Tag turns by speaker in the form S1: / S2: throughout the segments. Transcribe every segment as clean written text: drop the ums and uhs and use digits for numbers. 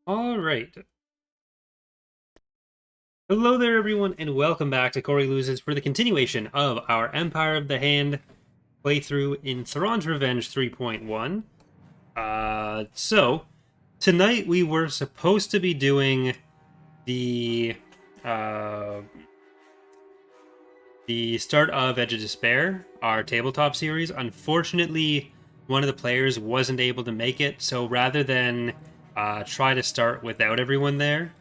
S1: All right. Hello there, everyone, and welcome back to Corey Loses for the continuation of our Empire of the Hand playthrough in Thrawn's Revenge 3.1. So, tonight we were supposed to be doing the, uh, the start of Edge of Despair, our tabletop series. Unfortunately, one of the players wasn't able to make it, so rather than try to start without everyone there,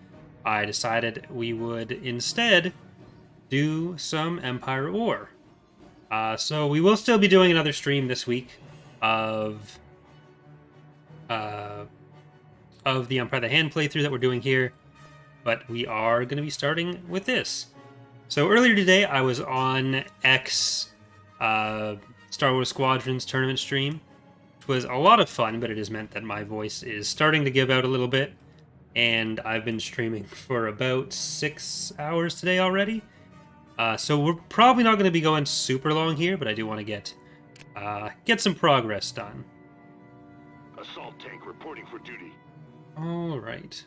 S1: I decided we would instead do some Empire War. So we will still be doing another stream this week of uh, the Empire of the Hand playthrough that we're doing here, but we are going to be starting with this. So earlier today, I was on X Star Wars Squadrons tournament stream, which was a lot of fun, but it has meant that my voice is starting to give out a little bit. And I've been streaming for about 6 hours today already. So we're probably not going to be going super long here, but I do want to get some progress done.
S2: Assault tank reporting for duty.
S1: All right.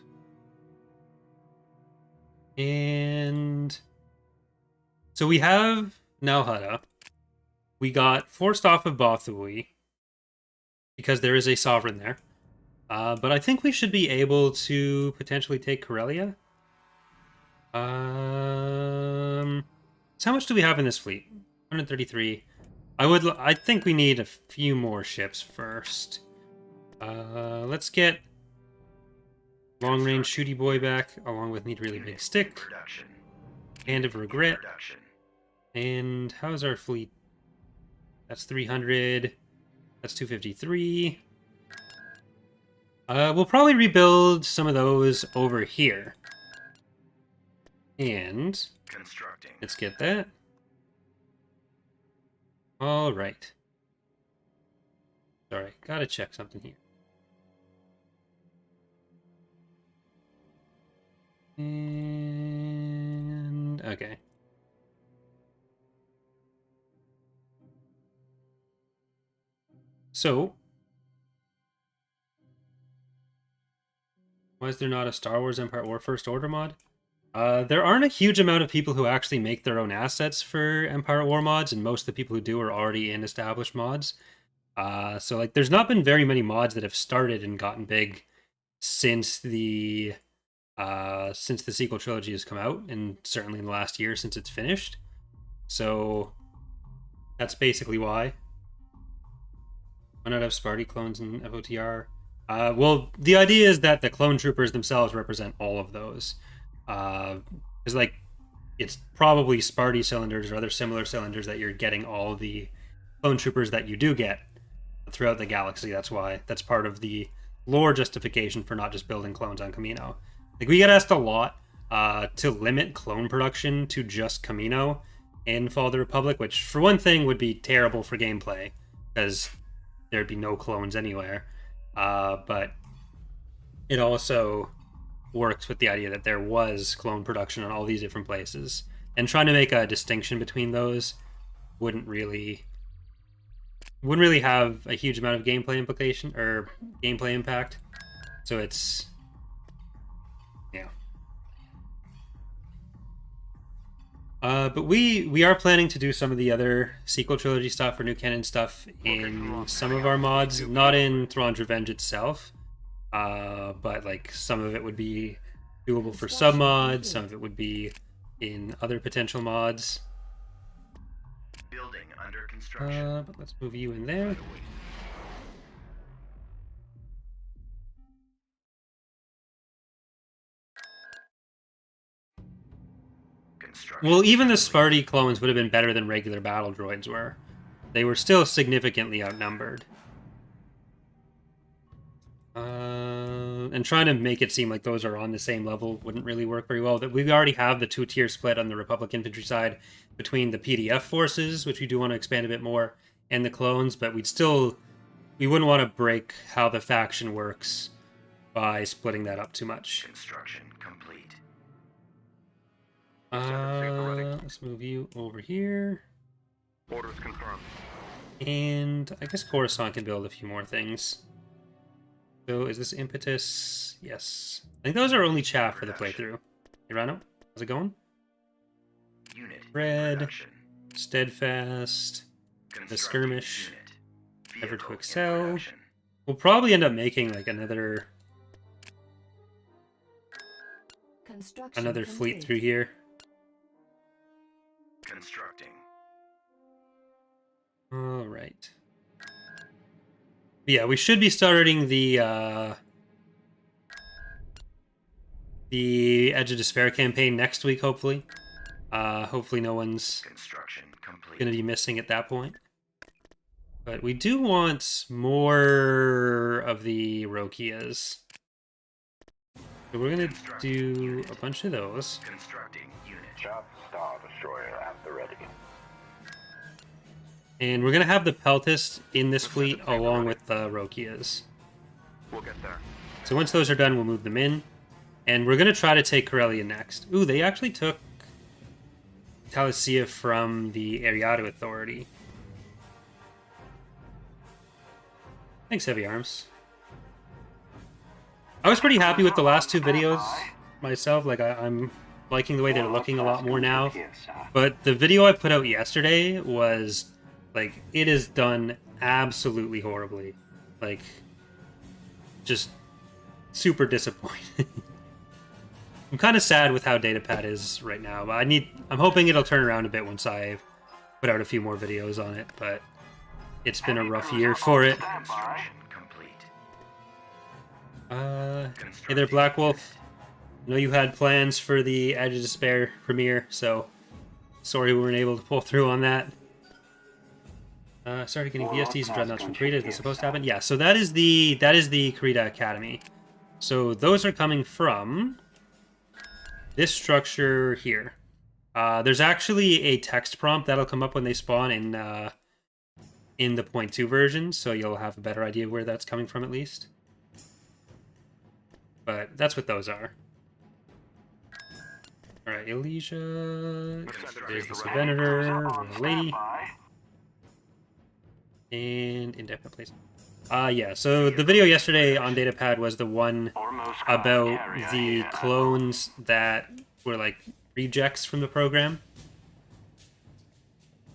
S1: And so we have Nalhutta. We got forced off of Bothui because there is a sovereign there. But I think we should be able to potentially take Corellia. So how much do we have in this fleet? 133. I think we need a few more ships first. Let's get long range shooty boy back, along with need really big stick. Hand of regret. And how's our fleet? That's 300. That's 253. We'll probably rebuild some of those over here. And let's get that. All right. Sorry, gotta check something here. And okay. So, why is there not a Star Wars Empire or First Order mod? There aren't a huge amount of people who actually make their own assets for Empire War mods, and most of the people who do are already in established mods. So like, there's not been very many mods that have started and gotten big since the sequel trilogy has come out, and certainly in the last year since it's finished. So that's basically why. Why not have Sparty clones in FOTR? Well, the idea is that the clone troopers themselves represent all of those. Because, like, it's probably Sparty cylinders or other similar cylinders that you're getting all the clone troopers that you do get throughout the galaxy. That's why. That's part of the lore justification for not just building clones on Kamino. Like, we get asked a lot to limit clone production to just Kamino in Fall of the Republic, which, for one thing, would be terrible for gameplay, because there'd be no clones anywhere. But it also works with the idea that there was clone production on all these different places, and trying to make a distinction between those wouldn't really have a huge amount of gameplay implication or gameplay impact. So it's but we are planning to do some of the other sequel trilogy stuff or new canon stuff in some of our mods, not in Thrawn's Revenge itself. But like some of it would be doable for sub mods, some of it would be in other potential mods.
S2: Building under construction.
S1: But let's move you in there. Well, even the Sparty clones would have been better than regular battle droids were. They were still significantly outnumbered. And trying to make it seem like those are on the same level wouldn't really work very well. We already have the two-tier split on the Republic infantry side between the PDF forces, which we do want to expand a bit more, and the clones, but we wouldn't want to break how the faction works by splitting that up too much.
S2: Construction complete.
S1: Let's move you over here.
S2: Orders confirmed.
S1: And I guess Coruscant can build a few more things. So is this impetus? Yes. I think those are only chaff for the playthrough. Hey, Rhino, how's it going?
S2: Unit
S1: Red,
S2: production.
S1: steadfast, the skirmish,
S2: Unit.
S1: ever to
S2: Vehicle in
S1: excel.
S2: production.
S1: We'll probably end up making like another fleet through here.
S2: Constructing.
S1: All right. Yeah, we should be starting the Edge of Despair campaign next week, hopefully. Hopefully no one's
S2: Construction complete.
S1: going to be missing at that point. But we do want more of the Rokias. So we're going to do a bunch of those.
S2: Constructing unit. Shop Star Destroyer at the ready.
S1: And we're going to have the Peltist in this fleet along with the Rokias.
S2: We'll get there.
S1: So once those are done, we'll move them in. And we're going to try to take Corellia next. Ooh, they actually took Talasia from the Ariado Authority. Thanks, Heavy Arms. I was pretty happy with the last two videos myself. Like, I'm liking the way they're looking a lot more now. But the video I put out yesterday was, like, it is done absolutely horribly. Like, just super disappointing. I'm kind of sad with how Datapad is right now, but I'm hoping it'll turn around a bit once I put out a few more videos on it, but it's been a rough year for it. Hey there, Black Wolf. I know you had plans for the Edge of Despair premiere, so sorry we weren't able to pull through on that. Started getting VSTs and Dreadnoughts from Krita. Is this supposed to happen? Yeah, so that is the Krita Academy. So those are coming from this structure here. There's actually a text prompt that'll come up when they spawn in the 0.2 version, so you'll have a better idea of where that's coming from at least. But that's what those are. Alright, Elysia. There's the Venator, the Lady. And indefinite place. Yeah, so the video yesterday on Datapad was the one about the clones that were like rejects from the program.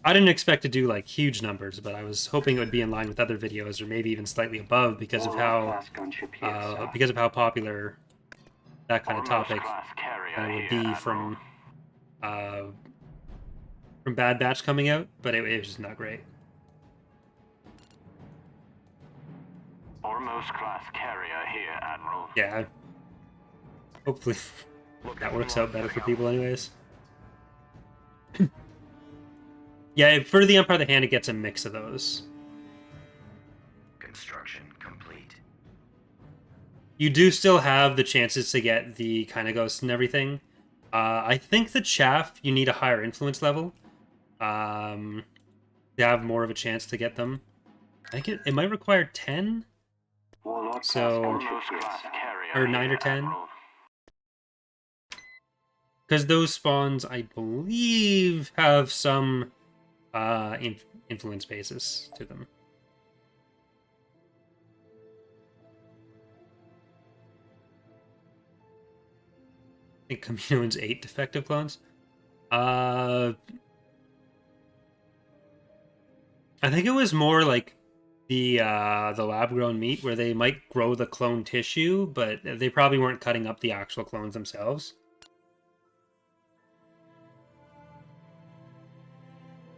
S1: I didn't expect to do like huge numbers, but I was hoping it would be in line with other videos, or maybe even slightly above, because of how popular that kind of topic would be from Bad Batch coming out. But it was just not great.
S3: Ormos class carrier here, Admiral.
S1: Yeah. Hopefully that works out better for people anyways. Yeah, for the Empire of the Hand, it gets a mix of those.
S2: Construction complete.
S1: You do still have the chances to get the kind of ghosts and everything. I think the chaff, you need a higher influence level to have more of a chance to get them. I think it might require 10. So, or 9 or 10. Because those spawns, I believe, have some influence basis to them. I think Camino owns 8 defective clones. I think it was more like the lab-grown meat, where they might grow the clone tissue, but they probably weren't cutting up the actual clones themselves.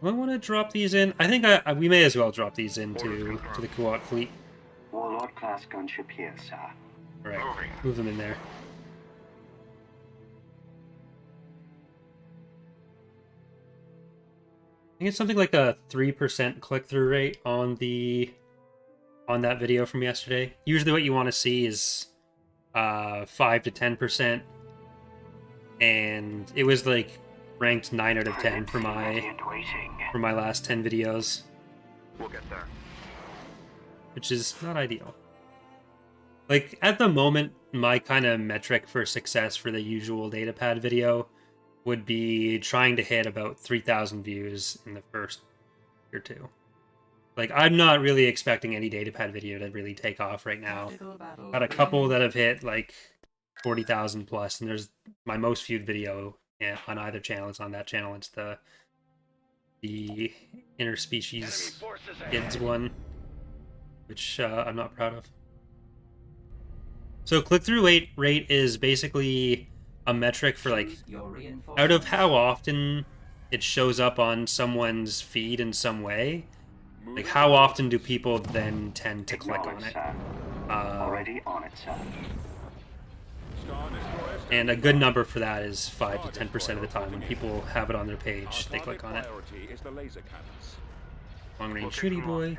S1: Do I want to drop these in? I think we may as well drop these into the Kuat fleet.
S3: Warlord class gunship here, sir.
S1: Alright, move them in there. I think it's something like a 3% click-through rate on that video from yesterday. Usually what you want to see is 5 to 10%, and it was like ranked 9 out of 10 for my last 10 videos.
S2: We'll get there.
S1: Which is not ideal. Like, at the moment, my kind of metric for success for the usual Datapad video would be trying to hit about 3,000 views in the first year or two. Like, I'm not really expecting any datapad video to really take off right now. Got a couple that have hit like 40,000 plus, and there's my most viewed video on either channel. It's on that channel. It's the interspecies kids one, which I'm not proud of. So click-through rate is basically a metric for like out of how often it shows up on someone's feed in some way. Like, how often do people then tend to click on it?
S3: Already on it, sir.
S1: And a good number for that is 5 to 10% of the time when people have it on their page, they click on it. Long range shooty boy.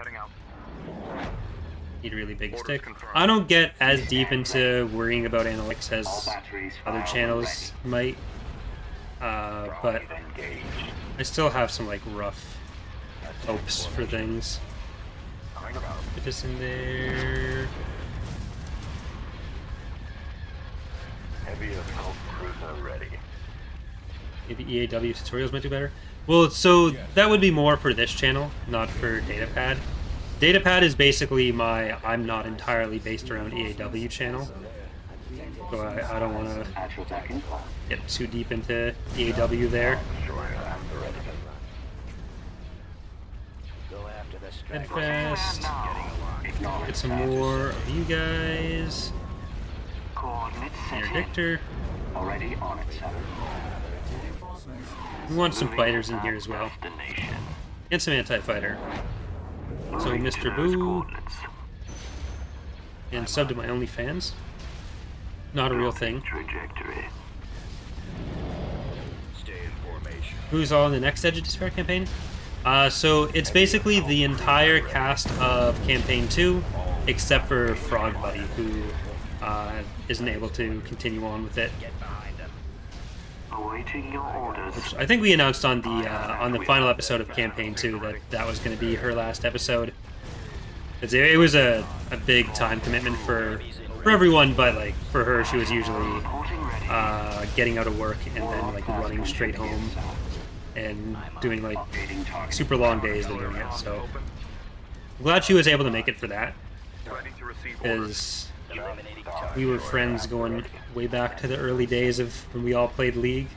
S1: Need a really big stick. I don't get as deep into worrying about analytics as other channels might, but I still have some like rough hopes for things. Put this in there.
S2: Heavy assault cruiser ready.
S1: Maybe EAW tutorials might do better. Well, so that would be more for this channel, not for Datapad. Datapad is basically my I'm not entirely based around EAW channel. So I don't want to get too deep into EAW there. Headfast. Get some more of you guys. Interdictor.
S3: Already on it, sir.
S1: We want some fighters in here as well. And some anti-fighter. So Mr. Boo. And sub to my OnlyFans. Not a real thing. Who's all in the next Edge of Despair campaign? So it's basically the entire cast of Campaign 2, except for Frog Buddy, who isn't able to continue on with it.
S3: Awaiting your orders.
S1: Which I think we announced on the final episode of Campaign 2 that was going to be her last episode. It was a big time commitment for everyone, but like for her, she was usually getting out of work and then like running straight home and doing like super long days doing it. So I'm glad she was able to make it for that, because we were friends going way back to the early days of when we all played League,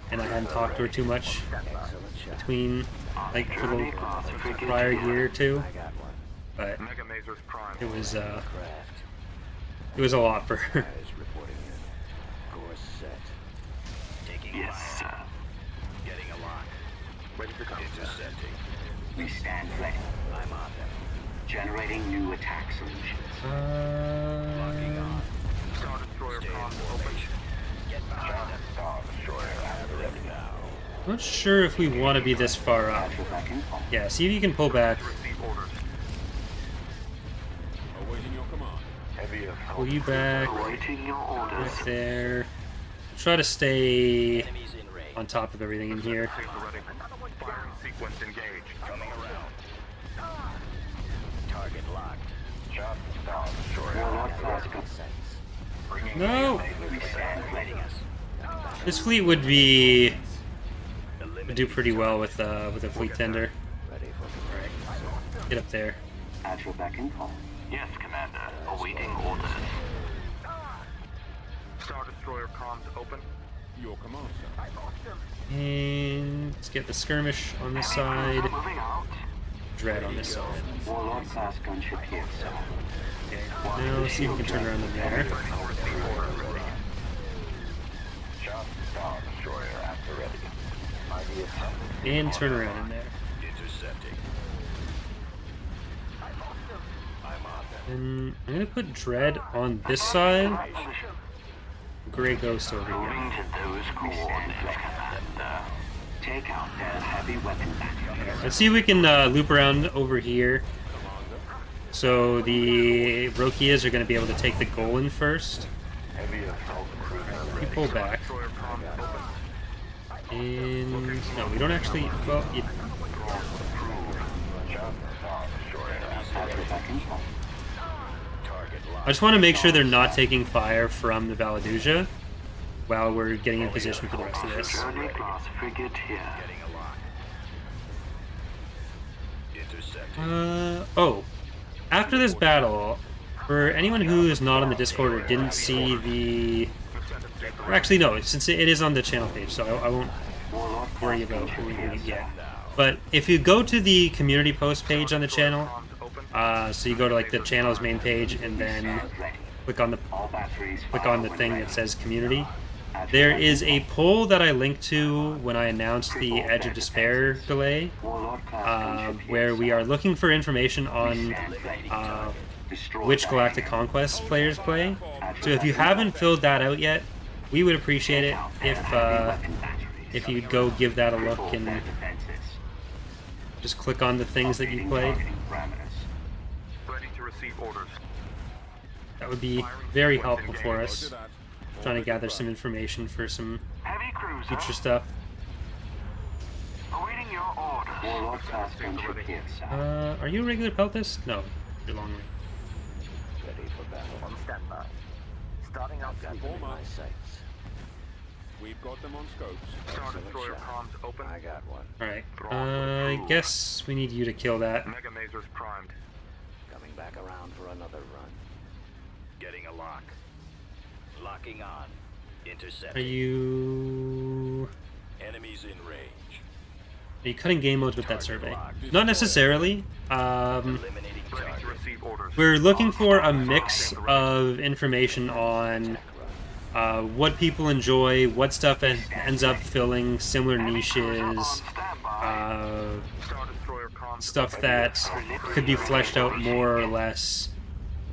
S1: and I hadn't talked to her too much between like for the prior year or two, but it was a lot for her.
S3: Yes, sir. We stand ready. I'm on them. Generating new attack solutions.
S2: Star Destroyer comms open. Get behind them. Star Destroyer at the ready now.
S1: I'm not sure if we want to be this far up. Yeah, see if you can pull back.
S2: Receive orders. Awaiting your command. Heavy assault.
S1: Pull you back.
S3: Awaiting your orders.
S1: Right there. Try to stay on top of everything in here.
S2: Firing sequence engaged. Coming around.
S3: Target locked.
S2: Just Star Destroyer.
S3: Warlord class consents.
S1: No!
S3: We stand ready.
S1: This fleet would do pretty well with a fleet tender. Alright, get up there.
S3: At your beck and call.
S2: Yes, Commander. Awaiting orders. Star Destroyer comms open. Your command, sir.
S1: And let's get the skirmish on this side.
S3: Moving out.
S1: Dread on this side.
S3: Warlord class gunship here, sir.
S1: Okay, now let's see if we can turn around in there.
S2: Just Star Destroyer at the ready. Mighty ascent.
S1: And turn around in there.
S2: Intercepting.
S1: And I'm gonna put Dread on this side. Grey Ghost over here.
S3: Moving to those coordinates, Commander. Take out their heavy weapon batteries.
S1: Let's see if we can loop around over here. So the Rokias are going to be able to take the Golan first.
S2: Heavy assault cruiser.
S1: You pull back. And no, we don't actually. Well, you, I just want to make sure they're not taking fire from the Valaduja while we're getting in position for the rest of this.
S3: Journey class frigate here.
S2: Intercepting.
S1: Oh. After this battle, for anyone who is not on the Discord or didn't see the... Or actually, no, since it is on the channel page, so I won't worry about reading it yet. But if you go to the community post page on the channel, so you go to like the channel's main page and then click on the thing that says community, there is a poll that I linked to when I announced the Edge of Despair delay, where we are looking for information on which Galactic Conquest players play. So if you haven't filled that out yet, we would appreciate it if you'd go give that a look and just click on the things that you played.
S2: Ready to receive orders.
S1: That would be very helpful for us, trying to gather some information for some
S3: Heavy cruiser.
S1: future stuff.
S3: Awaiting your orders. Warlord class gunship here, sir.
S1: Are you a regular peltist? No, you're long range.
S3: Ready for battle. On standby. Starting out for my sights.
S4: We've got them on scopes.
S2: Star Destroyer comms open.
S3: I got one.
S1: Alright, I guess we need you to kill that.
S2: Mega Masers primed.
S3: Coming back around for another run.
S2: Getting a lock. Locking on. Intercept.
S1: Are you...
S2: Enemies in range.
S1: Are you cutting game modes with that survey? Not necessarily.
S2: Eliminating target. Ready to receive orders.
S1: We're looking for a mix of information on what people enjoy, what stuff ends up filling similar niches,
S2: Star Destroyer comms.
S1: stuff that could be fleshed out more or less,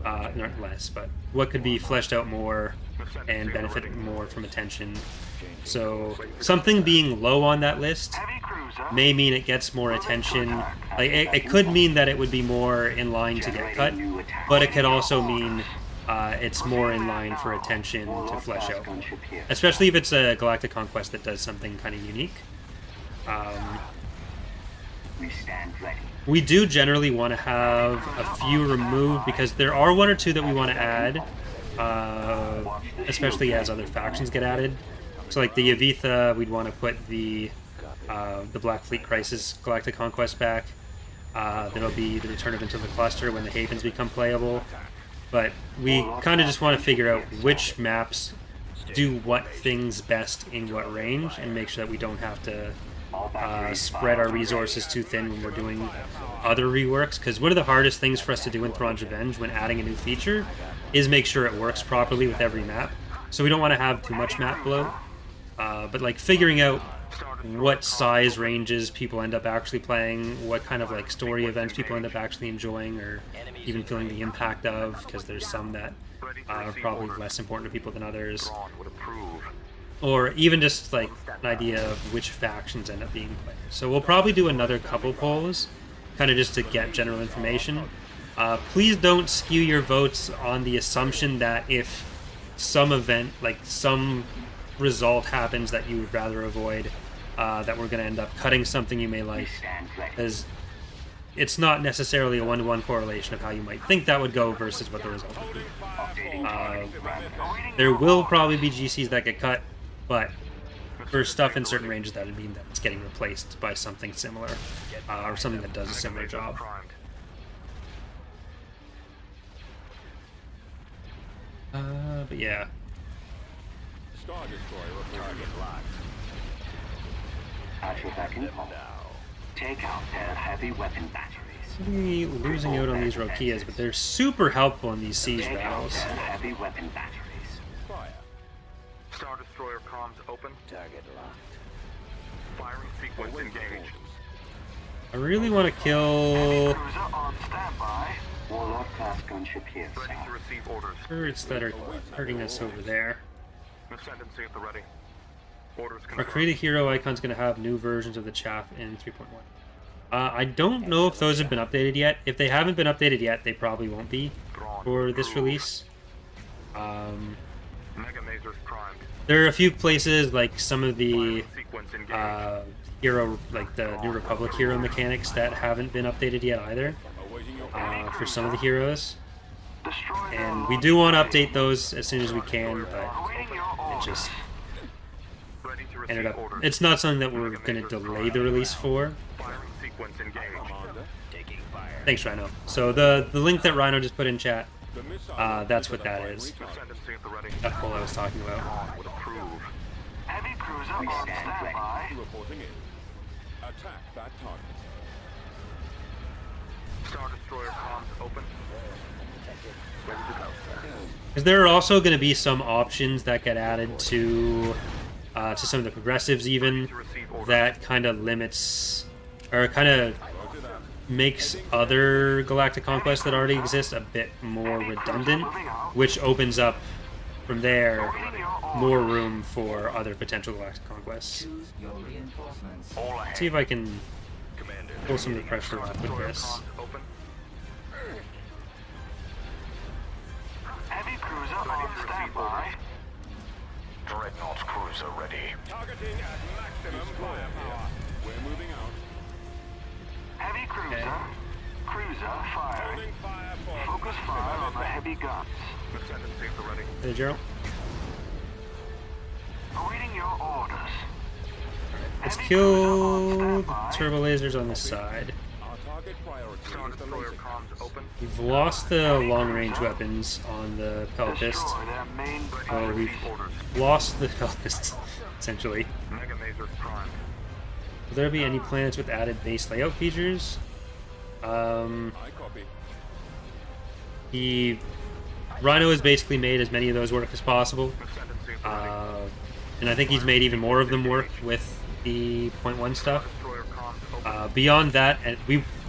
S1: not less, but what could be fleshed out more and benefit more from attention. So something being low on that list
S3: Heavy cruiser.
S1: may mean it gets more attention. Like it could mean that it would be more in line to get cut, but it could also mean it's more in line for attention to flesh out. Especially if it's a Galactic Conquest that does something kind of unique.
S3: We stand ready.
S1: We do generally want to have a few removed because there are one or two that we want to add, especially as other factions get added. So like the Yavitha, we'd want to put the Black Fleet Crisis Galactic Conquest back. There'll be the Return of Into the Cluster when the Havens become playable. But we kind of just want to figure out which maps do what things best in what range and make sure that we don't have to spread our resources too thin when we're doing other reworks. Because one of the hardest things for us to do in Thrawn's Revenge when adding a new feature is make sure it works properly with every map. So we don't want to have too much map bloat. But like figuring out what size ranges people end up actually playing, what kind of like story events people end up actually enjoying, or even feeling the impact of, because there's some that are probably less important to people than others, or even just like an idea of which factions end up being played. So we'll probably do another couple polls, kind of just to get general information. Please don't skew your votes on the assumption that if some event, like some result happens that you would rather avoid, that we're going to end up cutting something you may like, because it's not necessarily a one-to-one correlation of how you might think that would go versus what the result would be. There will probably be GCs that get cut, but for stuff in certain ranges that would mean that it's getting replaced by something similar, or something that does a similar job. But yeah.
S4: Star Destroyer target locked.
S3: Actual back in call. Take out their heavy weapon batteries.
S1: Be losing out on these Rokias, but they're super helpful in these siege
S3: Take out
S1: battles.
S3: their heavy weapon batteries.
S4: Fire.
S2: Star Destroyer comms open.
S3: Target locked.
S2: Firing sequence engaged.
S1: I really want to kill
S3: Cruiser on standby. Warlord class gunship here, sir.
S2: Ready to receive orders.
S1: turrets that are hurting us over there.
S2: Ascendancy at the ready. Orders
S1: Our
S2: confirmed.
S1: Create a Hero icon's going to have new versions of the chaff in 3.1. I don't know if those have been updated yet. If they haven't been updated yet, they probably won't be for this release.
S2: Mega Masers primed.
S1: There are a few places, like some of the
S2: Firing sequence engaged.
S1: hero, like the New Republic hero mechanics that haven't been updated yet either,
S4: Awaiting your
S1: for some of the heroes.
S3: Destroy
S1: And we do want to update those as soon as we can, but
S3: awaiting your
S1: it
S3: orders.
S1: just
S2: Ready to receive
S1: ended up...
S2: orders.
S1: It's not something that we're going to delay the release for.
S2: Firing sequence engaged.
S4: commander.
S2: Taking fire.
S1: Thanks, Rhino. So the link that Rhino just put in chat,
S4: The missile
S1: that's
S4: is
S1: what
S4: at
S1: that
S4: a
S1: is.
S4: point recharge.
S2: Ascendancy at the ready.
S1: That poll I was talking about.
S2: Would approve.
S5: Heavy cruiser
S3: We
S5: on
S3: stand ready.
S5: standby.
S4: Reporting in. Attack that target.
S2: Star Destroyer comms open. Ready to go.
S1: Because there are also going to be some options that get added to some of the progressives even
S2: To receive orders.
S1: that kind of limits or kind of
S4: Roger that.
S1: makes other Galactic conquests that already exist a bit more redundant, which opens up from there more room for other potential Galactic conquests.
S2: All ahead.
S1: See if I can
S2: Commander.
S1: pull some of the pressure off with
S2: Destroyer
S1: this.
S2: comms open.
S5: Heavy cruiser on standby.
S2: Dreadnought cruiser ready.
S4: Targeting at maximum firepower. We're moving out.
S5: Heavy cruiser.
S1: Okay.
S5: Cruiser firing.
S4: Holding fire for
S5: Focus fire on the heavy guns.
S2: Ascendancy at the ready.
S1: Hey, Gerald.
S5: Awaiting your orders.
S1: Let's
S5: Heavy
S1: kill
S5: cruiser on
S1: the
S5: standby.
S1: turbo lasers on this side.
S4: our target priority.
S2: Star
S4: is the
S2: Destroyer
S4: laser.
S2: comms open.
S1: We've lost the long-range weapons on the Pelpist.
S5: Destroy their main
S1: Well, we've
S2: Orders.
S1: lost the Pelpist, essentially.
S2: Mega Mazer prime.
S1: Will there be any planets with added base layout features?
S4: I copy.
S1: Rhino has basically made as many of those work as possible.
S2: Ascendancy at the ready.
S1: And I think he's made even more of them work with the .1 stuff.
S2: Destroyer comms open.
S1: Beyond that, and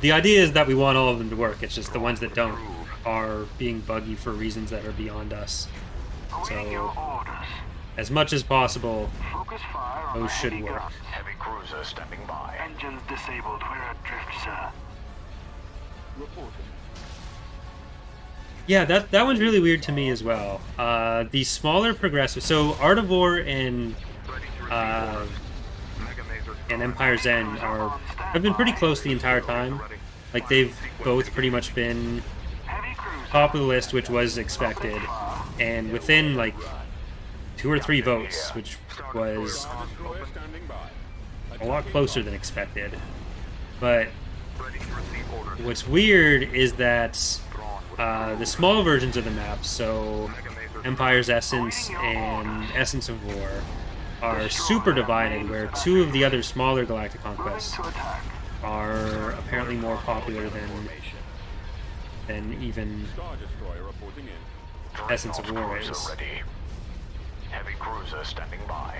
S1: the idea is that we want all of them to work. It's just the ones that don't are being buggy for reasons that are beyond us.
S5: Awaiting your
S1: So,
S5: orders.
S1: as much as possible,
S5: Focus fire on
S1: those
S5: the
S1: should
S5: heavy
S1: work.
S5: guns.
S2: Heavy cruiser stepping by.
S5: Engines disabled. We're adrift, sir.
S4: Reporting.
S1: Yeah, that one's really weird to me as well. The smaller progressive, so Art of War and
S2: Ready to receive
S1: uh,
S2: orders. Mega Mazer
S1: and Empire Zen have been pretty close the entire time. Like they've both pretty much been
S5: Heavy cruiser.
S1: top of the list, which was expected, and within like 2 or 3 votes, which was
S4: Destroyer standing by.
S1: a lot closer than expected. But
S2: Ready to receive orders.
S1: what's weird is that
S2: Thrawn would
S1: the small versions of the map, so Empire's Essence and Essence of War, are super divided, where 2 of the other smaller Galactic conquests
S5: To attack.
S1: are apparently more popular than even
S4: Star Destroyer reporting in.
S1: Essence of War
S2: Cruiser
S1: is.
S2: ready. Heavy cruiser stepping by.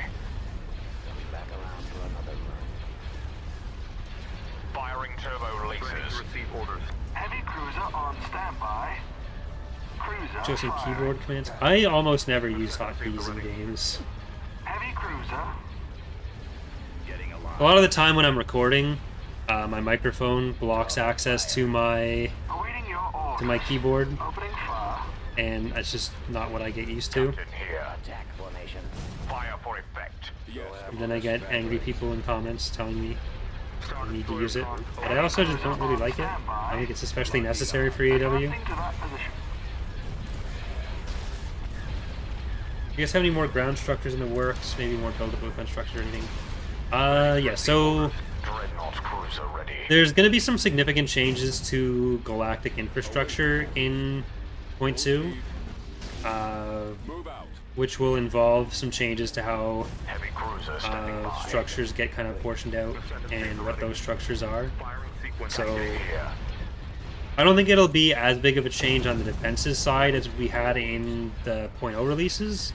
S2: Firing turbo releases. Ready to receive orders.
S5: Heavy cruiser on standby. Cruiser
S1: Just some
S5: firing.
S1: keyboard commands. I almost never use hotkeys in games.
S5: Heavy cruiser.
S2: Getting alive.
S1: A lot of the time when I'm recording, my microphone blocks access to my
S5: Awaiting your orders.
S1: keyboard,
S5: Opening fire.
S1: and it's just not what I get used to.
S2: In here. Attack formation. Fire for effect.
S4: Yes.
S1: And then I get angry people in comments telling me
S2: Star
S1: I need to
S2: Destroyer
S1: use it.
S2: comms
S1: But I also just don't really like it. I think it's especially necessary for AEW.
S5: Advancing to that position.
S1: You guys have any more ground structures in the works? Maybe more buildable defense structure or anything? Yeah, so
S2: Dreadnought cruiser ready.
S1: there's going to be some significant changes to galactic infrastructure in Point 2,
S4: Move out.
S1: which will involve some changes to how
S2: Heavy cruiser stepping by.
S1: structures get kind of portioned out and what those structures are.
S2: Firing sequence
S1: So-
S2: active here.
S1: I don't think it'll be as big of a change on the defenses side as we had in the .0 releases,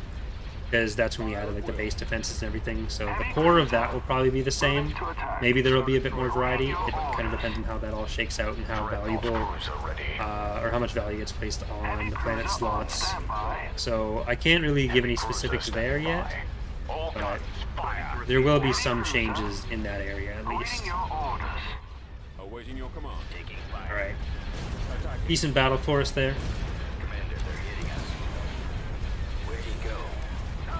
S1: because that's when we added like the base defenses and everything. So the core of that will probably be the same. Maybe there will be a bit more variety. It kind of depends on how that all shakes out and how valuable,
S2: Cruiser ready.
S1: or how much value gets placed on the planet
S5: Cruiser on
S1: slots.
S5: standby.
S1: So I can't really give any specifics there yet.
S2: All
S1: but
S2: guns fire.
S1: There will be some changes in that area at
S5: Awaiting
S1: least.
S5: your orders.
S4: Awaiting your command.
S2: Taking fire.
S1: All right,
S4: Attacking.
S1: decent battle for us there.
S2: Commander, they're hitting us. Where'd he go?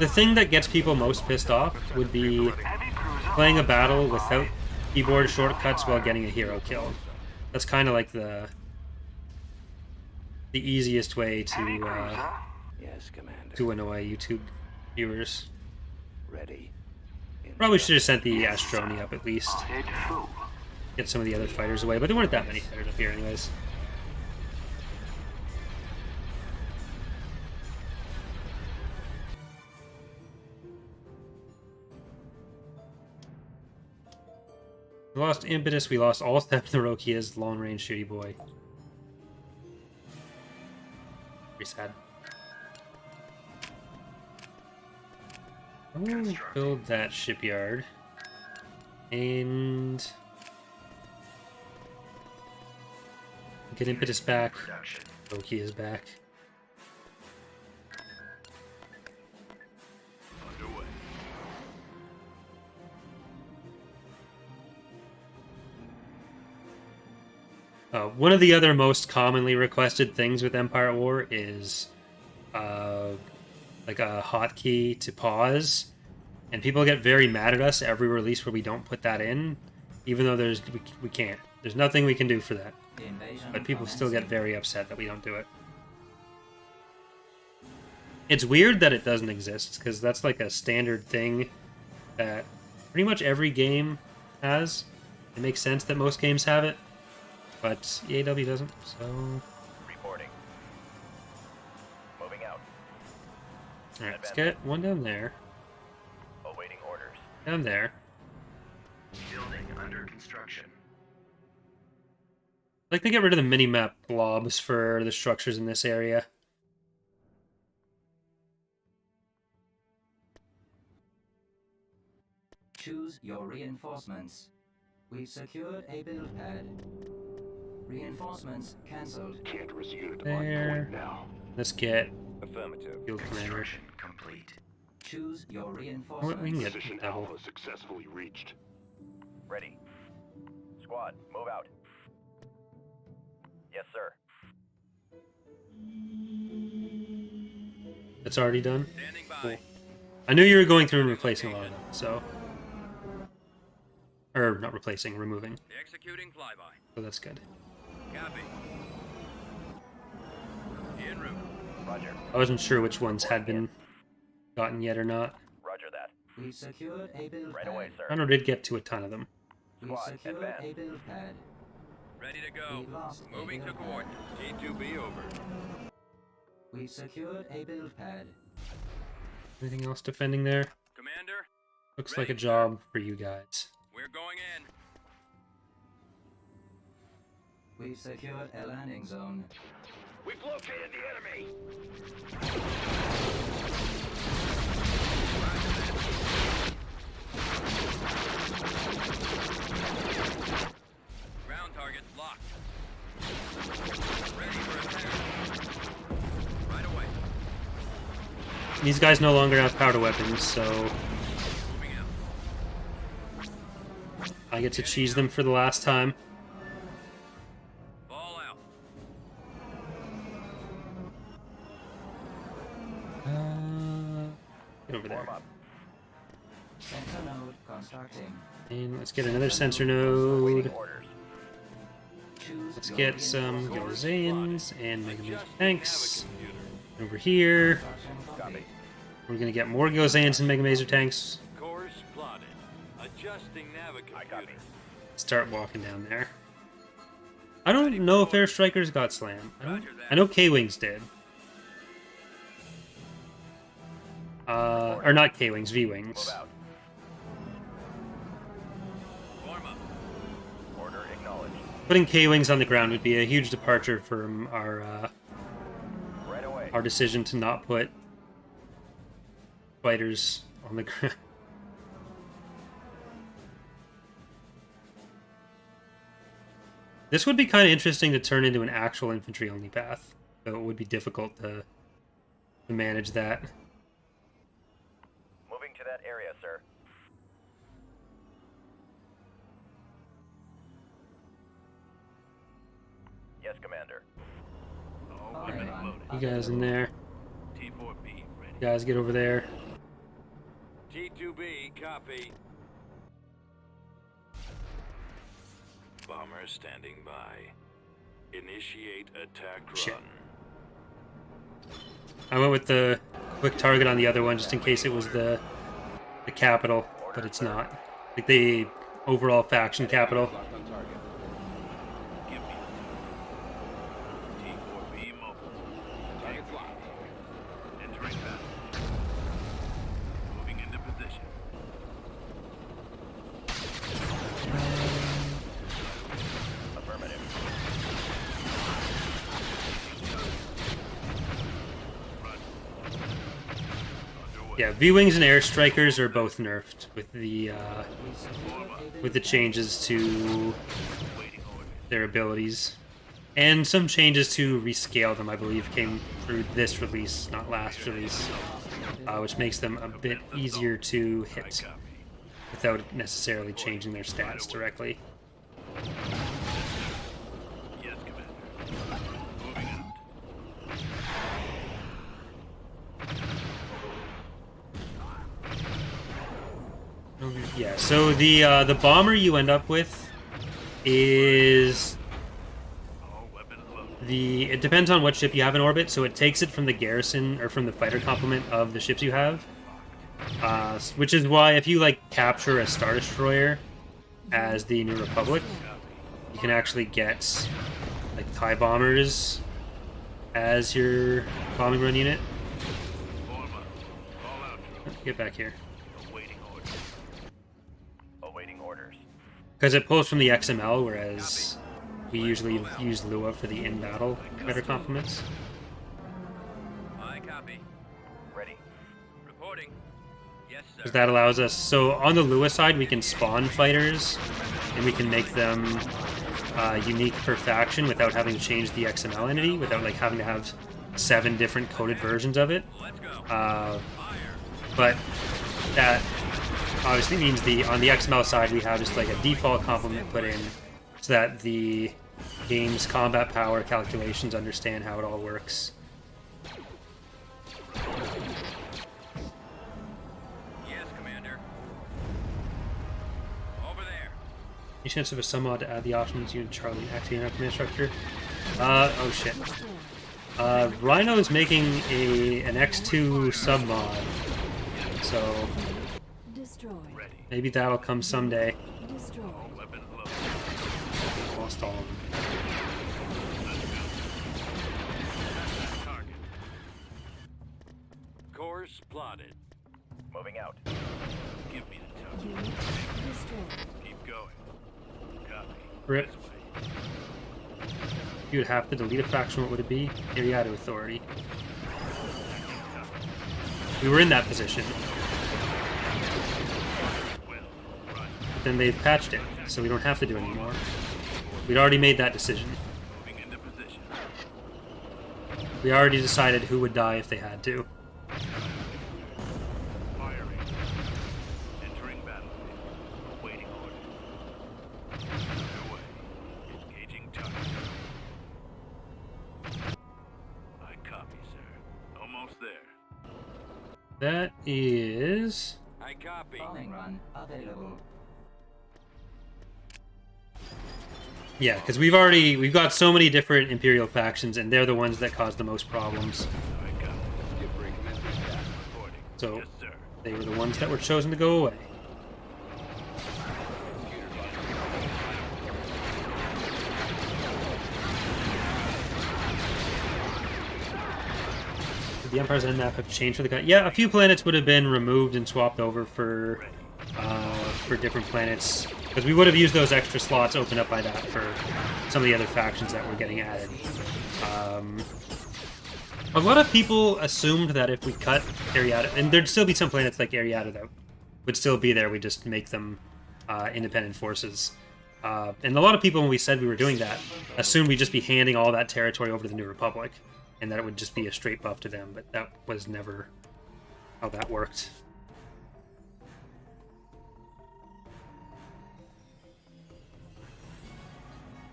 S1: The thing that gets people most pissed off would be
S5: Heavy cruiser
S1: playing a
S5: on
S1: battle
S5: standby.
S1: without keyboard shortcuts while getting a hero kill. That's kind of like the easiest way
S5: Heavy
S1: to
S5: cruiser.
S3: Yes, Commander.
S1: to annoy YouTube viewers.
S3: Ready.
S1: Probably should have sent the Astroni up at least.
S5: Head full.
S1: get some of the other fighters away, but there weren't that many fighters up here anyways. We lost Impetus, we lost all Step Narokia's long-range shooty boy. Pretty sad. I'll build that shipyard. And get Impetus back. Loki is back.
S4: Underway.
S1: One of the other most commonly requested things with Empire at War is like a hotkey to pause, and people get very mad at us every release where we don't put that in, even though we can't. There's nothing we can do for that, but people still get very upset that we don't do it. It's weird that it doesn't exist, because that's like a standard thing that pretty much every game has. It makes sense that most games have it, but EAW doesn't, so...
S2: Reporting. Moving out.
S1: Alright, let's get one down there.
S2: Awaiting orders.
S1: Down there.
S2: Building under construction.
S1: I'd like to get rid of the mini-map blobs for the structures in this area.
S6: Choose your reinforcements. We've secured a build pad. Reinforcements cancelled.
S4: Can't risk it.
S1: There.
S4: Now.
S1: Let's get
S2: Affirmative.
S1: field commander.
S2: Complete.
S6: Choose your
S1: We
S6: reinforcements.
S1: can get
S4: Position
S1: double.
S4: Alpha successfully reached.
S2: Ready. Squad, move out. Yes, sir.
S1: That's already done.
S2: Standing by.
S1: Cool. I knew you were going through and replacing a lot of them, so... Or, not replacing, removing.
S2: Executing flyby.
S1: So that's good.
S2: Copy. En route. Roger.
S1: I wasn't sure which ones had been gotten yet or not.
S2: Roger that.
S6: We've secured a build
S2: Right
S6: pad.
S2: away, sir.
S1: I did get to a ton of them.
S6: We've
S2: Squad,
S6: secured
S2: advance.
S6: a build pad.
S2: Ready to go.
S6: We've lost a
S2: Moving to
S6: build pad.
S2: coordinates.
S4: T2B over.
S6: We've secured a build pad.
S1: Anything else defending there?
S2: Commander,
S1: Looks like a job for you guys.
S2: we're going in.
S6: We've secured a landing zone.
S4: We've located the enemy.
S2: Ground target locked. Ready for attack. Right away.
S1: These guys no longer have powder weapons, so
S2: Moving out.
S1: I get to cheese them for the last time.
S2: Ball out.
S1: Get over there.
S2: Form up.
S6: Sensor node constructing.
S1: And let's get another sensor
S2: Awaiting
S1: node.
S2: orders.
S6: Choose
S1: Let's
S6: your
S1: get some
S6: reinforcements.
S1: Gilzans and Mega Man tanks.
S4: Computer.
S1: Over here,
S6: Construction complete.
S1: we're gonna get more Gilzans and Mega Mazer tanks.
S4: Course plotted. Adjusting
S2: I copy.
S4: navigator.
S1: Start walking down there. I don't know if Air Strikers got slammed.
S2: Roger that.
S1: I know K-Wings did. Or not K-Wings,
S2: Move
S1: V-Wings.
S2: out. Form up. Order acknowledged.
S1: Putting K-Wings on the ground would be a huge departure from
S2: Right away.
S1: our decision to not put fighters on the ground. This would be kind of interesting to turn into an actual infantry-only path, though it would be difficult to manage that.
S2: Moving to that area, sir. Yes, Commander.
S4: All
S6: Okay.
S4: women loaded.
S1: You guys in there.
S4: T4B ready.
S1: You guys get over there.
S4: T2B copy. Bomber standing by. Initiate attack
S1: Shit.
S4: run.
S1: I went with the quick target on the other one just in case it was the capital, but it's not. Like the overall faction capital.
S2: Locked on target.
S4: Entering battle. Moving into position.
S2: Affirmative.
S1: Yeah, V-Wings and Air Strikers are both nerfed with the changes to their abilities. And some changes to rescale them, I believe, came through this release, not last release, which makes them a bit easier to hit without necessarily changing their stats directly.
S4: Yes, Commander. Moving out.
S1: Yeah, so the bomber you end up with is it depends on what ship you have in orbit, so it takes it from the garrison or from the fighter complement of the ships you have, which is why if you like capture a Star Destroyer as the New Republic, you can actually get like TIE bombers as your bombing run unit. Get back here.
S2: Awaiting orders.
S1: Because it pulls from the XML, whereas we usually use Lua for the in-battle fighter complements.
S4: I copy.
S2: Ready.
S4: Reporting. Yes, sir.
S1: Because that allows us... So on the Lua side, we can spawn fighters, and we can make them unique per faction without having to change the XML entity, without like having to have 7 different coded versions of it.
S4: Let's go.
S1: But that obviously means on the XML side, we have just like a default complement put in so that the game's combat power calculations understand how it all works.
S4: Yes, Commander. Over there.
S1: Any chance of a sub mod to add the options you and Charlie actually in our command structure? Oh shit. Rhino is making an X2 sub mod, so maybe that'll come someday.
S4: Weapons loaded.
S1: Lost all of them.
S4: Target. Course plotted.
S2: Moving out.
S4: Give me the token. Keep going. Copy.
S1: Rip.
S4: This way.
S1: You would have to delete a faction, what would it be? Ariado Authority. We were in that position.
S4: Well, right.
S1: But then they've patched it, so we don't have to do it anymore. We'd already made that decision.
S4: Moving into position.
S1: We already decided who would die if they had to.
S4: Firing. Entering battle. Waiting order. Underway. Engaging target. I copy, sir. Almost there.
S1: That is...
S4: I copy.
S6: Bombing run available.
S1: Yeah, because we've got so many different Imperial factions, and they're the ones that cause the most problems.
S4: I copy. Reporting.
S1: So
S4: Yes, sir.
S1: they were the ones that were chosen to go away. Did the Empire's NMAP have changed for the guy? Yeah, a few planets would have been removed and swapped over for different planets, because we would have used those extra slots opened up by that for some of the other factions that were getting added. A lot of people assumed that if we cut Ariado, and there'd still be some planets like Ariado that would still be there, we just make them independent forces. And a lot of people, when we said we were doing that, assumed we'd just be handing all that territory over to the New Republic, and that it would just be a straight buff to them, but that was never how that worked.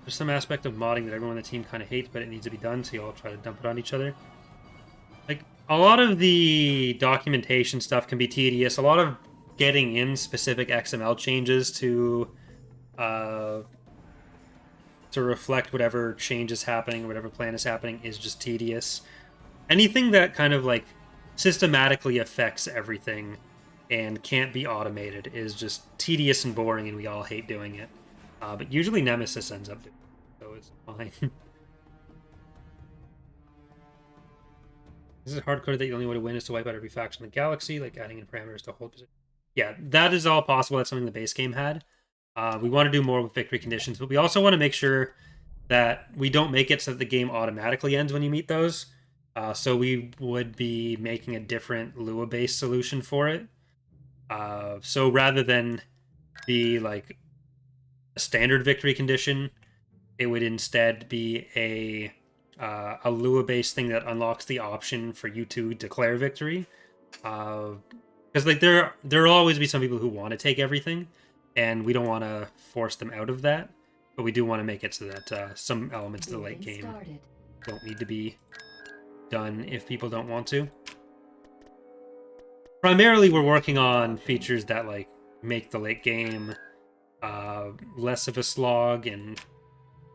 S1: There's some aspect of modding that everyone on the team kind of hates, but it needs to be done, so you all try to dump it on each other. Like, a lot of the documentation stuff can be tedious. A lot of getting in specific XML changes to reflect whatever change is happening, whatever plan is happening, is just tedious. Anything that kind of, like, systematically affects everything and can't be automated is just tedious and boring, and we all hate doing it. But usually Nemesis ends up doing it, so it's fine. This is hard-coded that the only way to win is to wipe out every faction in the galaxy, like adding in parameters to hold position. Yeah, that is all possible. That's something the base game had. We want to do more with victory conditions, but we also want to make sure that we don't make it so that the game automatically ends when you meet those. So we would be making a different Lua-based solution for it. So rather than be like a standard victory condition, it would instead be a Lua-based thing that unlocks the option for you to declare victory. Because like there will always be some people who want to take everything, and we don't want to force them out of that. But we do want to make it so that some elements of the late game don't need to be done if people don't want to. Primarily, we're working on features that like make the late game less of a slog and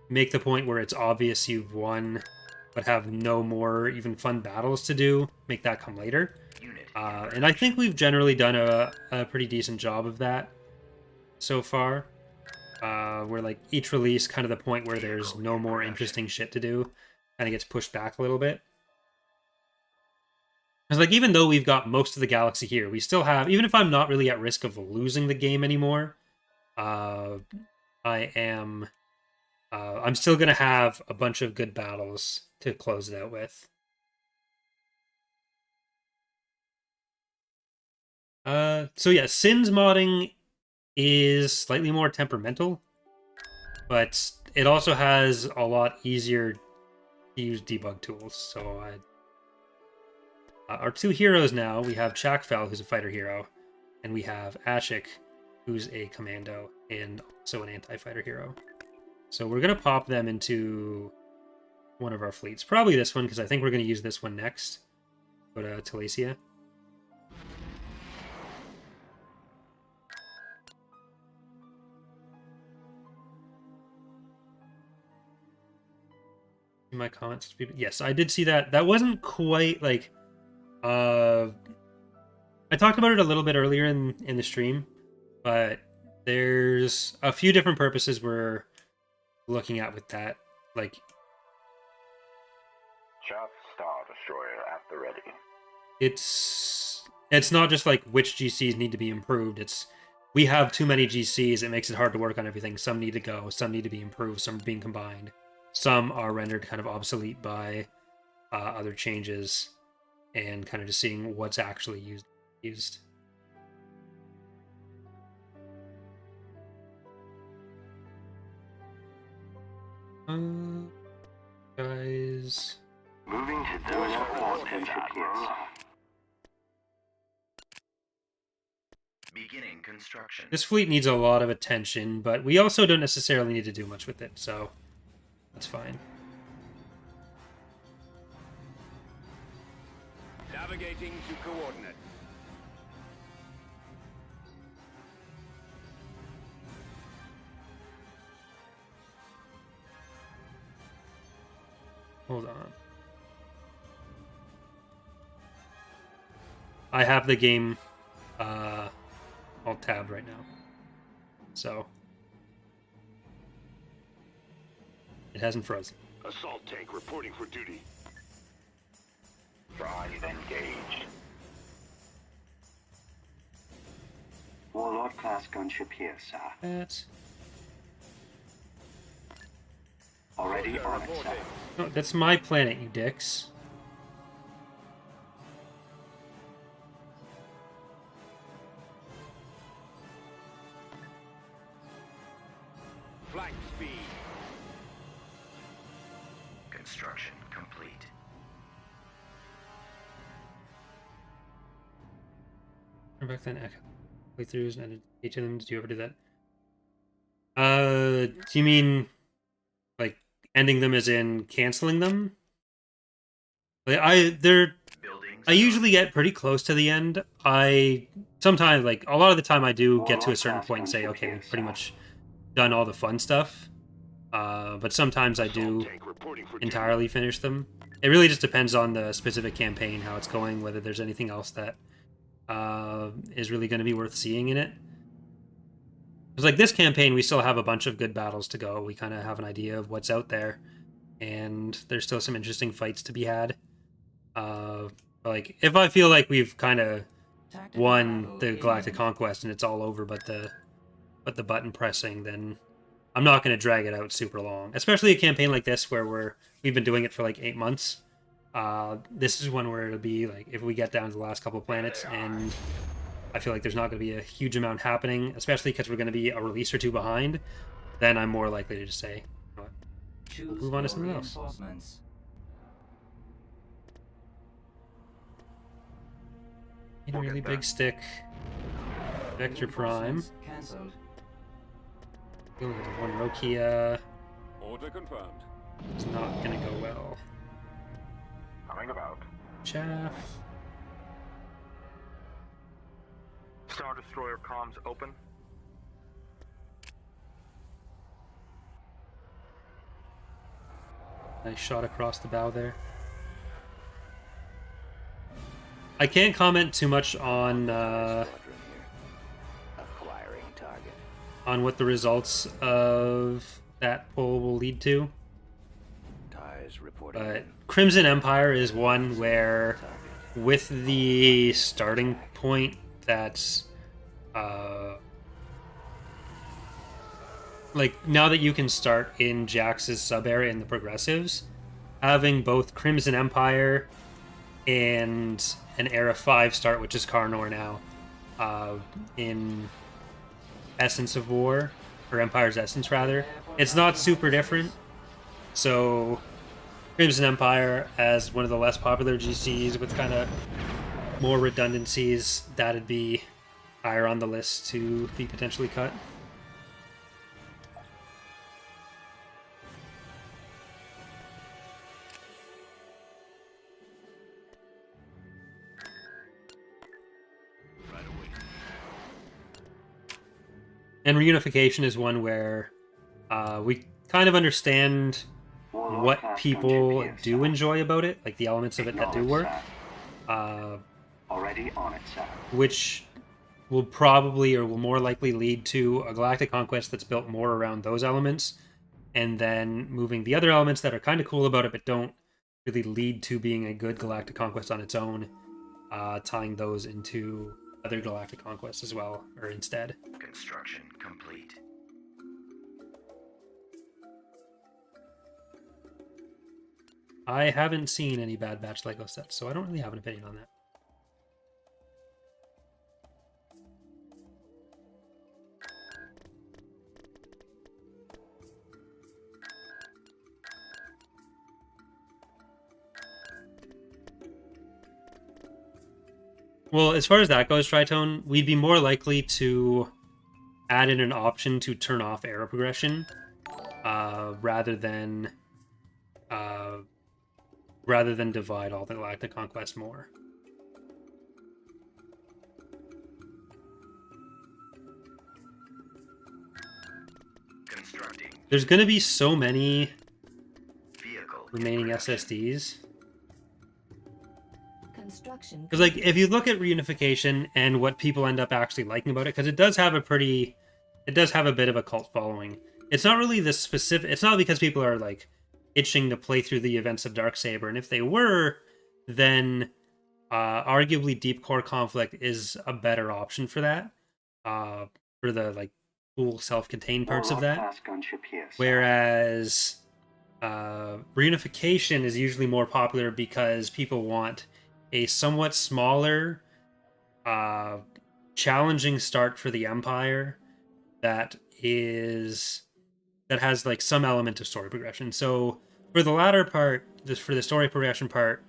S1: make the point where it's obvious you've won, but have no more even fun battles to do. Make that come later. And I think we've generally done a pretty decent job of that so far. Where like each release, kind of the point where there's no more interesting shit to do, kind of gets pushed back a little bit. Because like even though we've got most of the galaxy here, we still have, even if I'm not really at risk of losing the game anymore, I'm still gonna have a bunch of good battles to close it out with. So yeah, Sin's modding is slightly more temperamental, but it also has a lot easier to use debug tools. So our two heroes now, we have Chakfel, who's a fighter hero, and we have Ashik, who's a commando and also an anti-fighter hero. So we're going to pop them into one of our fleets. Probably this one, because I think we're going to use this one next. Go to Telesia. In my comments, yes, I did see that. That wasn't quite like... I talked about it a little bit earlier in the stream, but there's a few different purposes we're looking at with that. Like,
S2: Chaff Star Destroyer at the ready.
S1: it's not just like which GCs need to be improved. It's we have too many GCs. It makes it hard to work on everything. Some need to go. Some need to be improved. Some are being combined. Some are rendered kind of obsolete by other changes, and kind of just seeing what's actually used. Guys,
S5: Moving to those coordinates appears.
S6: Beginning construction.
S1: this fleet needs a lot of attention, but we also don't necessarily need to do much with it, so that's fine.
S4: Navigating to coordinate.
S1: Hold on. I have the game all tabbed right now, so it hasn't frozen.
S4: Assault tank reporting for duty.
S2: Drive engaged.
S5: Warlord class gunship here, sir.
S1: That's
S5: Already on it, sir.
S1: no, that's my planet, you dicks.
S4: Flank speed.
S6: Construction complete.
S1: Turn back then echo playthroughs and edit each of them. Did you ever do that? Do you mean like ending them as in canceling them? Like, I usually get pretty close to the end. I sometimes, like a lot of the time, I do get to a certain point and say, okay, we've pretty much done all the fun stuff. But sometimes I do
S4: Tank reporting for duty.
S1: entirely finish them. It really just depends on the specific campaign, how it's going, whether there's anything else that is really going to be worth seeing in it. Because like this campaign, we still have a bunch of good battles to go. We kind of have an idea of what's out there, and there's still some interesting fights to be had. Like, if I feel like we've kind of
S6: Tactical
S1: won
S6: battle
S1: the Galactic
S6: imminent.
S1: Conquest and it's all over, but the button pressing, then I'm not going to drag it out super long. Especially a campaign like this where we've been doing it for like 8 months. This is one where it'll be like if we get down to the last couple of planets, and I feel like there's not going to be a huge amount happening, especially because we're going to be a release or two behind. Then I'm more likely to just say, you know what,
S6: Choose
S1: move on to
S6: your
S1: something else.
S6: reinforcements.
S1: Need a really big stick. Vector Prime.
S6: Reinforcements cancelled.
S1: Feeling like one Rokia.
S4: Order confirmed.
S1: It's not gonna go well.
S2: Coming about.
S1: Chaff.
S2: Star Destroyer comms open.
S1: Nice shot across the bow there. I can't comment too much on
S2: Acquiring target.
S1: on what the results of that poll will lead to.
S2: Ties reporting.
S1: But Crimson Empire is one where, with the starting point that's like now that you can start in Jax's sub area in the progressives, having both Crimson Empire and an Era 5 start, which is Karnor now, in Essence of War, or Empire's Essence rather, it's not super different. So Crimson Empire as one of the less popular GCs with kind of more redundancies, that'd be higher on the list to be potentially cut. And reunification is one where we kind of understand what people do enjoy about it, like the elements of it that do work,
S5: Already on it, sir.
S1: which will probably or will more likely lead to a Galactic Conquest that's built more around those elements, and then moving the other elements that are kind of cool about it but don't really lead to being a good Galactic Conquest on its own, tying those into other Galactic Conquests as well, or instead.
S3: Construction complete.
S1: I haven't seen any Bad Batch LEGO sets, so I don't really have an opinion on that. Well, as far as that goes, Tritone, we'd be more likely to add in an option to turn off arrow progression, rather than divide all the Galactic Conquest more.
S3: Constructing
S1: There's going to be so many
S3: vehicle.
S1: remaining SSDs.
S7: Construction.
S1: Because, like, if you look at reunification and what people end up actually liking about it, because it does have a bit of a cult following. It's not really the specific. It's not because people are like itching to play through the events of Darksaber, and if they were, then arguably Deep Core Conflict is a better option for that. For the like cool self-contained parts of that.
S5: Class gunship here, sir.
S1: Whereas reunification is usually more popular because people want a somewhat smaller, challenging start for the Empire that has like some element of story progression. So for the latter part, for the story progression part,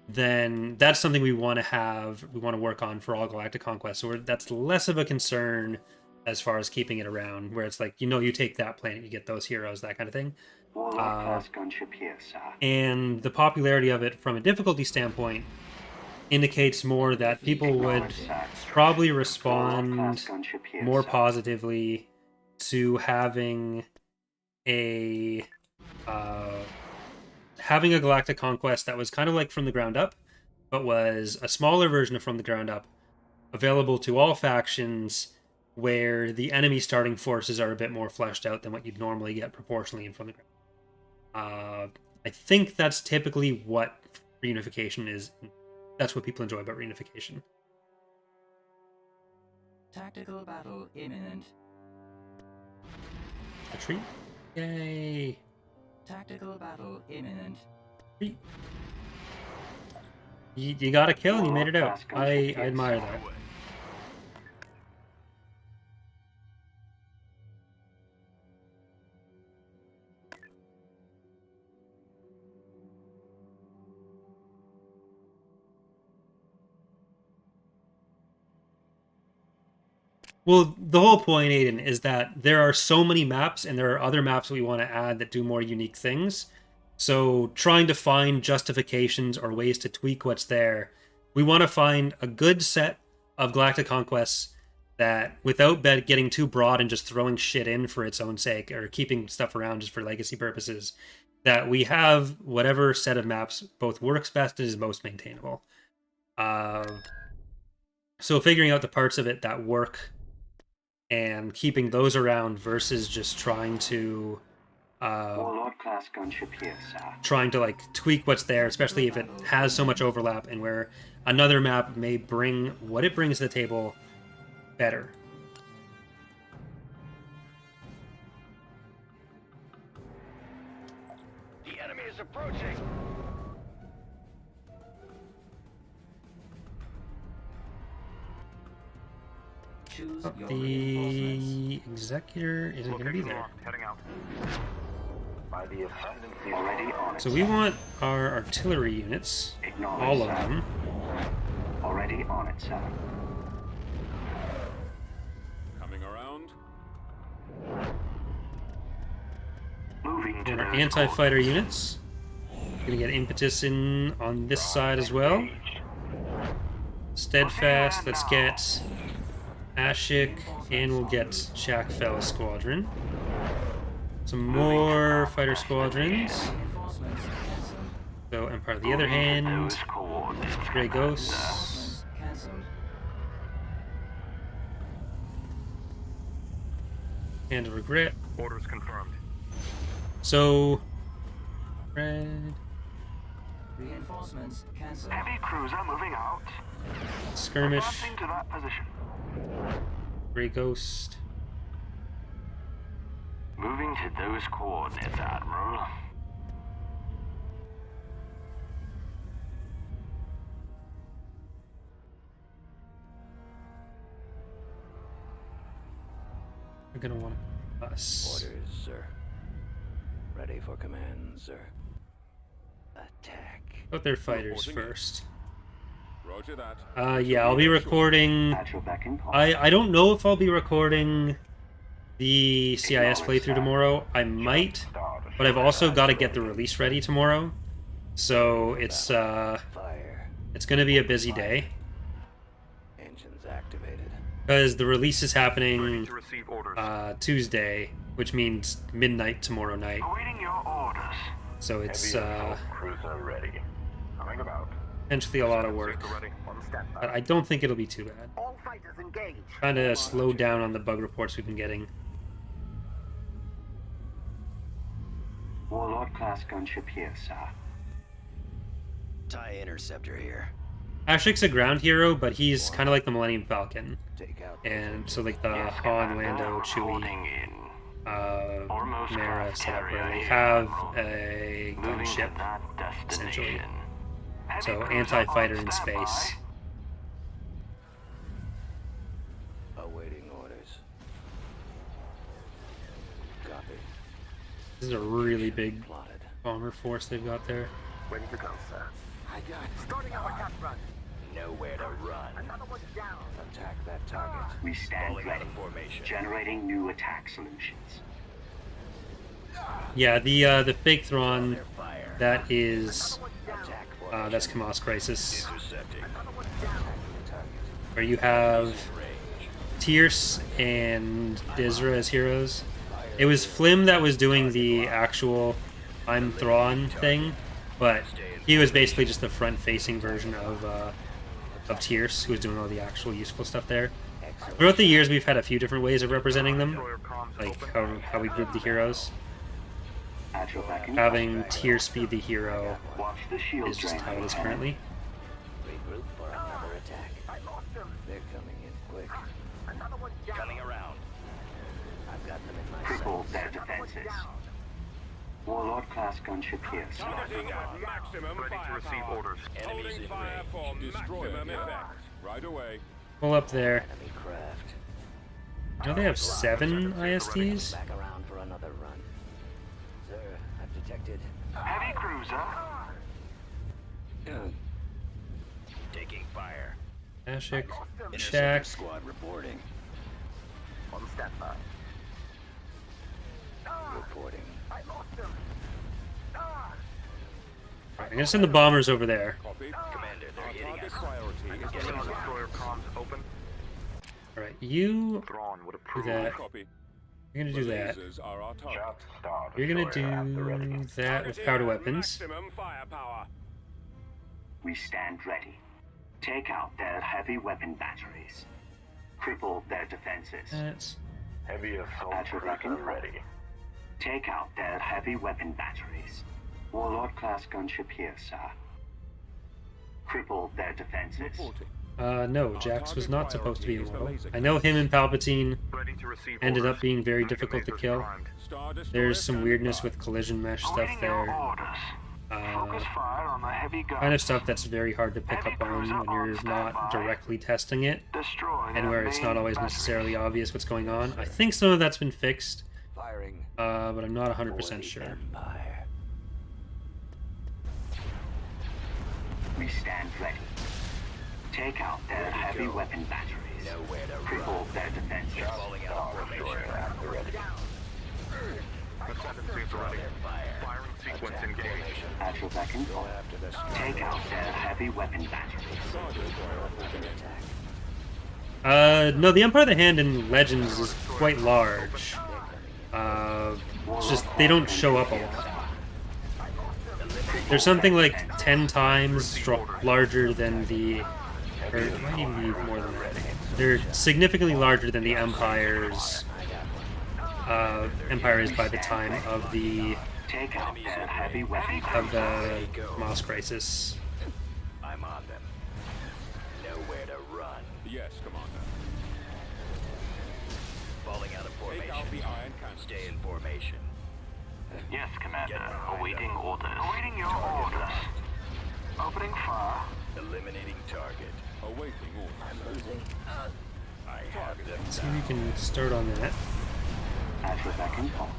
S1: then that's something we want to work on for all Galactic Conquest. So that's less of a concern as far as keeping it around, where it's like, you take that planet, you get those heroes, that kind of thing.
S5: Warlock class gunship here, sir.
S1: And the popularity of it from a difficulty standpoint indicates more that people would probably respond more positively to having a Galactic Conquest that was kind of like From the Ground Up, but was a smaller version of From the Ground Up, available to all factions, where the enemy starting forces are a bit more fleshed out than what you'd normally get proportionally in From the Ground Up. I think that's typically what reunification is... That's what people enjoy about reunification.
S6: Tactical battle imminent.
S1: Retreat? Yay!
S6: Tactical battle imminent.
S1: Retreat. You got a kill and you made it out. I admire that. Well, the whole point, Aiden, is that there are so many maps, and there are other maps we want to add that do more unique things. So trying to find justifications or ways to tweak what's there, we want to find a good set of Galactic conquests that, without getting too broad and just throwing shit in for its own sake, or keeping stuff around just for legacy purposes, that we have whatever set of maps both works best and is most maintainable. So figuring out the parts of it that work and keeping those around versus just trying to
S5: Warlord class gunship here, sir.
S1: trying to like tweak what's there, especially if it has so much overlap and where another map may bring what it brings to the table better.
S2: The enemy is approaching.
S6: Choose your reinforcements.
S1: The executor isn't going to be there.
S4: Heading out.
S2: By the ascendancy
S5: Already on it.
S1: So we want our artillery units,
S5: Acknowledged,
S1: all of
S5: sir.
S1: them.
S5: Already on it, sir.
S4: Coming around.
S5: Moving to
S1: And our
S5: those
S1: anti-fighter units. Gonna get impetus in on this side as well. Steadfast, let's get Ashik, and we'll get Shackfell Squadron. Some more fighter squadrons.
S6: Reinforcements cancelled.
S1: So Empire of the other hand,
S5: those coordinates.
S1: Grey Ghosts,
S6: Reinforcements cancelled.
S1: Hand of Regret.
S4: Orders confirmed.
S1: So, red,
S6: Reinforcements cancelled.
S2: heavy cruiser moving out.
S1: skirmish,
S2: Advancing to that position.
S1: Grey Ghost,
S2: Moving to those coordinates, Admiral.
S1: are gonna want us.
S7: Orders, sir. Ready for command, sir. Attack.
S1: Put their fighters
S4: Reporting in.
S1: first.
S4: Roger that.
S1: Yeah, I'll be recording.
S5: At your beck and call.
S1: I don't know if I'll be recording the CIS playthrough tomorrow. I might, but I've also got to get the release ready tomorrow. So it's
S7: Fire.
S1: gonna be a busy day
S7: Engines activated.
S1: because the release is
S4: Ready
S1: happening
S4: to receive orders.
S1: Tuesday, which means midnight tomorrow night.
S2: Awaiting your orders.
S1: So it's
S2: Cruiser ready. Coming about.
S1: potentially a lot of work,
S4: Super ready.
S2: On standby.
S1: but I don't think it'll be too bad.
S2: All fighters engaged.
S1: Trying to slow down on the bug reports we've been getting.
S5: Warlord class gunship here, sir.
S7: TIE interceptor here.
S1: Ashik's a ground hero, but he's kind of like the Millennium Falcon,
S7: Take out.
S1: and so like the Han, Lando, Chewie,
S2: Reporting in.
S1: Mara setup where they have a
S2: Moving to
S1: gunship,
S2: that
S1: essentially.
S2: destination. Heavy
S1: So
S2: cruiser
S1: anti-fighter
S2: on
S1: in
S2: standby.
S1: space.
S7: Awaiting orders. Copy.
S1: This is a really big
S7: Plotted.
S1: bomber force they've got there.
S2: Ready to go, sir.
S7: I got it.
S2: Starting our attack run.
S7: Nowhere to run.
S2: Another one down.
S7: Attack that target.
S5: We stand
S7: Falling out
S5: ready.
S7: of formation.
S5: Generating new attack solutions.
S1: Yeah, the fake Thrawn,
S7: Their fire.
S1: that is
S7: Attack formation.
S1: that's Kamas Crisis,
S7: Intercepting.
S2: Another one
S7: Attack
S2: down.
S7: the target.
S1: where you have
S7: Range.
S1: Tierce and Dizra as heroes. It was Flim that was doing the actual I'm Thrawn thing, but he was basically just the front-facing version of Tierce, who was doing all the actual useful stuff there.
S7: Excellent.
S1: Throughout the years, we've had a few different ways of representing them,
S4: Destroyer comms
S1: like
S4: open.
S1: how we group the heroes.
S5: At your beck and
S1: having tier speed the hero
S5: watch the shield
S1: is just
S5: drain
S1: how it is
S5: cannon.
S1: currently.
S7: Regroup for another attack. They're coming in quick. Coming around. I've got them in my
S5: Cripple
S7: sights.
S5: their defenses. Warlord class gunship here, sir.
S4: Targeting at maximum firepower.
S7: Enemies
S4: Holding
S7: in
S4: fire
S7: range.
S4: for
S8: Destroyer
S4: maximum
S8: here.
S4: effect.
S8: Right away.
S1: Pull up there.
S7: Enemy craft.
S1: Now they have 7 ISTs.
S7: Back around for another run. Sir, I've detected.
S5: Heavy cruiser.
S7: Taking fire.
S1: Ashik, check.
S7: Squad reporting.
S2: On standby.
S7: Reporting.
S1: Alright, I'm gonna send the bombers over there.
S8: Copy.
S7: Commander, they're
S8: Our
S7: hitting
S8: target
S7: us.
S8: priority is
S2: Getting on destroyer comms open.
S1: Alright, you
S2: Thrawn would
S1: do
S2: approve.
S1: that.
S8: Copy.
S1: You're gonna do that.
S8: Lasers are our target.
S2: Just Star
S1: You're gonna
S2: Destroyer at the ready.
S1: do that with
S4: Targeting
S1: powder
S4: at
S1: weapons.
S4: Maximum firepower.
S5: We stand ready. Take out their heavy weapon batteries. Cripple their defenses.
S1: That's
S2: Heavy assault
S5: At your beck and
S2: cruiser
S5: call.
S2: ready.
S5: Take out their heavy weapon batteries. Warlord class gunship here, sir. Cripple their defenses.
S8: Reporting.
S1: no, Jax was not supposed to be immortal. I know him and Palpatine
S2: Ready to receive
S1: ended
S2: orders.
S1: up being very
S2: Active
S1: difficult to
S2: lasers
S1: kill.
S2: primed.
S8: Star Destroyer
S1: There's some
S8: standing
S1: weirdness
S8: by.
S1: with collision mesh stuff there.
S5: Fire on the heavy guns.
S1: Kind of stuff that's very hard to pick up on when you're not directly testing it,
S5: Destroy
S1: and where it's not always necessarily obvious what's going on. I think some of that's been fixed,
S7: Firing.
S1: but I'm not
S7: for
S1: 100%
S7: the
S1: sure.
S7: Empire.
S5: We stand ready. Take out their heavy weapon batteries.
S7: Nowhere to
S5: Cripple their defenses.
S7: Falling out of formation.
S2: At the ready. Ascendancies ready.
S7: Fire.
S2: Firing sequence engaged.
S5: At your beck and call.
S7: After the
S5: Take out their heavy weapon batteries.
S7: attack.
S1: No, the Empire of the Hand in Legends is quite large. It's just they don't show up a lot. They're something like 10 times larger than the, or it might even be more than that. They're significantly larger than the Empire's Empire is by the time of the
S5: Take out their heavy weapon
S1: Moss Crisis.
S7: I'm on them. Nowhere to run.
S8: Yes, Commander.
S7: Falling out of
S8: Take out
S7: formation.
S8: the iron cannon.
S7: Stay in formation.
S5: Yes, Commander.
S7: Awaiting
S5: orders. Awaiting your orders. Opening fire.
S7: Eliminating target.
S8: Awaiting orders.
S7: Losing. I have them
S1: See if we can start on that.
S5: At your beck and call.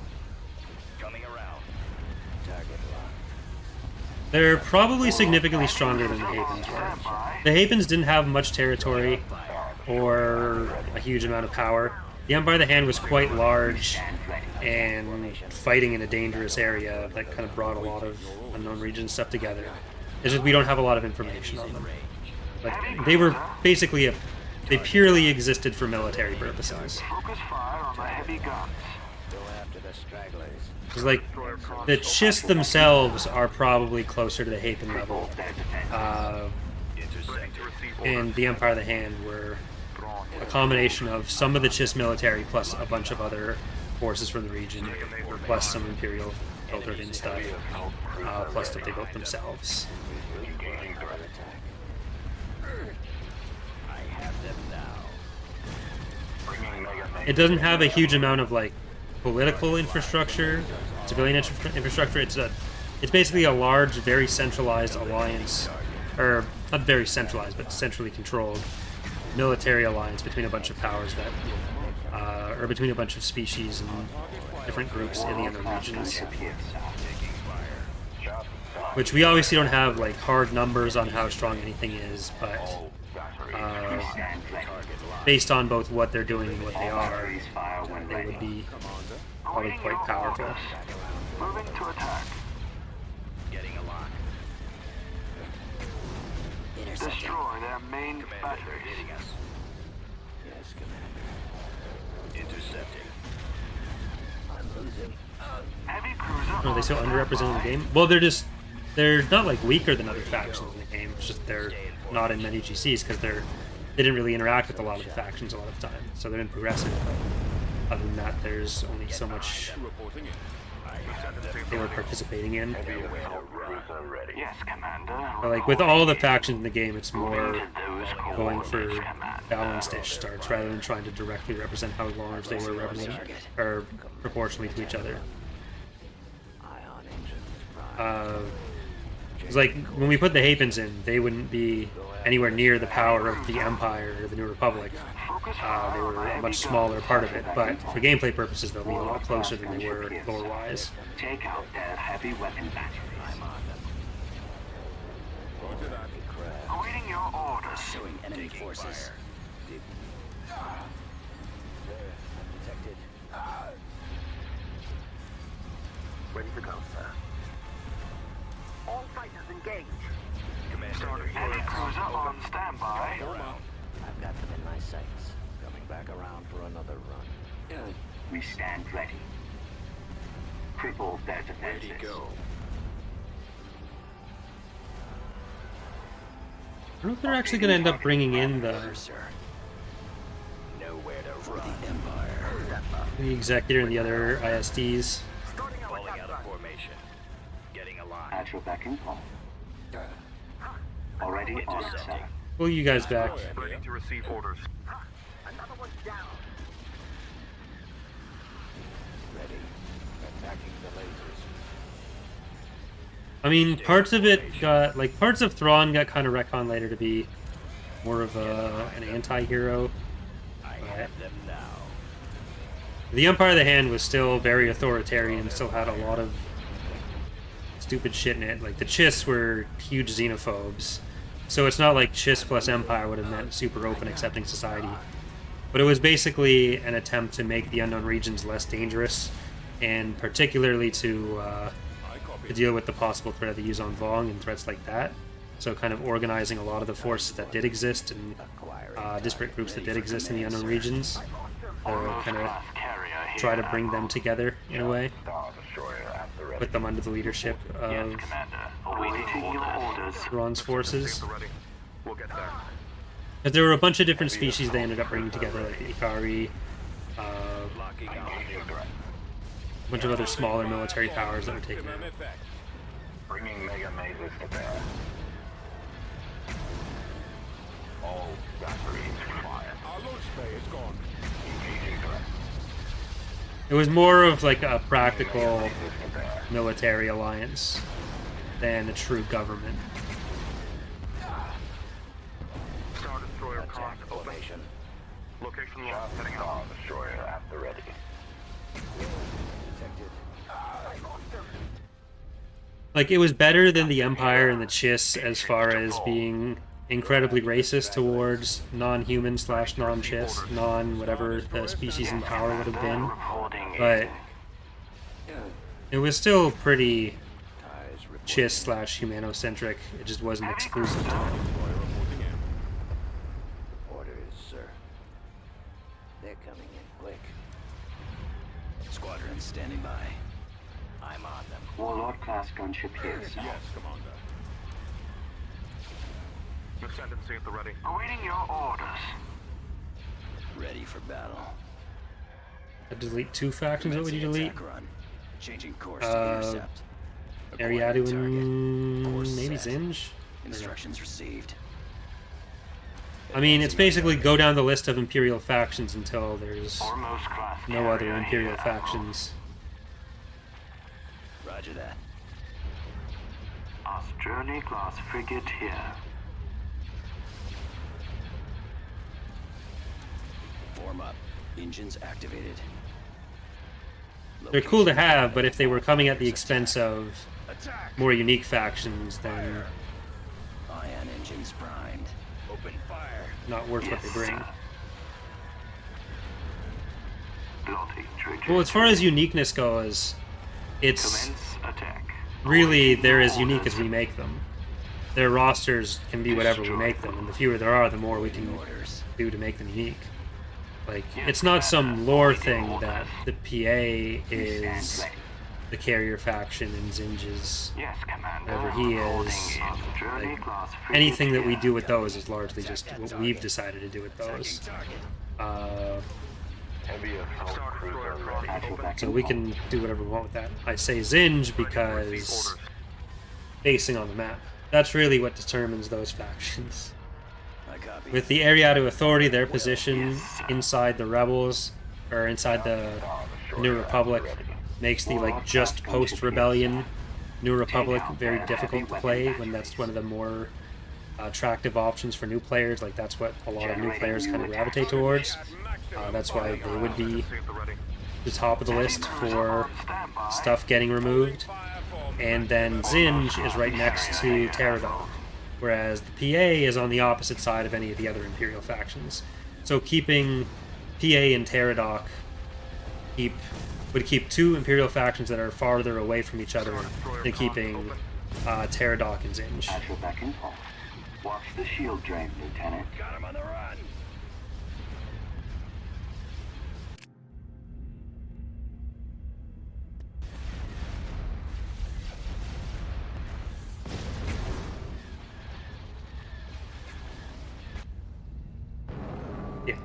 S7: coming around. Target locked.
S1: They're probably significantly stronger than the Havens were. The Havens didn't have much territory or a huge amount of power. The Empire of the Hand was quite large and fighting in a dangerous area that kind of brought a lot of unknown region stuff together. It's just we don't have a lot of information on them. But they were basically they purely existed for military purposes.
S5: Focus fire on the heavy guns.
S7: Go after the stragglers.
S1: It's like the Chiss themselves are probably closer to the Haven level,
S7: Intersect.
S1: and the Empire of the Hand were a combination of some of the Chiss military plus a bunch of other forces from the region, plus some Imperial filtered in stuff, plus stuff they built themselves.
S7: I have them now.
S1: It doesn't have a huge amount of like political infrastructure, civilian infrastructure. It's basically a large, very centralized alliance, or not very centralized, but centrally controlled military alliance between a bunch of powers that, or between a bunch of species and different groups in the other regions. Which we obviously don't have like hard numbers on how strong anything is, but based on both what they're doing and what they are, they would be probably quite powerful.
S5: Moving to attack.
S7: Getting a lock.
S5: Destroy their main
S7: Commander, they're
S5: batteries.
S7: hitting us. Yes, Commander. Intercepting. I'm losing.
S5: Heavy cruiser.
S1: Are they so underrepresented in the game? Well, they're not like weaker than other factions in the game. It's just they're not in many GCs because they didn't really interact with a lot of the factions a lot of the time. So they're in progressive. But other than that, there's only so much
S8: Reporting in.
S1: they were participating in.
S5: Yes, Commander.
S1: But like with all the factions in the game, it's more going for balanced-ish starts rather than trying to directly represent how large they were representing or proportionally to each other. It's like when we put the Hapens in, they wouldn't be anywhere near the power of the Empire or the New Republic. They were a much smaller part of it, but for gameplay purposes, they'll be a lot closer than they were lore-wise.
S5: Take out their heavy weapon batteries.
S8: Roger that.
S5: Awaiting your orders.
S7: Showing enemy forces. Detected.
S2: Ready to go, sir. All fighters engage.
S5: Heavy cruiser on standby.
S7: I've got them in my sights. Coming back around for another run.
S5: We stand ready. Cripple their defenses.
S2: Ready go.
S1: I don't know if they're actually going to end up bringing in the
S2: Nowhere to run.
S7: The Empire.
S1: Executor and the other ISDs.
S2: Falling out of formation. Getting alive.
S5: At your beck and call. Already on, sir.
S1: Pull you guys back.
S2: Ready to receive orders. Another one's down.
S7: Ready. Attacking the lasers.
S1: I mean, parts of it got, like, parts of Thrawn got kind of retconned later to be more of an anti-hero.
S2: I have them now.
S1: The Empire of the Hand was still very authoritarian, still had a lot of stupid shit in it. Like, the Chiss were huge xenophobes. So it's not like Chiss plus Empire would have meant super open, accepting society. But it was basically an attempt to make the unknown regions less dangerous, and particularly to deal with the possible threat of the Yuzon Vong and threats like that. So kind of organizing a lot of the forces that did exist and disparate groups that did exist in the unknown regions. Kind of try to bring them together in a way. Put them under the leadership of Thrawn's forces.
S2: We'll get there.
S1: But there were a bunch of different species they ended up bringing together, like the Ikari,
S2: Locking on.
S1: a bunch of other smaller military powers that were taken out.
S5: Bringing mega mazes to bear. All batteries fire.
S8: Our launch bay is gone.
S5: Engaging threat.
S1: It was more of like a practical military alliance than a true government.
S2: Star Destroyer
S7: Attack
S2: cross open.
S7: formation.
S2: Location lost. Heading out.
S5: Star Destroyer at the ready.
S7: Detected.
S1: Like, it was better than the Empire and the Chiss as far as being incredibly racist towards non-human slash non-Chiss, non-whatever the species in power would have been. But it was still pretty
S7: Ties report.
S1: Chiss slash humanocentric. It just wasn't exclusive to them.
S8: Reporting in.
S7: Orders, sir. They're coming in quick. Squadron standing by. I'm on them.
S5: Warlord class gunship here, sir.
S8: Yes, Commander.
S2: Ascendancy at the ready.
S5: Awaiting your orders.
S7: Ready for battle.
S1: I delete two factions. What would you delete?
S7: Attack run. Changing course to
S1: Uh,
S7: intercept.
S1: Ariadu
S7: Acquiring target.
S1: and
S7: Course
S1: maybe
S7: set.
S1: Zinj?
S7: Instructions received.
S1: I mean, it's basically go down the list of Imperial factions until there's
S5: Foremost class
S1: no other
S5: carrier
S1: Imperial
S5: here.
S1: factions.
S7: Roger that.
S5: Journey class frigate here.
S7: Form up. Engines activated.
S1: They're cool to have, but if they were coming at the expense of
S7: Attack!
S1: more unique factions, then
S7: Ion engines primed. Open fire.
S1: not worth what they bring.
S5: Plotting
S1: Well, as far as uniqueness goes, it's
S5: commence attack.
S1: really they're as unique as we make them. Their rosters can be whatever we make them, and the fewer there are, the more we can
S7: Orders.
S1: do to make them unique. Like, it's not some lore thing that the PA is the carrier faction and Zinj is
S5: Yes, Commander.
S1: whatever he is.
S5: Journey
S1: Like,
S5: class frigate
S1: anything that we
S5: here.
S1: do with those is largely just what we've decided to do with those.
S7: Target.
S2: Heavy assault
S4: Star Destroyer
S2: cruiser
S4: cross
S2: ready.
S4: open.
S1: So we can do whatever we want with that. I say Zinj because facing on the map. That's really what determines those factions.
S7: I copy.
S1: With the Ariado Authority, their position inside the Rebels, or inside the New Republic, makes the like just post-rebellion New Republic very difficult to play when that's one of the more attractive options for new players. Like that's what a lot of new players kind of gravitate towards. That's why they would be the top of the list for stuff getting removed. And then Zinj is right next to Pterodon, whereas the PA is on the opposite side of any of the other Imperial factions. So keeping PA and Pterodon would keep two Imperial factions that are farther away from each other than keeping Pterodon and Zinj.
S5: At your beck and call. Watch the shield drain, Lieutenant.
S7: Got him on the run.
S1: Yeah.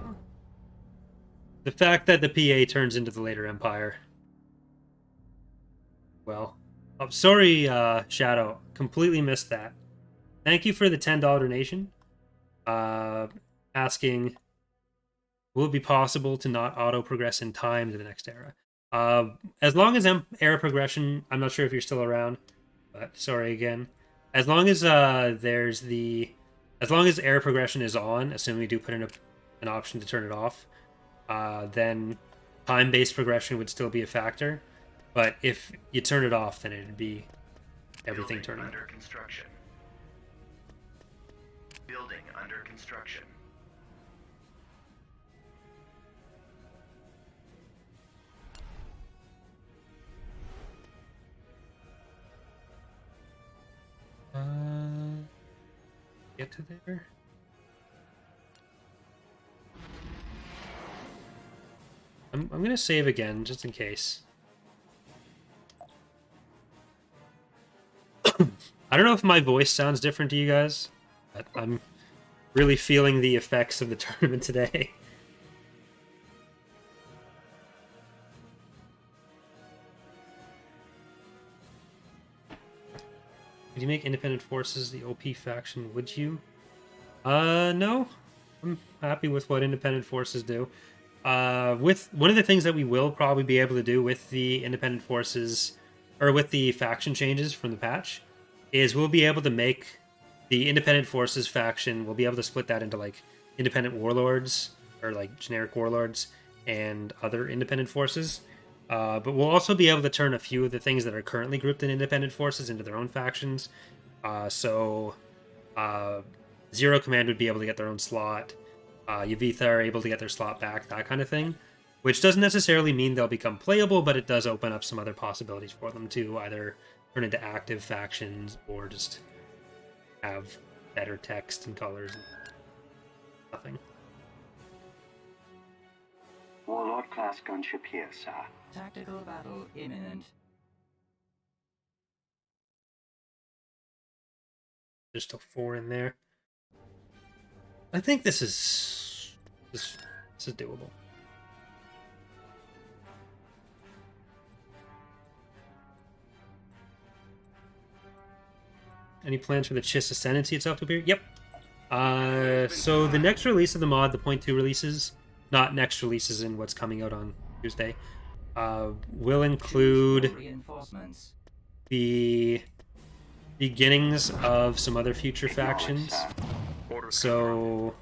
S1: The fact that the PA turns into the later Empire. Well, I'm sorry, Shadow. Completely missed that. Thank you for the $10 donation. Asking, will it be possible to not auto-progress in time to the next era? As long as era progression, I'm not sure if you're still around, but sorry again. As long as as long as era progression is on, assuming we do put in an option to turn it off, then time-based progression would still be a factor. But if you turn it off, then it'd be everything turning.
S9: Under construction. Building under construction.
S1: Get to there. I'm gonna save again just in case. I don't know if my voice sounds different to you guys, but I'm really feeling the effects of the tournament today. Would you make independent forces the OP faction, would you? No. I'm happy with what independent forces do. With one of the things that we will probably be able to do with the independent forces, or with the faction changes from the patch, is we'll be able to make the independent forces faction, we'll be able to split that into like independent warlords, or like generic warlords, and other independent forces. But we'll also be able to turn a few of the things that are currently grouped in independent forces into their own factions. So Zero Command would be able to get their own slot. Yavitha are able to get their slot back, that kind of thing. Which doesn't necessarily mean they'll become playable, but it does open up some other possibilities for them to either turn into active factions or just have better text and colors and nothing.
S5: Warlord class gunship here, sir.
S6: Tactical battle imminent.
S1: There's still 4 in there. I think this is doable. Any plans for the Chiss Ascendancy itself to appear? Yep. So the next release of the mod, the 0.2 releases, not next releases in what's coming out on Tuesday, will include
S6: Reinforcements.
S1: the beginnings of some other future factions. So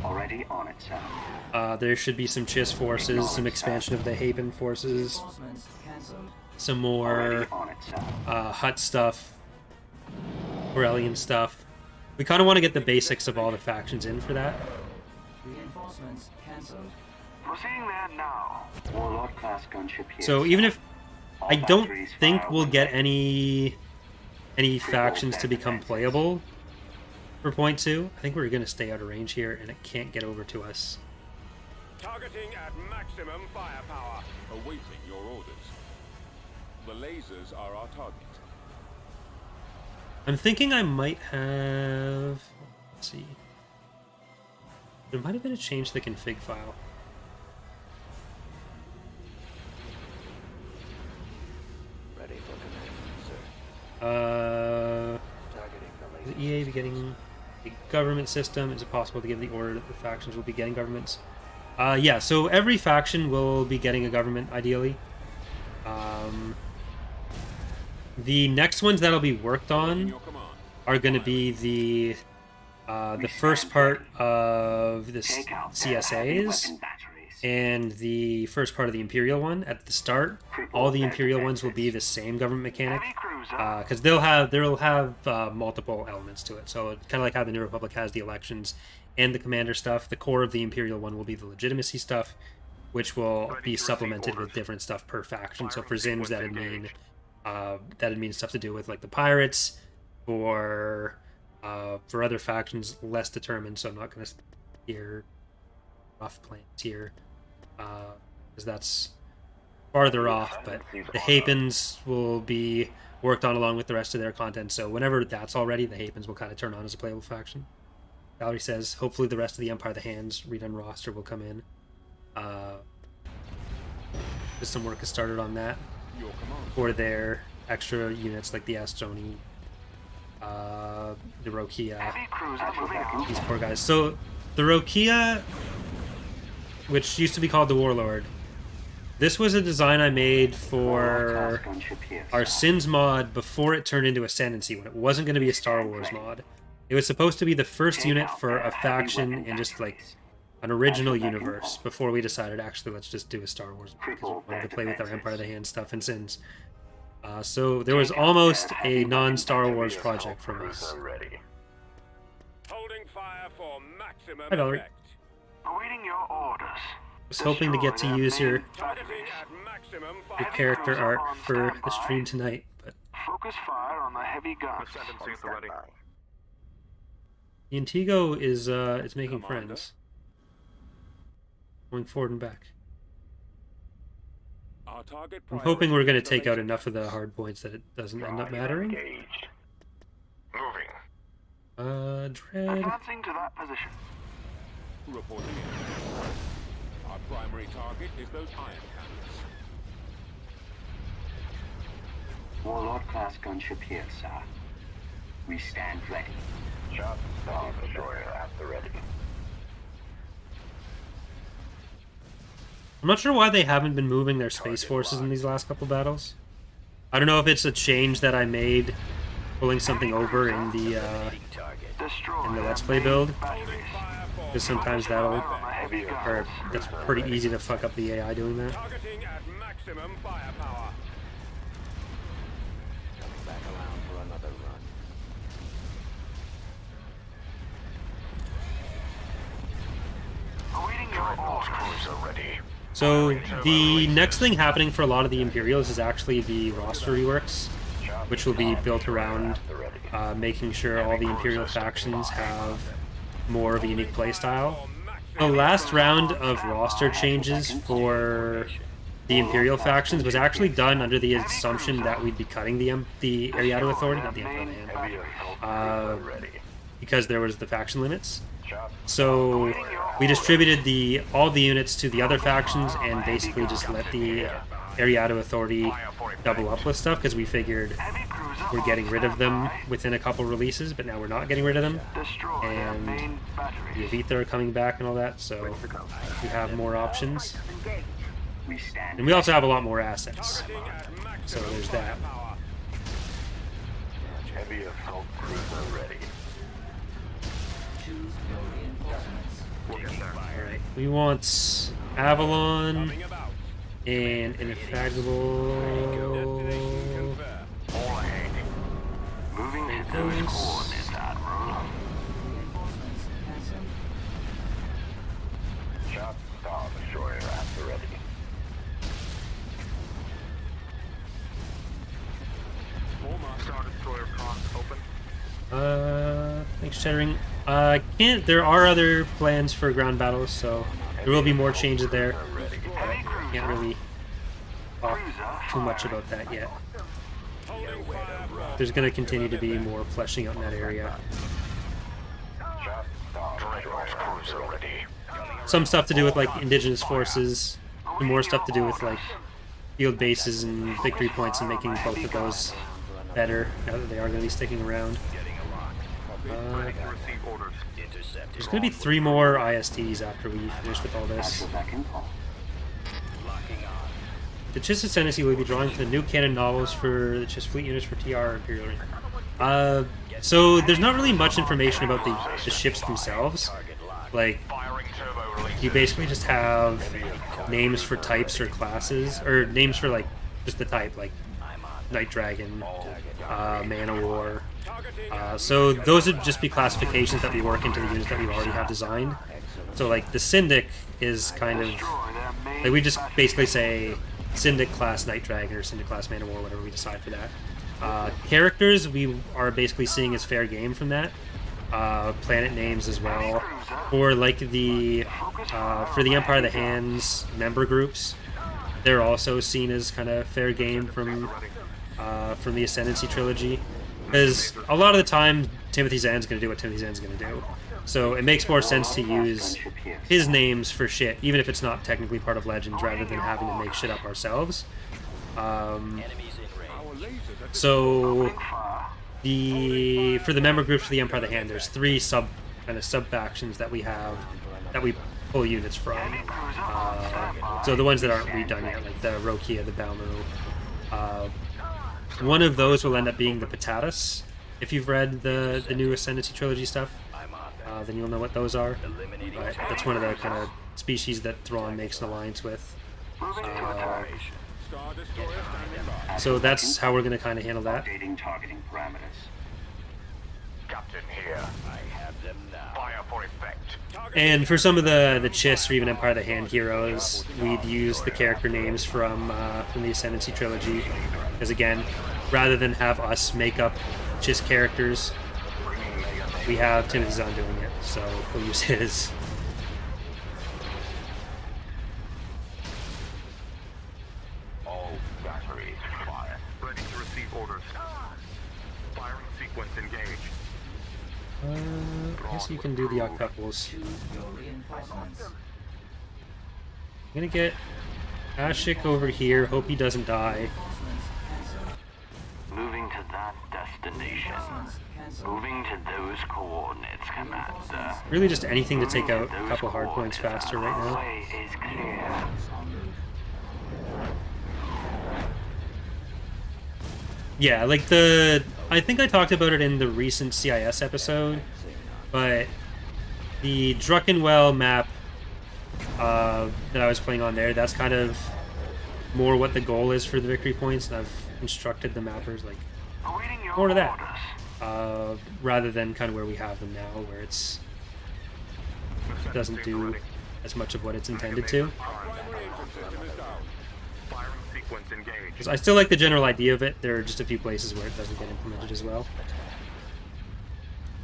S5: Already on it, sir.
S1: there should be some Chiss forces, some expansion of the Haben forces,
S6: Reinforcements cancelled.
S1: some more
S5: Already on it, sir.
S1: Hut stuff, Corellian stuff. We kind of want to get the basics of all the factions in for that.
S6: Reinforcements cancelled.
S5: Proceeding there now. Warlord class gunship here.
S1: So
S5: sir.
S1: even if
S5: All
S1: I don't
S5: batteries
S1: think
S5: fire
S1: we'll
S5: when
S1: get
S5: ready.
S1: any factions to become playable for 0.2, I think we're going to stay out of range here, and it can't get over to us.
S4: Targeting at maximum firepower.
S8: Awaiting your orders. The lasers are our target.
S1: I'm thinking I might have... Let's see. There might have been a change to the config file. Is EA be getting a government system? Is it possible to give the order that the factions will be getting governments? Yeah, so every faction will be getting a government, ideally. The next ones that'll be worked on are going to be the first part of the CSAs and the first part of the Imperial one. At the start, all the Imperial ones will be the same government mechanic, because they'll have multiple elements to it. So kind of like how the New Republic has the elections and the commander stuff. The core of the Imperial one will be the legitimacy stuff, which will be supplemented with different stuff per faction. So for Zims, that'd mean stuff to do with like the pirates. For other factions, less determined. So I'm not going to steer rough plans here, because that's farther off. But the Hapens will be worked on along with the rest of their content. So whenever that's all ready, the Hapens will kind of turn on as a playable faction. Valerie says, hopefully the rest of the Empire of the Hands redone roster will come in. Just some work has started on that for their extra units like the Astoni, the Rokia, these poor guys. So the Rokia, which used to be called the Warlord, this was a design I made for our Sins mod before it turned into Ascendancy, when it wasn't going to be a Star Wars mod. It was supposed to be the first unit for a faction in just like an original universe, before we decided actually let's just do a Star Wars, because we wanted to play with our Empire of the Hand stuff and Sins. So there was almost a non-Star Wars project from us.
S4: Holding fire for maximum
S1: Hi, Valerie.
S4: effect.
S5: Awaiting your orders.
S1: I was hoping to get to use your
S4: Targeting at maximum fire.
S1: character art for the stream tonight, but
S5: Focus fire on the heavy guns.
S1: the Antigo is making friends, going forward and back.
S4: Our target
S1: I'm hoping we're going to take out enough of the hard points that it doesn't end up mattering.
S2: Moving.
S1: Dread.
S5: Advancing to that position.
S4: reporting in. Our primary target is those iron cannons.
S5: Warlord class gunship here, sir. We stand ready.
S2: Shot Star Destroyer at the ready.
S1: I'm not sure why they haven't been moving their space forces in these last couple battles. I don't know if it's a change that I made, pulling something over in the Let's Play build, because sometimes that's pretty easy to fuck up the AI doing that.
S4: Targeting at maximum firepower.
S7: Coming back around for another run.
S5: Awaiting your orders.
S2: Cruiser ready.
S1: So the next thing happening for a lot of the Imperials is actually the roster reworks, which will be built around making sure all the Imperial factions have more of a unique playstyle. The last round of roster changes for the Imperial factions was actually done under the assumption that we'd be cutting the Ariado Authority, not the Empire of the Hand, because there was the faction limits. So we distributed all the units to the other factions and basically just let the Ariado Authority double up with stuff, because we figured we're getting rid of them within a couple releases, but now we're not getting rid of them. And the Avita are coming back and all that, so we have more options. And we also have a lot more assets, so there's that.
S2: Heavy assault cruiser ready.
S6: Choose your reinforcements.
S1: Alright, we want Avalon and Indefatigable.
S5: Moving to
S1: Those.
S5: those coordinates, Admiral.
S6: Reinforcements passing.
S2: Shot Star Destroyer at the ready. Star Destroyer cost open.
S1: Thanks, Chattering. There are other plans for ground battles, so there will be more changes there. Can't really talk too much about that yet. There's going to continue to be more fleshing out in that area.
S2: Shot Star Destroyer cruiser ready.
S1: Some stuff to do with like indigenous forces, and more stuff to do with like field bases and victory points, and making both of those better now that they are going to be sticking around.
S2: Ready to receive orders.
S1: There's going to be 3 more ISTs after we finish with all this.
S5: Actual back info.
S1: The Chiss Ascendancy will be drawing for the new canon novels for the Chiss fleet units for TR or Imperial. So there's not really much information about the ships themselves. Like, you basically just have names for types or classes, or names for like just the type, like Night Dragon, Man of War. So those would just be classifications that we work into the units that we already have designed. So like the Syndic is kind of like, we just basically say Syndic class Night Dragon or Syndic class Man of War, whatever we decide for that. Characters we are basically seeing as fair game from that. Planet names as well, or like the for the Empire of the Hands member groups, they're also seen as kind of fair game from the Ascendancy trilogy, because a lot of the time Timothy Zahn's going to do what Timothy Zahn's going to do, so it makes more sense to use his names for shit, even if it's not technically part of Legends, rather than having to make shit up ourselves. So for the member groups for the Empire of the Hand, there's 3 sub factions that we have that we pull units from. So the ones that aren't redone yet, like the Rokia, the Balmu. One of those will end up being the Patatas. If you've read the new Ascendancy trilogy stuff, then you'll know what those are. But that's one of the kind of species that Thrawn makes an alliance with. So that's how we're going to kind of handle that.
S5: Updating targeting parameters.
S2: Captain here. I have them now. Fire for effect.
S1: And for some of the Chiss or even Empire of the Hand heroes, we'd use the character names from the Ascendancy trilogy. Because again, rather than have us make up Chiss characters, we have Timothy Zahn doing it, so we'll use his.
S2: All batteries fire. Ready to receive orders. Firing sequence engaged.
S1: I guess you can do the octuples.
S6: Choose your reinforcements.
S1: I'm gonna get Ashik over here, hope he doesn't die.
S6: Reinforcements cancelled.
S5: Moving to that destination.
S6: Reinforcements cancelled.
S5: Moving to those coordinates, Commander.
S1: Really just anything to take out a couple hard points faster right now.
S5: Way is clear.
S6: En route.
S1: Yeah, like I think I talked about it in the recent CIS episode, but the Druckenwell map that I was playing on there, that's kind of more what the goal is for the victory points, and I've instructed the mappers like more to that, rather than kind of where we have them now, where it doesn't do as much of what it's intended to.
S2: Firing sequence engaged.
S1: 'Cause I still like the general idea of it. There are just a few places where it doesn't get implemented as well.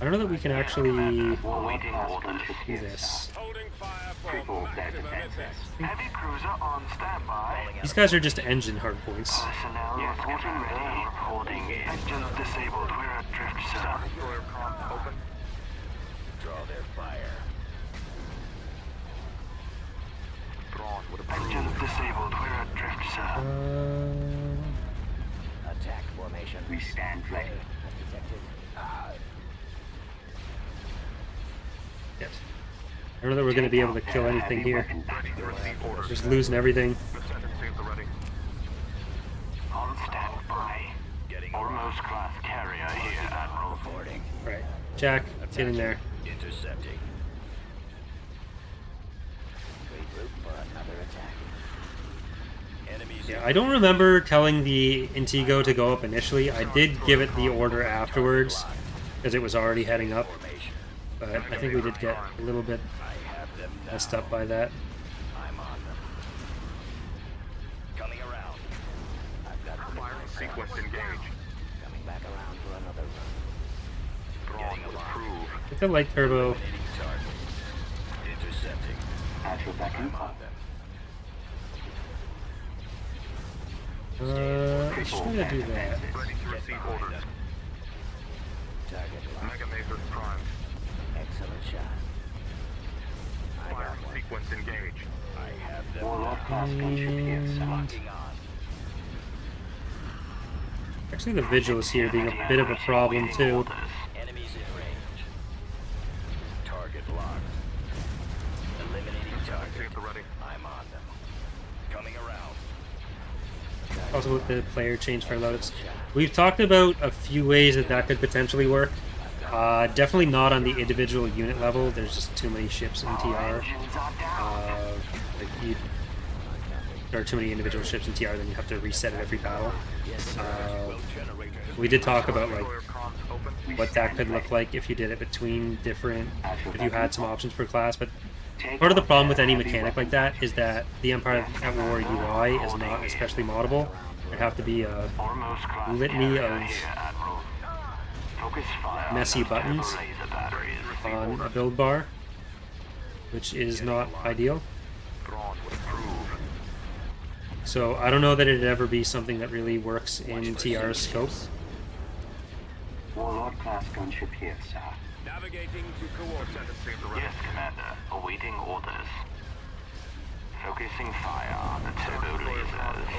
S1: I don't know that we can actually
S5: Awaiting orders.
S1: do this.
S4: Holding fire for
S5: Triple their
S4: maximum
S5: defenses.
S4: effect.
S2: Heavy cruiser on standby.
S1: These guys are just engine hard points.
S5: Personnel reporting ready. Reporting in.
S2: Engines disabled. We're adrift, sir. Destroyer comm open.
S7: Draw their fire.
S2: Thrawn would approve. Engines disabled. We're adrift, sir.
S7: Attack formation.
S5: We stand ready.
S7: Undetected.
S1: Yes. I don't know that we're going to be able to kill anything here.
S2: Ready to receive orders.
S1: Just losing everything.
S2: Ascendancy at the ready.
S5: On standby. Almost class carrier here, Admiral.
S7: Reporting.
S1: Right. Jack, get in there.
S7: Intercepting. Regroup for another attack. Enemies.
S1: Yeah, I don't remember telling the Intigo to go up initially. I did give it the order afterwards, because it was already heading up. But I think we did get a little bit
S7: I have them now.
S1: messed up by that.
S7: I'm on them. Coming around. I've got them.
S2: Firing sequence engaged.
S7: Coming back around for another run.
S2: Thrawn would approve.
S1: Get the light turbo.
S7: Eliminating target. Intercepting.
S5: Actual back
S7: I'm
S5: info.
S7: on them.
S1: I'm just gonna do that.
S2: Ready to receive orders.
S7: Target locked.
S2: Mega Matrix primed.
S7: Excellent shot. I got
S2: Firing
S7: one.
S2: sequence engaged.
S7: I have them
S5: Warlord
S7: now.
S5: class gunship here, sir.
S7: Locking on.
S1: Actually, the Vigilus here being a bit of a problem too.
S2: Enemies in range. Target locked. Eliminating target. I'm on them. Coming around.
S1: Also with the player change for loadouts. We've talked about a few ways that that could potentially work. Definitely not on the individual unit level. There's just too many ships in TR. There are too many individual ships in TR, then you have to reset it every battle. We did talk about like what that could look like if you did it between different, if you had some options per class, but part of the problem with any mechanic like that is that the Empire at War UI is not especially moddable. There'd have to be a litany of messy buttons on a build bar, which is not ideal. So I don't know that it'd ever be something that really works in TR's scope.
S5: Warlord class gunship here, sir.
S4: Navigating to coordinates.
S3: Yes, Commander. Awaiting orders. Focusing fire on the turbo lasers.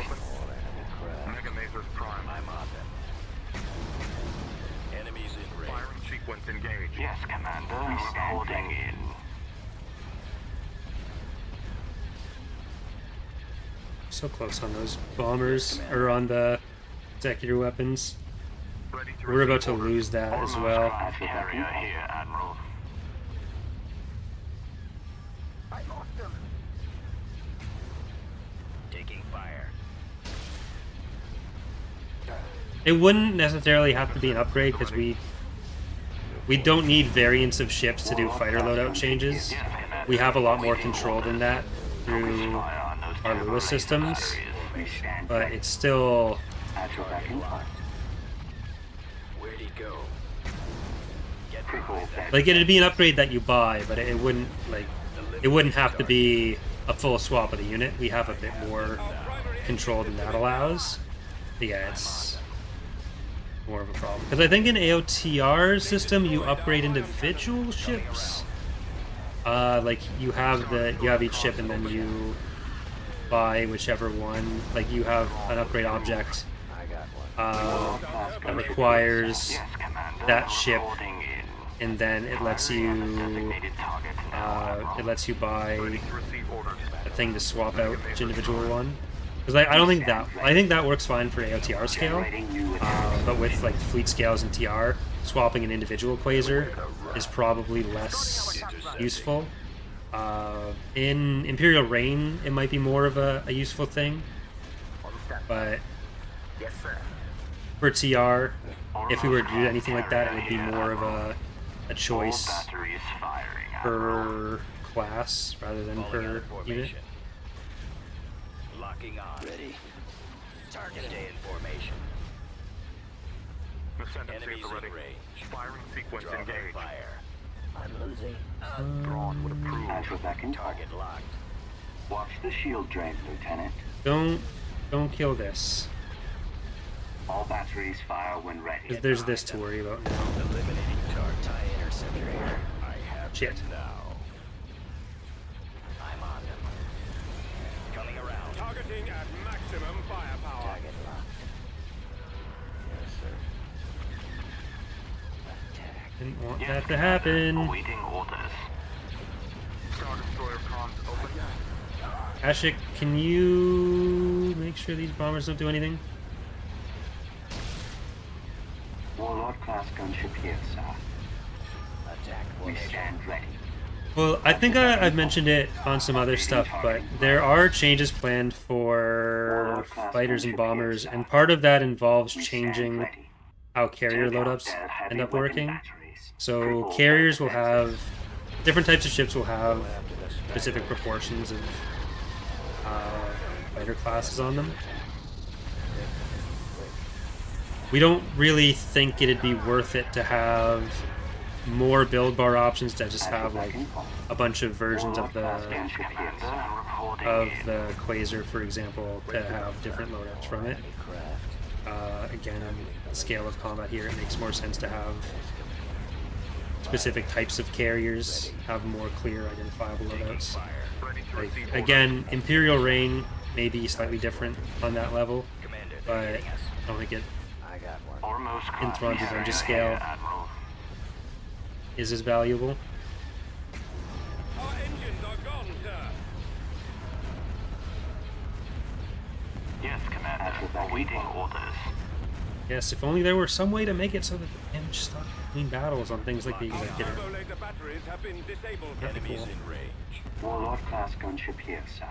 S2: Mega lasers prime. I'm on them. Enemies in range. Firing sequence engaged.
S3: Yes, Commander. Reporting in.
S1: So close on those bombers, or on the executor weapons. We're about to lose that as well.
S3: Carrier here, Admiral.
S2: I lost them. Taking fire.
S1: It wouldn't necessarily have to be an upgrade because we don't need variants of ships to do fighter loadout changes. We have a lot more control than that through our Lewis systems, but it's still
S2: Where'd he go?
S1: like it'd be an upgrade that you buy, but it wouldn't have to be a full swap of the unit. We have a bit more control than that allows. But yeah, it's more of a problem because I think in AOTR system you upgrade individual ships. Like you have each ship and then you buy whichever one. Like you have an upgrade object that requires that ship, and then it lets you buy a thing to swap out each individual one. Because I think that works fine for AOTR scale, but with like fleet scales and TR, swapping an individual quasar is probably less useful. In Imperial Reign, it might be more of a useful thing, but for TR, if we were to do anything like that, it would be more of a choice per class rather than per unit.
S2: Locking on. Ready. Target stay in formation. Enemies in range. Firing sequence engaged. Fire.
S7: I'm losing.
S5: Thrawn would approve.
S2: Target locked.
S5: Watch the shield drain, Lieutenant.
S1: Don't kill this.
S5: All batteries fire when ready.
S1: There's this to worry about now.
S2: Eliminating target. TIE interceptor here. I have
S1: Shit.
S2: them now. I'm on them. Coming around.
S4: Targeting at maximum firepower.
S7: Target locked. Yes, sir. Attack.
S1: Didn't want that to happen.
S3: Awaiting orders.
S2: Star Destroyer comms open.
S1: Ashik, can you make sure these bombers don't do anything?
S5: Warlord class gunship here, sir.
S7: Attack
S5: We
S7: formation.
S5: stand ready.
S1: Well, I think I've mentioned it on some other stuff, but there are changes planned for fighters and bombers, and part of that involves changing how carrier loadups end up working. So carriers will have, different types of ships will have specific proportions of fighter classes on them. We don't really think it'd be worth it to have more build bar options to just have like a bunch of versions of the quasar, for example, to have different loadouts from it. Again, on the scale of combat here, it makes more sense to have specific types of carriers have more clear identifiable loadouts. Like, again, Imperial Reign may be slightly different on that level, but I don't think it
S7: got one.
S5: Almost
S1: in Thrawn's design, just scale
S5: Admiral.
S1: is as valuable.
S4: Our engines are gone, sir.
S5: Yes, Commander. Awaiting orders.
S1: Yes, if only there were some way to make it so that the damage stopped between battles on things like the
S4: Our
S1: Executor.
S4: turbo laser batteries have been disabled.
S1: That'd be
S4: Enemies
S1: cool.
S4: in range.
S5: Warlord class gunship here, sir.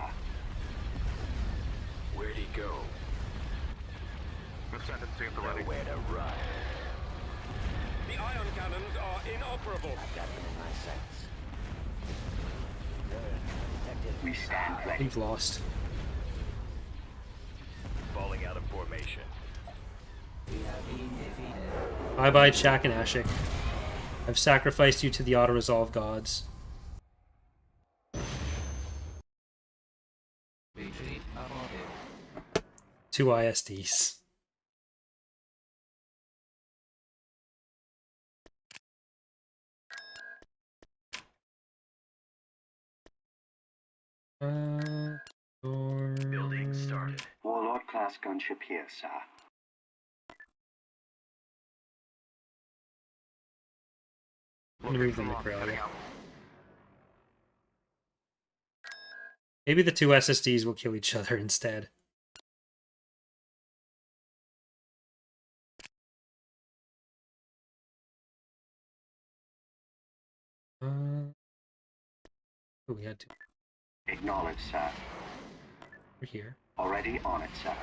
S7: Where'd he go?
S2: Ascendancy at the ready.
S7: Nowhere to run.
S4: The ion cannons are inoperable.
S7: I've got them in my sights. Good. Detected.
S5: We stand ready.
S1: We've lost.
S7: Falling out of formation.
S6: We have been defeated.
S1: Bye-bye, Chak and Ashik. I've sacrificed you to the auto-resolve gods.
S6: Retreat aborted.
S1: 2 ISDs.
S9: Building started.
S5: Warlord class gunship here, sir.
S1: I'm gonna move them to Corellia. Maybe the 2 SSDs will kill each other instead. Oh, we had to.
S5: Acknowledged, sir.
S1: We're here.
S5: Already on it, sir.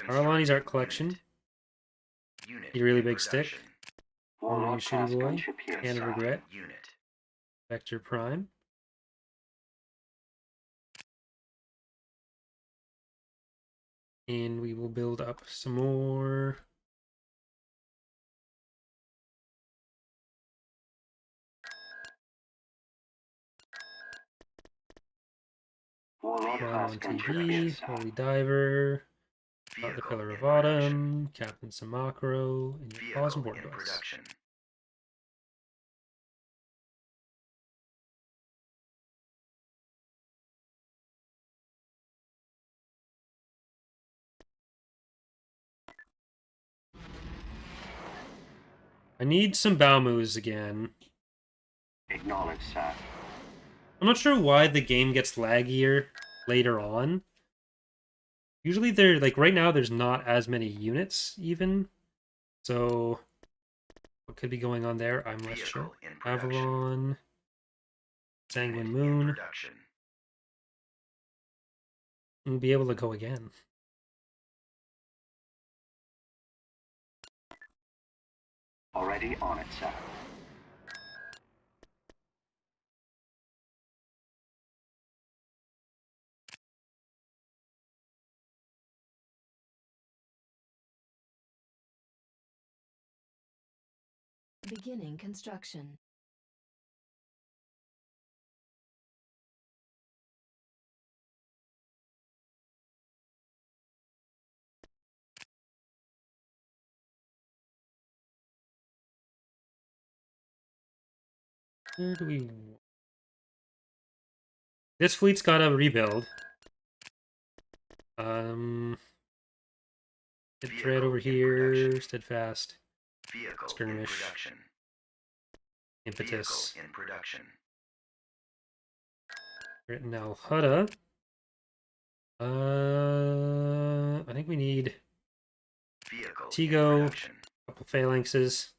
S1: Arlani's art collection.
S9: Unit
S1: Need a really
S9: in
S1: big stick.
S9: production.
S5: Warlord
S1: Shitty
S5: class
S1: boy.
S5: gunship here,
S1: Can of
S5: sir.
S1: regret.
S9: Unit.
S1: Vector Prime. And we will build up some more.
S5: Warlord
S1: Prime
S5: class
S1: on
S5: gunship here,
S1: TV.
S5: sir.
S1: Holy Diver. Got the
S9: Vehicle
S1: Pillar
S9: in
S1: of
S9: production.
S1: Autumn. Captain Samakro. And your pause and
S9: Vehicle
S1: board
S9: in
S1: doors.
S9: production.
S1: I need some Baomus again.
S5: Acknowledged, sir.
S1: I'm not sure why the game gets laggier later on. Usually they're, like, right now there's not as many units, even. So, what could be going on there? I'm less sure.
S9: Vehicle in production.
S1: Avalon. Sanguine
S9: Unit in
S1: Moon.
S9: production.
S1: We'll be able to go again.
S5: Already on it, sir.
S10: Beginning construction.
S1: Where do we... This fleet's got to rebuild. Hit thread over here. Steadfast.
S9: Vehicle
S1: Skirmish.
S9: in production.
S1: Impetus.
S9: Vehicle in production.
S1: Written Al Hutta. I think we need
S9: Vehicle in
S1: Tigo,
S9: production.
S1: a couple phalanxes.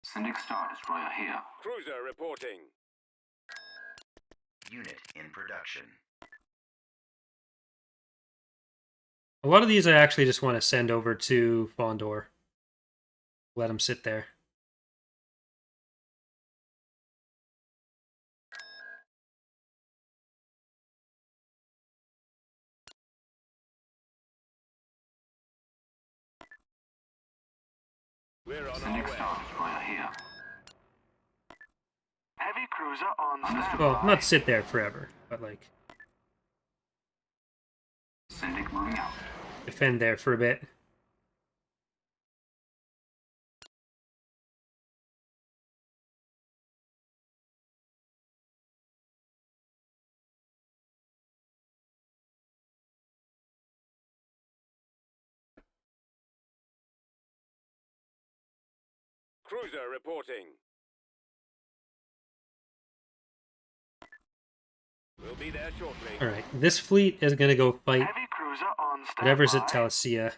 S5: Sending Star Destroyer here.
S4: Cruiser reporting.
S9: Unit in production.
S1: A lot of these I actually just want to send over to Fondor. Let them sit there.
S4: We're on
S5: Sending
S4: our way.
S5: Star Destroyer here. Heavy cruiser on standby.
S1: Well, not sit there forever, but like...
S5: Syndic moving out.
S1: Defend there for a bit.
S4: Cruiser reporting. We'll be there shortly.
S1: Alright, this fleet is gonna go fight
S5: Heavy cruiser on standby.
S1: whatever's at Talasia.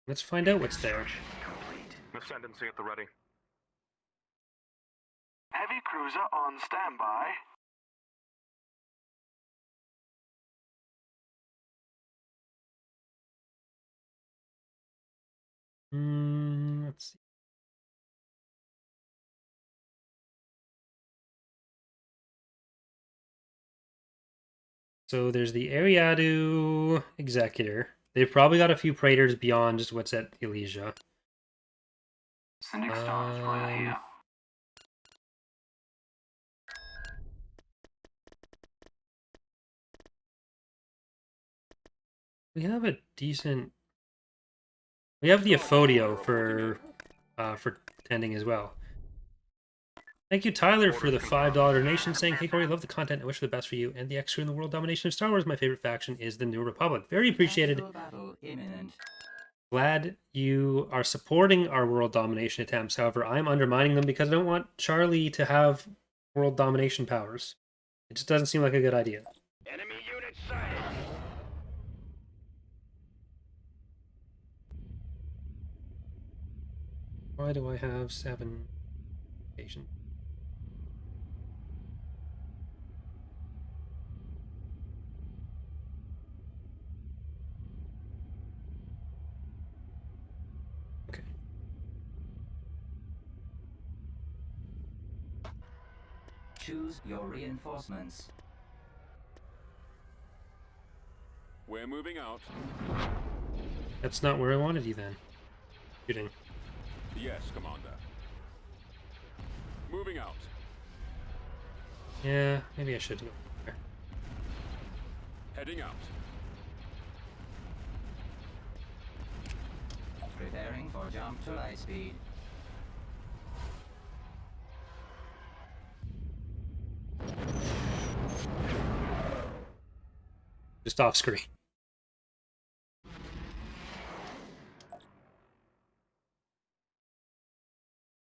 S1: Let's find out what's there.
S9: Complete.
S2: Ascendancy at the ready.
S5: Heavy cruiser on standby.
S1: Let's see. So there's the Ariadu Executor. They've probably got a few Praetors beyond just what's at Elysia.
S5: Syndic Star Destroyer here.
S1: We have a decent... We have the Aphodio for tending as well. Thank you, Tyler, for the $5 donation, saying, "Hey, Corey, love the content. I wish for the best for you and the extra in the world domination of Star Wars. My favorite faction is the New Republic." Very appreciated.
S6: Battle imminent.
S1: Glad you are supporting our world domination attempts. However, I'm undermining them because I don't want Charlie to have world domination powers. It just doesn't seem like a good idea.
S4: Enemy unit sighted.
S1: Why do I have 7 patients? Okay.
S6: Choose your reinforcements.
S4: We're moving out.
S1: That's not where I wanted you then. Shooting.
S4: Yes, Commander. Moving out.
S1: Yeah, maybe I should go there.
S4: Heading out.
S6: Preparing for jump to light speed.
S1: Just off screen.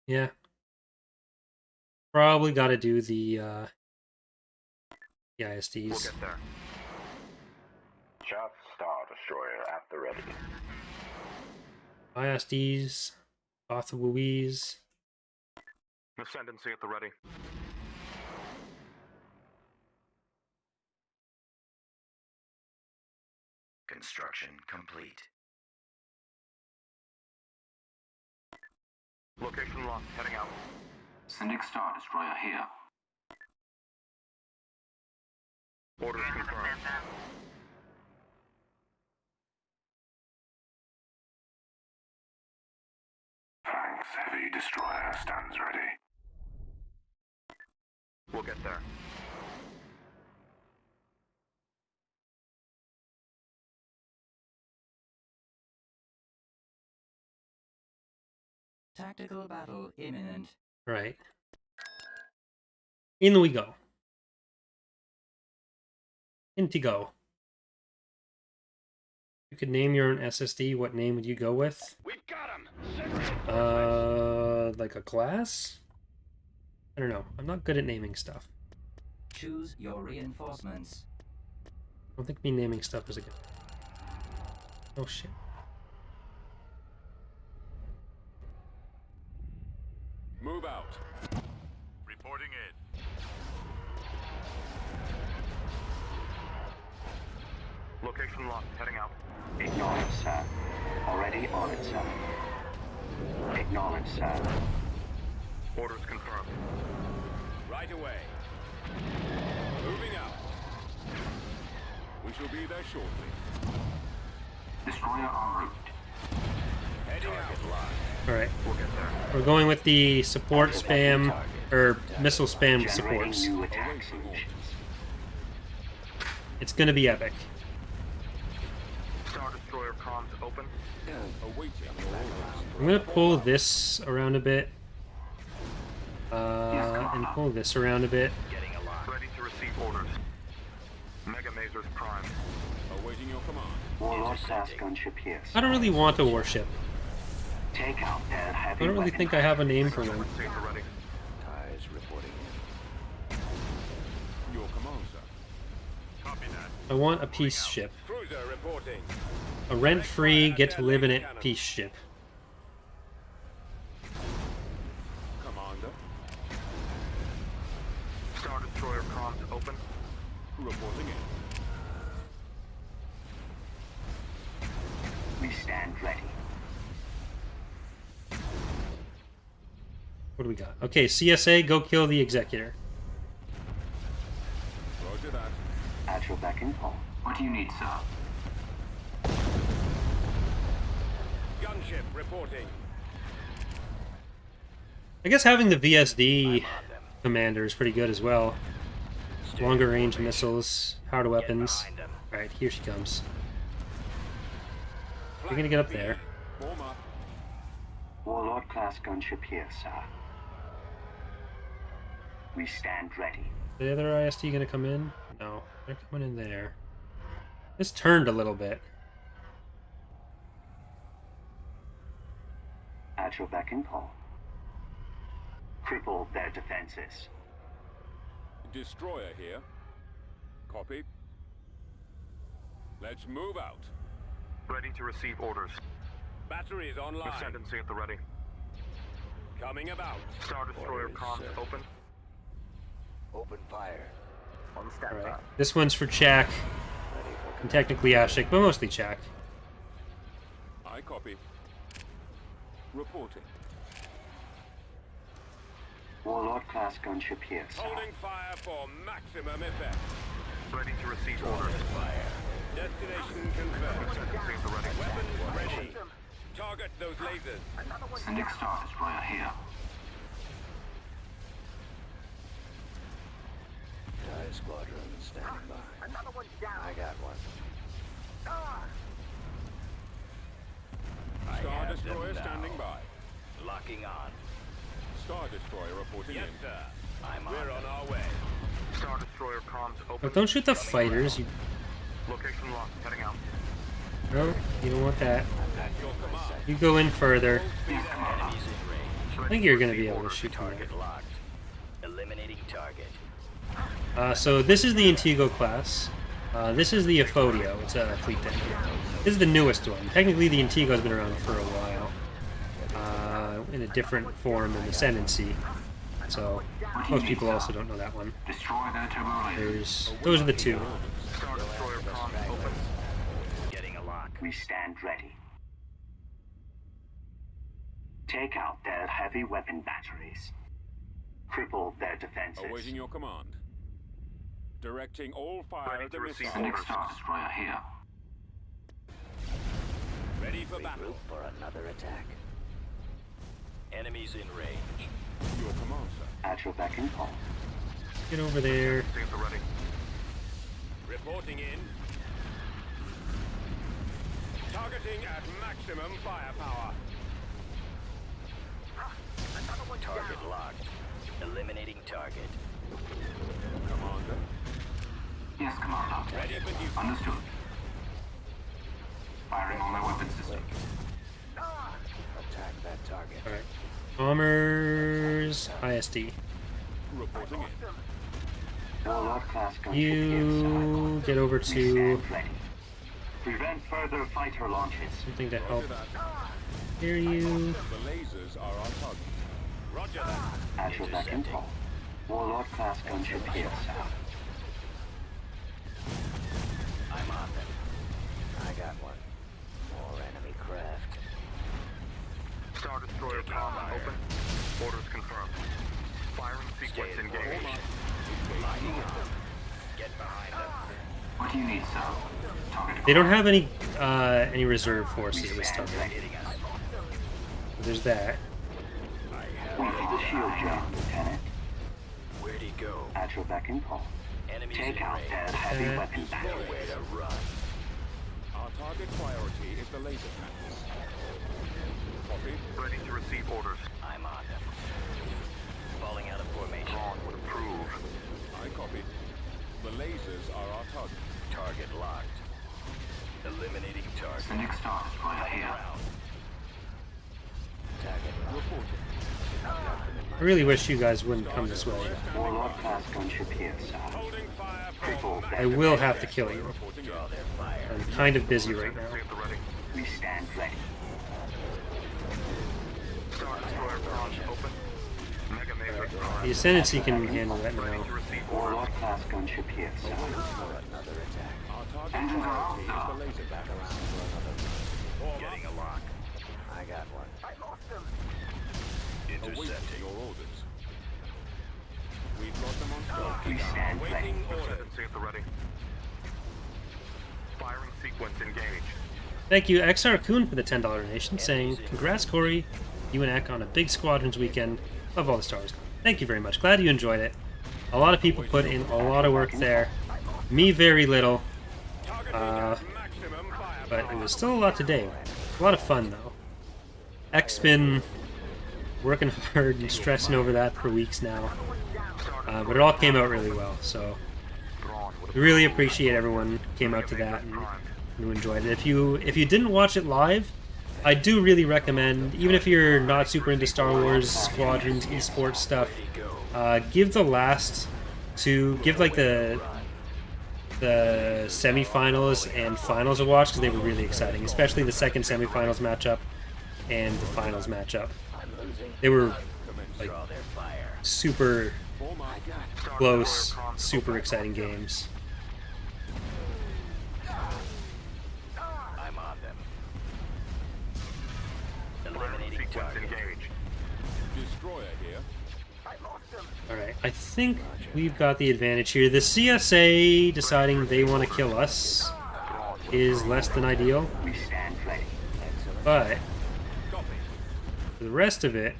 S1: Yeah. Probably got to do the ISDs.
S2: We'll get there.
S3: Just Star Destroyer at the ready.
S1: ISDs, Othawuis.
S2: Ascendancy at the ready.
S9: Construction complete.
S2: Location locked. Heading out.
S5: Syndic Star Destroyer here.
S2: Orders confirmed.
S5: Thanks, Heavy Destroyer stands ready.
S2: We'll get there.
S6: Tactical battle imminent.
S1: Right. In we go. Intigo. You could name your own SSD. What name would you go with?
S4: We've got him.
S1: Like a class? I don't know. I'm not good at naming stuff.
S6: Choose your reinforcements.
S1: I don't think me naming stuff is a good... Oh shit.
S4: Move out. Reporting in.
S2: Location locked. Heading out.
S5: Acknowledged, sir. Already on it, sir. Acknowledged, sir.
S2: Orders confirmed.
S4: Right away. Moving out. We shall be there shortly.
S5: Destroyer en route.
S4: Heading out.
S1: All right,
S2: We'll get there.
S1: we're going with the support spam or missile spam with
S5: Generating
S1: supports.
S5: new attack solutions.
S1: It's gonna be epic.
S2: Star Destroyer comms open.
S4: Awaiting your orders.
S1: I'm gonna pull this around a bit, and pull this around a bit.
S2: Getting alive. Ready to receive orders. Mega Mazers Prime.
S4: Awaiting your command.
S5: Warlord class gunship here, sir.
S1: I don't really want a warship.
S5: Take out their heavy
S1: I don't really
S5: weapon
S1: think I have a name for one.
S2: Frequencies are ready.
S7: Ties reporting in.
S4: Your command, sir. Copy that.
S1: I want a peace ship.
S4: Cruiser reporting.
S1: A rent-free, get to live in it peace ship.
S4: Commander.
S2: Star Destroyer comms open.
S4: Reporting in.
S5: We stand ready.
S1: What do we got? Okay, CSA, go kill the Executor.
S4: Roger that.
S5: At your beck and call. What do you need, sir?
S4: Gunship reporting.
S1: I guess having the VSD commander is pretty good as well. Longer range missiles, powered weapons. Alright, here she comes. You're gonna get up there.
S4: Form up.
S5: Warlord class gunship here, sir. We stand ready.
S1: The other IST gonna come in? No, they're coming in there. This turned a little bit.
S5: At your beck and call. Cripple their defenses.
S4: Destroyer here. Copy. Let's move out.
S2: Ready to receive orders.
S4: Batteries online.
S2: Ascendancy at the ready.
S4: Coming about.
S2: Star Destroyer
S7: Orders,
S2: comms
S7: sir.
S2: open.
S7: Open fire. On standby.
S1: Alright, this one's for Chak,
S7: Ready for
S1: and technically Ashik, but mostly Chak.
S4: I copy. Reporting.
S5: Warlord class gunship here, sir.
S4: Holding fire for maximum effect.
S2: Ready to receive orders.
S4: Destination confirmed.
S2: Ascendancy at the ready.
S4: Weapons ready. Target those lasers.
S5: Sending Star Destroyer here.
S7: TIE squadron standing by. I got one.
S4: Star Destroyer standing by.
S7: Locking on.
S4: Star Destroyer reporting in.
S7: sir.
S4: We're on our way.
S2: Star Destroyer comms open.
S1: But don't shoot the fighters. You,
S2: Location locked. Heading out.
S1: no, you don't want that.
S4: At your command.
S1: You go in further.
S7: Enemies in range.
S1: I think you're gonna be able to shoot from
S7: Target locked. Eliminating target.
S1: there. So this is the Intigo class. This is the Aphodio. It's a fleet deck. This is the newest one. Technically, the Intigo's been around for a while, in a different form than the Ascendancy. So most people also don't know that one.
S5: Destroy their turbo.
S1: Those are the two.
S2: Star Destroyer comms open.
S7: Getting a lock.
S5: We stand ready. Take out their heavy weapon batteries. Cripple their defenses.
S4: Awaiting your command. Directing all fire
S2: Ready
S4: at the
S2: to receive
S4: missile.
S2: orders.
S5: Star Destroyer here.
S4: Ready for battle.
S7: Regroup for another attack. Enemies in range.
S4: Your command, sir.
S5: At your beck and call.
S1: Get over there.
S2: Ascendancy at the ready.
S4: Reporting in. Targeting at maximum firepower.
S7: Target locked. Eliminating target.
S4: Commander.
S5: Yes, Commander.
S4: Ready for duty.
S5: Understood. Firing on their weapon system.
S7: Attack that target.
S1: Alright. Bombers, ISD.
S4: Reporting in.
S5: Warlord class gunship here, sir.
S1: You get over
S5: We
S1: to
S5: stand ready. Prevent further fighter launches.
S1: something to help
S4: Roger that.
S1: hear you.
S4: The lasers are our target. Roger that.
S5: At your beck and call. Warlord class gunship here, sir.
S7: I'm on them. I got one. More enemy craft.
S2: Star Destroyer
S5: What do you need, sir? Target
S1: They don't have any reserve forces this time. There's that.
S5: Wait for the shield jump, Lieutenant.
S7: Where'd he go?
S5: At your beck and call.
S7: Enemies
S5: Take
S7: in
S5: out
S7: range.
S5: their heavy weapon batteries.
S7: Nowhere to run.
S4: Our target priority is the laser cannons. Copy.
S2: Ready to receive orders.
S7: I'm on them. Falling out of formation.
S2: Thrawn would approve.
S4: I copy. The lasers are our target.
S7: Target locked. Eliminating target.
S5: The next star is right
S7: Coming
S5: here.
S7: around. Target locked.
S4: Reporting.
S1: I really wish you guys wouldn't come this way.
S5: Warlord class gunship here, sir.
S4: Holding fire.
S5: Cripple
S1: I
S5: their
S1: will have to kill you.
S4: Reporting
S7: Draw their fire.
S1: I'm kind of busy right now.
S2: Stay at the ready.
S5: We stand ready.
S2: Star Destroyer Thrawn open. Mega Matrix Prime.
S1: The Ascendancy can handle that now.
S2: Ready to receive orders.
S5: Warlord class gunship here, sir.
S7: Another attack.
S4: Our target
S5: Engines are
S4: priority is
S5: off.
S4: the laser
S7: Back
S4: cannons.
S7: around for another. Getting a lock. I got one.
S4: Awaiting
S7: Intercepting.
S4: your orders. We've got them on target.
S5: We stand ready.
S4: Waiting orders.
S2: Ascendancy at the ready. Firing sequence engaged.
S1: Thank you, XR Kuhn, for the $10 donation, saying, "Congrats, Corey, you and Ek on a big Squadrons weekend of all the stars." Thank you very much. Glad you enjoyed it. A lot of people put in a lot of work there. Me, very little.
S4: Maximum fire.
S1: But it was still a lot to do. A lot of fun, though. Ek's been working hard and stressing over that for weeks now. But it all came out really well, so
S2: Thrawn would
S1: we really appreciate everyone who came out to that and who enjoyed it. If you didn't watch it live, I do really recommend, even if you're not super into Star Wars, Squadrons, esports stuff, give the last two, give like the semifinals and finals a watch, because they were really exciting, especially the second semifinals matchup and the finals matchup. They were like
S7: Draw their fire.
S1: super
S4: Oh my God.
S1: close, super exciting games.
S7: I'm on them.
S2: Firing
S7: Eliminating
S2: sequence
S7: target.
S2: engaged.
S4: Destroyer here.
S1: Alright, I think we've got the advantage here. The CSA deciding they want to kill us is less than ideal,
S5: We stand ready.
S1: but
S4: Copy.
S1: for the rest of it,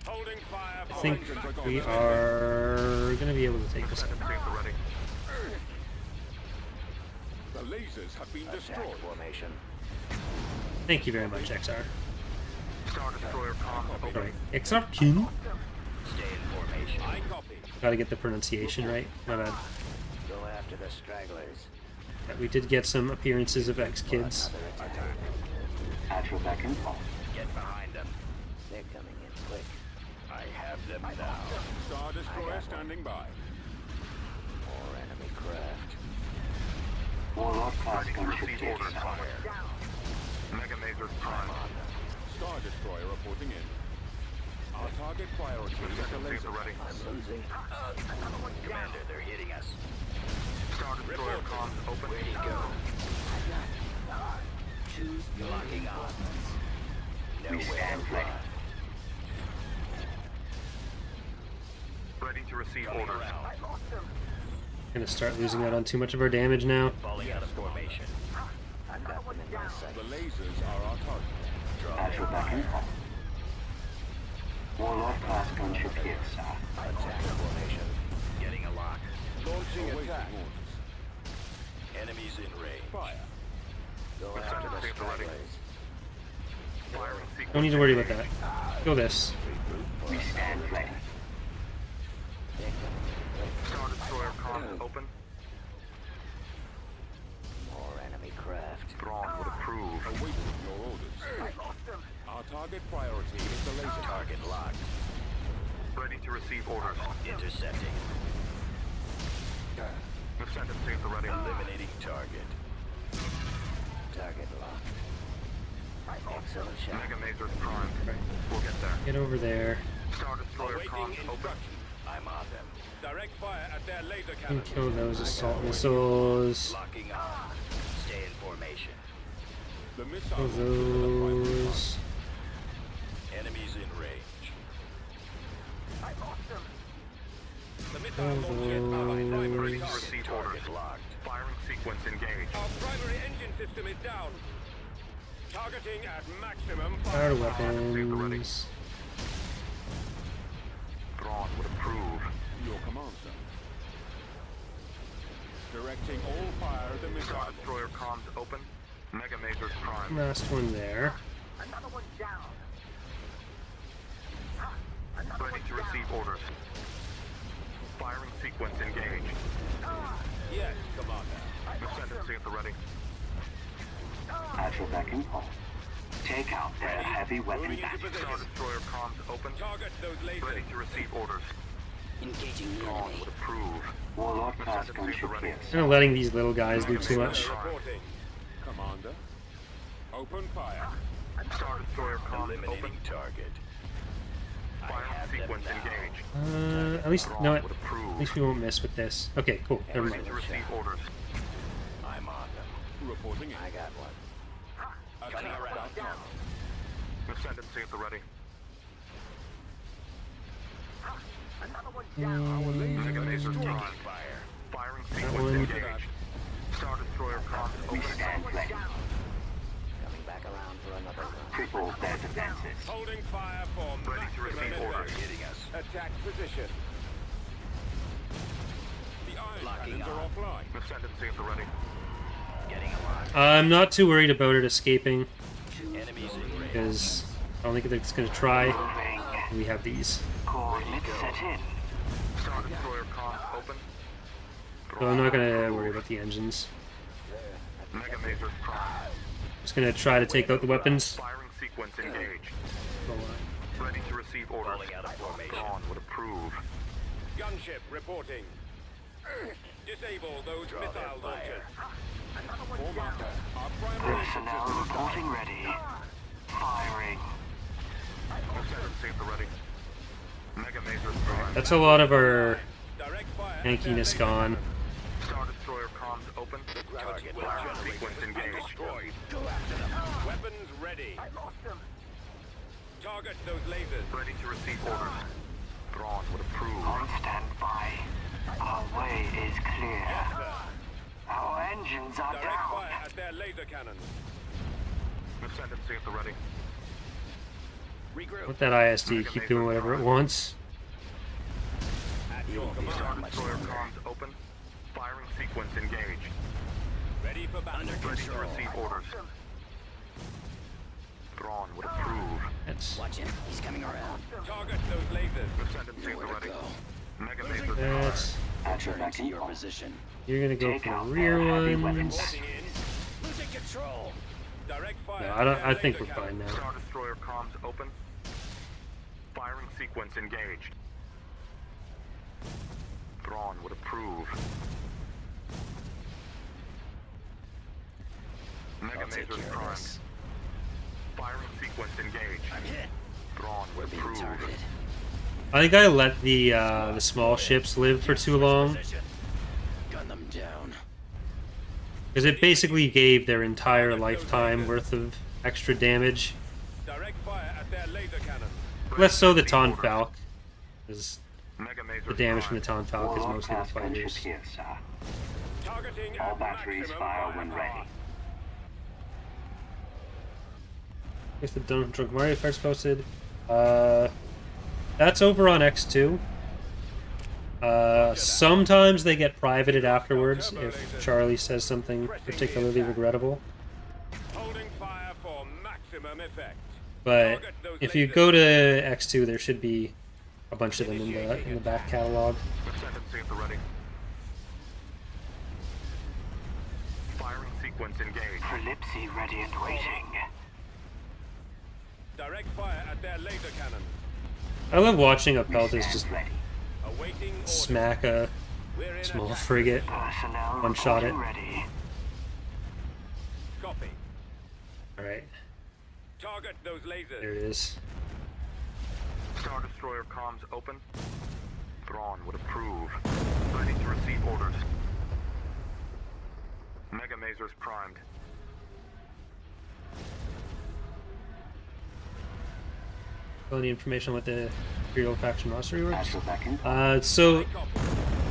S4: Holding fire.
S1: I think we are going to be able to take this.
S2: Ascendancy at the ready.
S4: The lasers have been
S7: Attack
S4: destroyed.
S7: formation.
S1: Thank you very much, XR.
S2: Star Destroyer Thrawn open.
S1: Alright, XR King.
S7: Stay in formation.
S4: I copy.
S1: Gotta get the pronunciation right. My bad.
S7: Go after the stragglers.
S1: Yeah, we did get some appearances of X-Kids.
S7: Another attack.
S5: At your beck and call.
S7: Get behind them. They're coming in quick. I have them now.
S4: Star Destroyer standing by.
S7: More enemy craft.
S5: Warlord class
S2: Ready to
S5: gunship
S2: receive
S5: here,
S2: orders.
S5: sir.
S2: Mega Matrix Prime.
S4: Star Destroyer reporting in. Our target priority is the
S2: Ascendancy at
S4: laser.
S2: the ready.
S7: I'm losing. Commander, they're hitting us.
S2: Star Destroyer Thrawn open.
S7: Where'd he go? Choose your locking on.
S5: We
S7: Nowhere
S5: stand
S7: to
S5: ready.
S7: run.
S2: Ready to receive
S7: Coming
S2: orders.
S7: around.
S1: Gonna start losing out on too much of our damage now.
S7: Falling out of formation. I've got them in my sight.
S4: The lasers are our target.
S7: Draw
S5: At
S7: their
S5: your beck and
S7: fire.
S5: call. Warlord class gunship here, sir.
S7: Attack formation. Getting a lock.
S4: Launching attack.
S7: Enemies in range.
S4: Fire.
S7: Go after the
S2: Ascendancy at the ready.
S7: stragglers.
S2: Firing sequence.
S1: Don't need to worry about that. Go this.
S7: Regroup for
S5: We stand
S7: another
S5: ready.
S7: attack. They're coming in quick.
S2: Star Destroyer Thrawn open.
S7: More enemy craft.
S2: Thrawn would approve.
S4: Awaiting your orders. Our target priority is the laser.
S7: Target locked.
S2: Ready to receive orders.
S7: Intercepting.
S2: Ascendancy at the ready.
S7: Eliminating target. Target locked. Excellent shot.
S2: Mega Matrix Prime. We'll get there.
S1: Get over there.
S2: Star Destroyer Thrawn
S4: Awaiting
S2: open.
S4: instruction.
S7: I'm on them.
S4: Direct fire at their laser
S1: And
S4: cannons.
S1: kill those assault missiles.
S7: Locking on. Stay in formation.
S4: The
S1: Kill
S4: missile.
S1: those.
S7: Enemies in range.
S4: The missile
S1: Kill
S4: launch is
S1: those.
S2: Ready to receive orders.
S7: Target locked.
S2: Firing sequence sequence engaged.
S4: Our primary engine system is down. Targeting at maximum
S1: Fire
S4: firepower.
S1: weapons.
S2: Thrawn would approve.
S8: Your command, sir. Directing all fire at the missile.
S2: Star Destroyer comms open. Mega Mazers prime.
S1: Last one there.
S3: Another one down.
S2: Ready to receive orders. Firing sequence engaged.
S4: Yes, Commander.
S2: Ascendancy at the ready.
S5: At your beck and call. Take out their heavy weapon
S4: Moving into
S5: batteries.
S2: Star
S4: position.
S2: Destroyer comms open.
S4: Target those lasers.
S2: Ready to receive orders.
S7: Engaging the
S2: Thrawn
S7: enemy.
S2: would approve.
S5: Warlord class gunship here.
S1: Kind of letting these little guys do too much.
S4: Reporting.
S8: Commander. Open fire.
S2: Star Destroyer comms open.
S7: Eliminating target.
S2: Firing sequence engaged.
S1: At least, no,
S2: Would approve.
S1: at least we won't miss with this. Okay, cool. Never
S2: Ready
S1: mind.
S2: to receive orders.
S7: I'm on them.
S8: Reporting in.
S7: I got one.
S8: Attack down.
S2: Ascendancy at the ready.
S8: Laser
S2: Mega Mazers
S8: destroyed.
S2: prime. Firing
S1: one.
S2: sequence engaged. Star Destroyer comms
S5: We
S2: open.
S5: stand ready.
S7: Coming back around for another run.
S5: Cripple their defenses.
S4: Holding fire for
S2: Ready to
S4: maximum
S2: receive orders.
S4: effect.
S7: Hitting us.
S4: Attack position. The iron
S7: Locking
S4: cannons are
S7: on.
S4: offline.
S2: Ascendancy at the ready.
S7: Getting alive.
S1: I'm not too worried about it escaping,
S7: Enemies in range.
S1: because I don't think it's going to try.
S5: Moving.
S1: We have these.
S5: Coordinates set in.
S2: Star Destroyer comms open.
S1: So I'm not going to worry about the engines.
S2: Mega Mazers prime.
S1: Just going to try to take out the weapons.
S2: Firing sequence engaged. Ready to receive orders.
S7: Falling out of formation.
S2: Thrawn would approve.
S4: Gunship reporting. Disable those
S7: Draw their
S4: missile
S7: fire.
S4: launchers.
S8: Commander. Our primary engine
S5: Personnel
S8: system is down.
S5: reporting ready. Firing.
S2: Ascendancy at the ready. Mega Mazers prime.
S1: That's a lot of our
S4: Direct fire at
S1: tankiness
S4: their
S1: gone.
S4: laser
S2: Star Destroyer comms open.
S4: Target will
S2: Firing
S4: generate
S2: sequence
S4: and
S2: engaged.
S4: destroyed. Go after them. Weapons ready. I lost them. Target those lasers.
S2: Ready to receive orders. Thrawn would approve.
S5: On standby. Our way is clear.
S4: Yes, sir.
S5: Our engines are
S4: Direct
S5: down.
S4: fire at their laser cannons.
S2: Ascendancy at the ready.
S4: Regroup.
S1: Let that ISD keep doing whatever it wants.
S4: At your
S2: Star
S4: command.
S2: Destroyer comms open. Firing sequence engaged.
S4: Ready for battle.
S2: Ready to receive orders. Thrawn would approve.
S1: That's
S7: Watch him. He's coming around.
S4: Target those lasers.
S2: Ascendancy at the
S7: Nowhere to
S2: ready.
S7: go.
S2: Mega Mazers
S1: that's.
S5: At your
S7: Returning
S5: beck
S7: to
S5: and
S7: your
S5: call.
S7: position.
S1: You're gonna go
S5: Take
S1: for the
S5: out
S1: rear
S5: their heavy weapon
S1: ones.
S5: batteries.
S4: Reporting in.
S7: Losing control.
S4: Direct fire.
S1: No,
S4: at
S1: I
S4: their
S1: think we're
S4: laser
S1: fine
S4: cannons.
S1: now.
S2: Star Destroyer comms open. Firing sequence engaged. Thrawn would approve. Mega
S7: I'll take
S2: Mazers
S7: care of
S2: prime.
S7: this.
S2: Firing sequence engaged.
S7: I'm hit.
S2: Thrawn
S7: We're
S2: would
S7: being
S2: approve.
S7: targeted.
S1: I think I let the small ships live for too long,
S7: Position. Gun them down.
S1: because it basically gave their entire lifetime worth of extra damage.
S4: Direct fire at their laser cannons.
S1: Less so the Tonfalk, because
S2: Mega Mazers
S1: the damage from
S2: prime.
S1: the Tonfalk is
S5: Warlord
S1: mostly the
S5: class gunship
S1: fighters.
S5: here, sir.
S4: Targeting
S5: All
S4: at
S5: batteries
S4: maximum
S5: fire when
S4: firepower.
S5: ready.
S1: Guess the Drunk Mario Kart's posted. That's over on X2. Sometimes they get privated afterwards if Charlie says something particularly regrettable.
S4: Holding fire for maximum effect.
S1: But if you go to X2, there should be a bunch of them in the back catalog.
S2: Ascendancy at the ready. Firing sequence engaged.
S5: Prolipsy ready and waiting.
S4: Direct fire at their laser cannons.
S1: I love watching a
S5: We
S1: Peltas
S5: stand
S1: just
S5: ready.
S4: Awaiting orders.
S1: smack a
S4: We're in
S1: small
S4: attack.
S1: frigate.
S5: Personnel
S1: One shot
S5: reporting
S1: it.
S5: ready.
S4: Copy.
S1: Alright,
S4: Target those lasers.
S1: there it is.
S2: Star Destroyer comms open. Thrawn would approve. Ready to receive orders. Mega Mazers primed.
S1: Any information on what the Imperial faction roster works?
S5: At your beck and call.
S1: So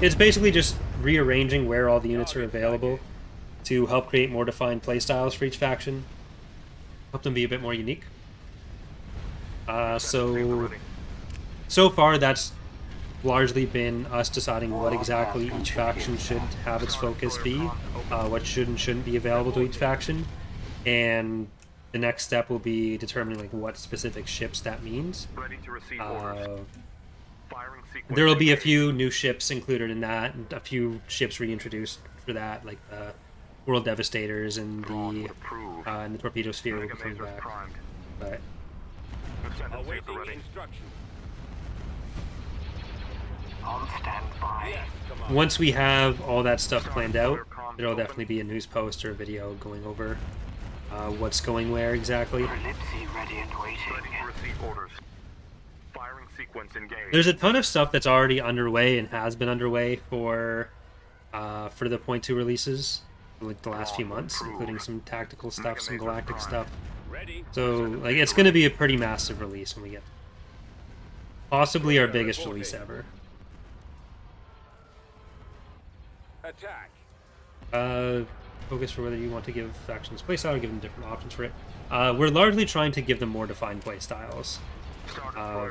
S1: it's basically just rearranging where all the units are available. to help create more defined playstyles for each faction, help them be a bit more unique. So far that's largely been us deciding what exactly each faction should have its focus be, what should and shouldn't be available to each faction, and the next step will be determining like what specific ships that means. There will be a few new ships included in that, and a few ships reintroduced for that, like the World Devastators and the Torpedo Sphere will be coming back. But
S5: On standby.
S1: once we have all that stuff planned out, there'll definitely be a news post or a video going over what's going where exactly.
S5: Ready and waiting.
S2: Firing sequence engaged.
S1: There's a ton of stuff that's already underway and has been underway for the Point 2 releases, like the last few months, including some tactical stuff, some Galactic stuff. So like it's going to be a pretty massive release when we get possibly our biggest release ever.
S4: Attack.
S1: Focus for whether you want to give factions playstyle or give them different options for it. We're largely trying to give them more defined playstyles,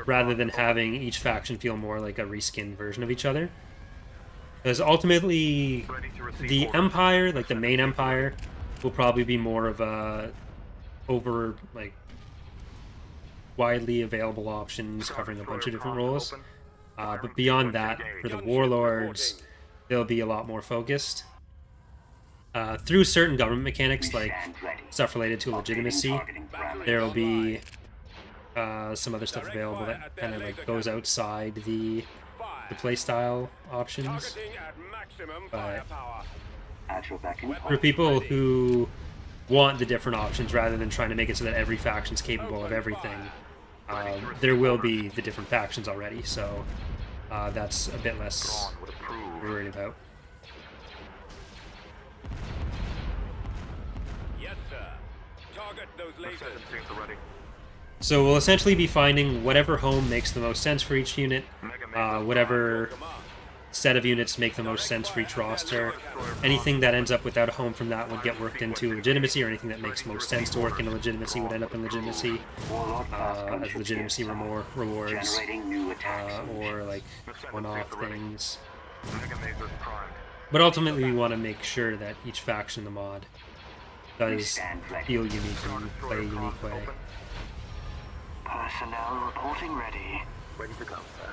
S1: rather than having each faction feel more like a reskinned version of each other. Because ultimately, the Empire, like the main Empire, will probably be more of a widely available options covering a bunch of different roles. But beyond that, for the Warlords, they'll be a lot more focused. Through certain government mechanics, like stuff related to legitimacy, there will be some other stuff available that kind of like goes outside the playstyle options. But for people who want the different options rather than trying to make it so that every faction's capable of everything, there will be the different factions already, so that's a bit less worried about.
S4: Yes, sir. Target those lasers.
S1: So we'll essentially be finding whatever home makes the most sense for each unit, whatever set of units make the most sense for each roster. Anything that ends up without a home from that would get worked into legitimacy, or anything that makes most sense to work into legitimacy would end up in legitimacy, as legitimacy rewards, or like one-off things. But ultimately we want to make sure that each faction in the mod does feel unique and play a unique way.
S5: Personnel reporting ready.
S2: Ready to go, sir.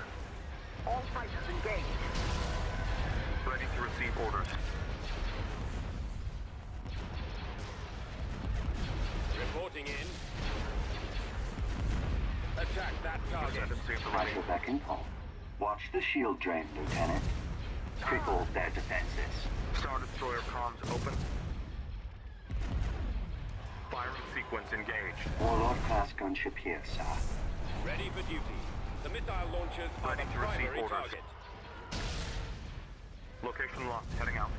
S2: All fighters engaged. Ready to receive orders.
S4: Reporting in. Attack that target.
S5: Rifle back in pole. Watch the shield drain, Lieutenant. Cripple their defenses.
S2: Star Destroyer comms open. Firing sequence engaged.
S5: Warlord class gunship here, sir.
S4: Ready for duty. The missile launchers are
S2: Ready
S4: the
S2: to receive
S4: primary
S2: orders.
S4: target.
S2: Location locked. Heading out.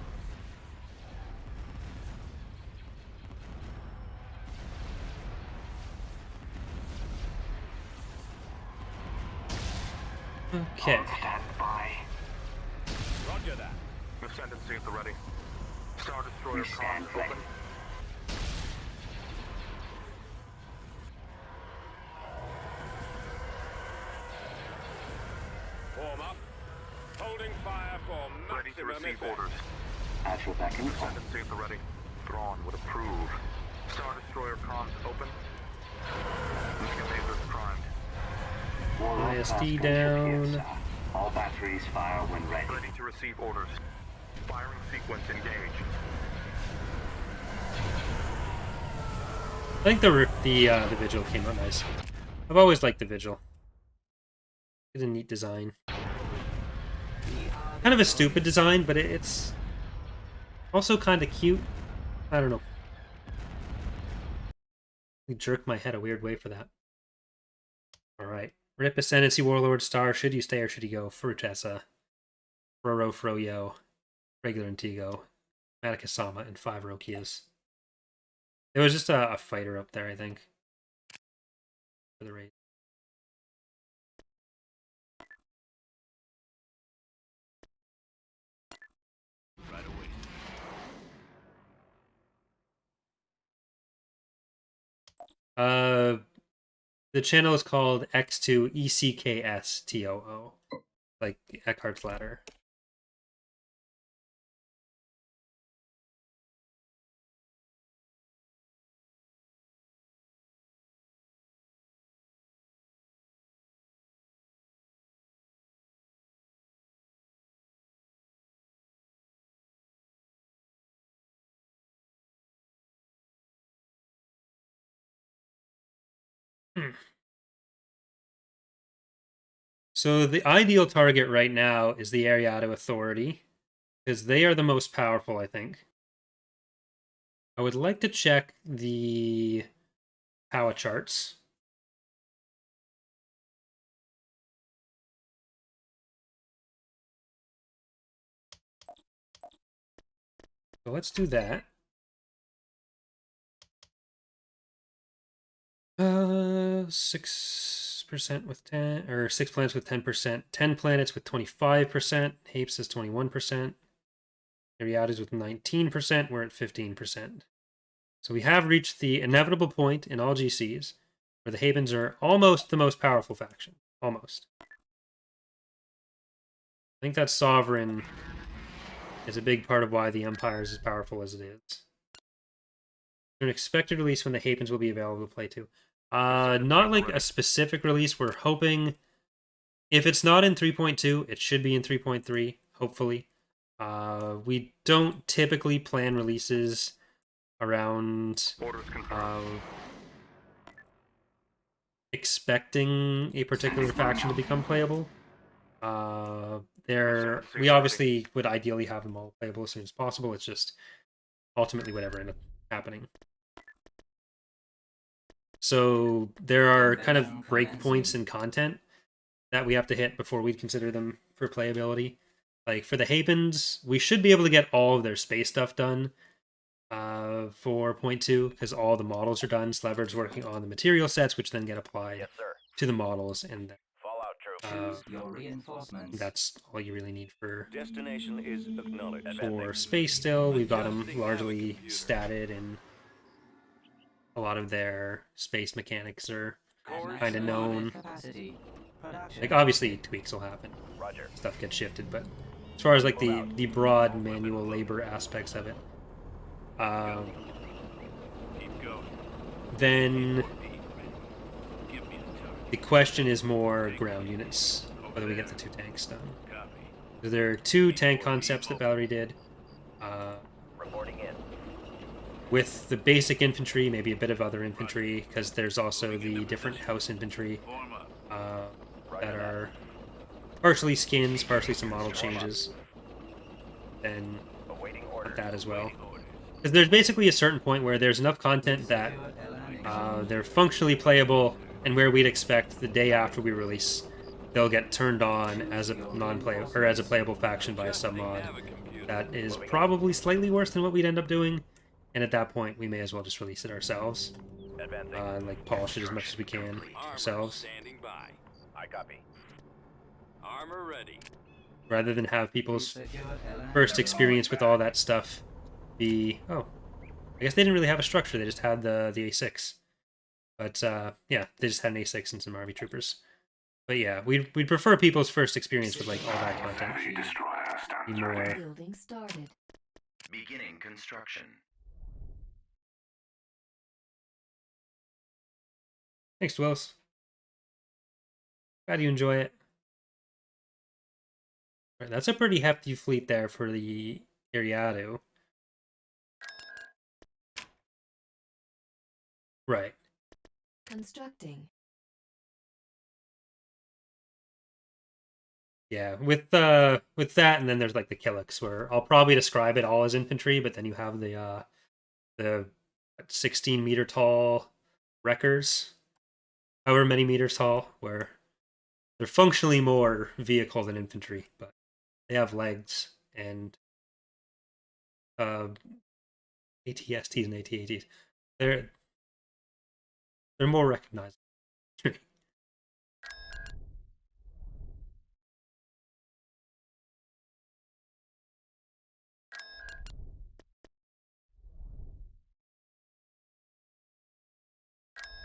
S1: Okay.
S5: On standby.
S4: Roger that.
S2: Ascendancy at the ready. Star Destroyer
S5: We stand
S2: comms
S5: ready.
S2: open.
S4: Form up. Holding fire for
S2: Ready to
S4: maximum
S2: receive
S4: effect.
S2: orders.
S5: Actual back in pole.
S2: Ascendancy at the ready. Thrawn would approve. Star Destroyer comms open. Mega lasers primed.
S5: Warlord
S1: ISD
S5: class gunship
S1: down.
S5: here, sir. All batteries fire when ready.
S2: Ready to receive orders. Firing sequence engaged.
S1: I think the Vigil came out nice. I've always liked the Vigil. It's a neat design. Kind of a stupid design, but it's also kind of cute. I don't know. I jerked my head a weird way for that. Alright. Rip Ascendancy Warlord Star. Should you stay or should you go? Frutessa, Roro Froyo, Regular Antigo, Matakasama, and 5 Rokias. It was just a fighter up there, I think. For the raid.
S4: Right away.
S1: The channel is called X2 ECKSTOO, like Eckhart's Ladder. So the ideal target right now is the Ariado Authority, because they are the most powerful, I think. I would like to check the power charts. So let's do that. 6% with 10, or 6 planets with 10%, 10 planets with 25%, Hapes is 21%, Ariada's with 19%, we're at 15%. So we have reached the inevitable point in all GCs where the Havens are almost the most powerful faction. Almost. I think that Sovereign is a big part of why the Empire is as powerful as it is. An expected release when the Havens will be available to play to. Not like a specific release. We're hoping if it's not in 3.2, it should be in 3.3, hopefully. We don't typically plan releases around expecting a particular faction to become playable. We obviously would ideally have them all playable as soon as possible. It's just ultimately whatever ended up happening. So there are kind of breakpoints in content that we have to hit before we'd consider them for playability. Like for the Havens, we should be able to get all of their space stuff done for 0.2 because all the models are done. Sleverd's working on the material sets, which then get applied to the models, and that's all you really need for
S7: Destination is acknowledged.
S1: for space. Still, we've got them largely statted, and a lot of their space mechanics are kind of known. Like obviously tweaks will happen, stuff gets shifted, but as far as like the broad manual labor aspects of it, then the question is more ground units, whether we get the 2 tanks done. There are 2 tank concepts that Valerie did. With the basic infantry, maybe a bit of other infantry, because there's also the different house infantry that are partially skins, partially some model changes. Then put that as well. Because there's basically a certain point where there's enough content that they're functionally playable, and where we'd expect the day after we release, they'll get turned on as a non-playable or as a playable faction by a submod. That is probably slightly worse than what we'd end up doing, and at that point we may as well just release it ourselves, like polish it as much as we can ourselves, rather than have people's first experience with all that stuff be, oh, I guess they didn't really have a structure, they just had the A6. But yeah, they just had an A6 and some Army troopers. But yeah, we'd prefer people's first experience with like all that content. Be more...
S10: Building started.
S9: Beginning construction.
S1: Thanks, Willis. Glad you enjoy it. Right, that's a pretty hefty fleet there for the Ariado. Right.
S10: Constructing.
S1: Yeah, with that, and then there's like the Killix, where I'll probably describe it all as infantry, but then you have the 16-meter tall wreckers, however many meters tall, where they're functionally more vehicle than infantry, but they have legs and ATSTs and ATATs. They're more recognizable.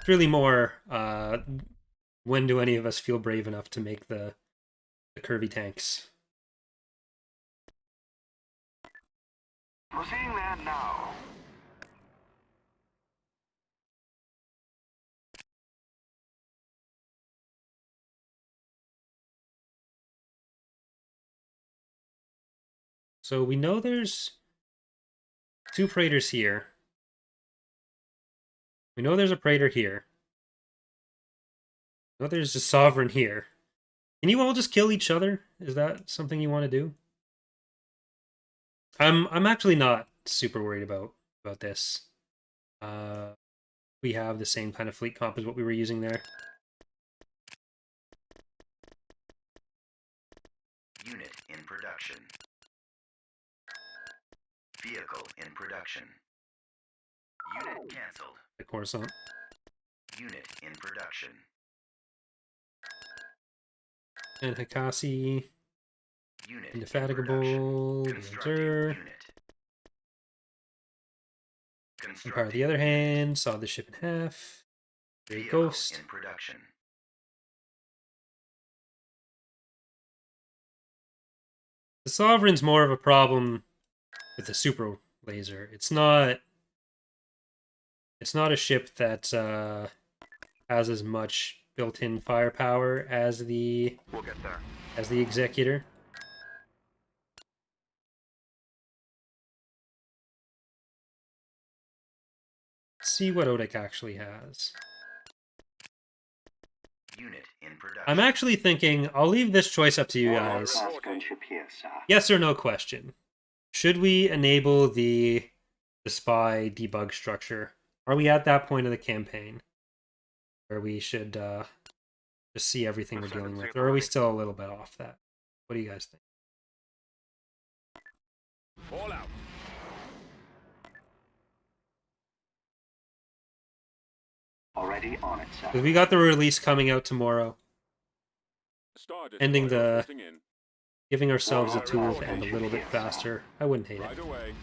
S1: It's really more, when do any of us feel brave enough to make the curvy tanks?
S3: Proceeding there now.
S1: So we know there's 2 Praetors here. We know there's a Praetor here. We know there's a Sovereign here. Can you all just kill each other? Is that something you want to do? I'm actually not super worried about this. We have the same kind of fleet comp as what we were using there.
S9: Unit in production. Vehicle in production. Unit cancelled.
S1: The Coruscant.
S9: Unit in production.
S1: And Hikasi.
S9: Unit
S1: Indefatigable.
S9: Constructing
S1: Zer.
S9: unit.
S1: Empire on the other hand, saw the ship in half. Great
S9: Vehicle
S1: Ghost.
S9: in production.
S1: The Sovereign's more of a problem with the super laser. It's not a ship that has as much built-in firepower as the
S2: We'll get there.
S1: Executor. Let's see what Odic actually has.
S9: Unit in production.
S1: I'm actually thinking I'll leave this choice up to you
S5: Warlord
S1: guys.
S5: class gunship here, sir.
S1: Yes or no question. Should we enable the spy debug structure? Are we at that point of the campaign where we should just see everything we're dealing with? Or are we still a little bit off that? What do you guys think?
S4: All out.
S5: Already on it, sir.
S1: 'Cause we got the release coming out tomorrow,
S4: Star
S1: ending
S4: Destroyer
S1: the
S4: closing in.
S1: giving ourselves a tool to end a little bit faster. I wouldn't hate
S4: Right
S1: it.
S4: away.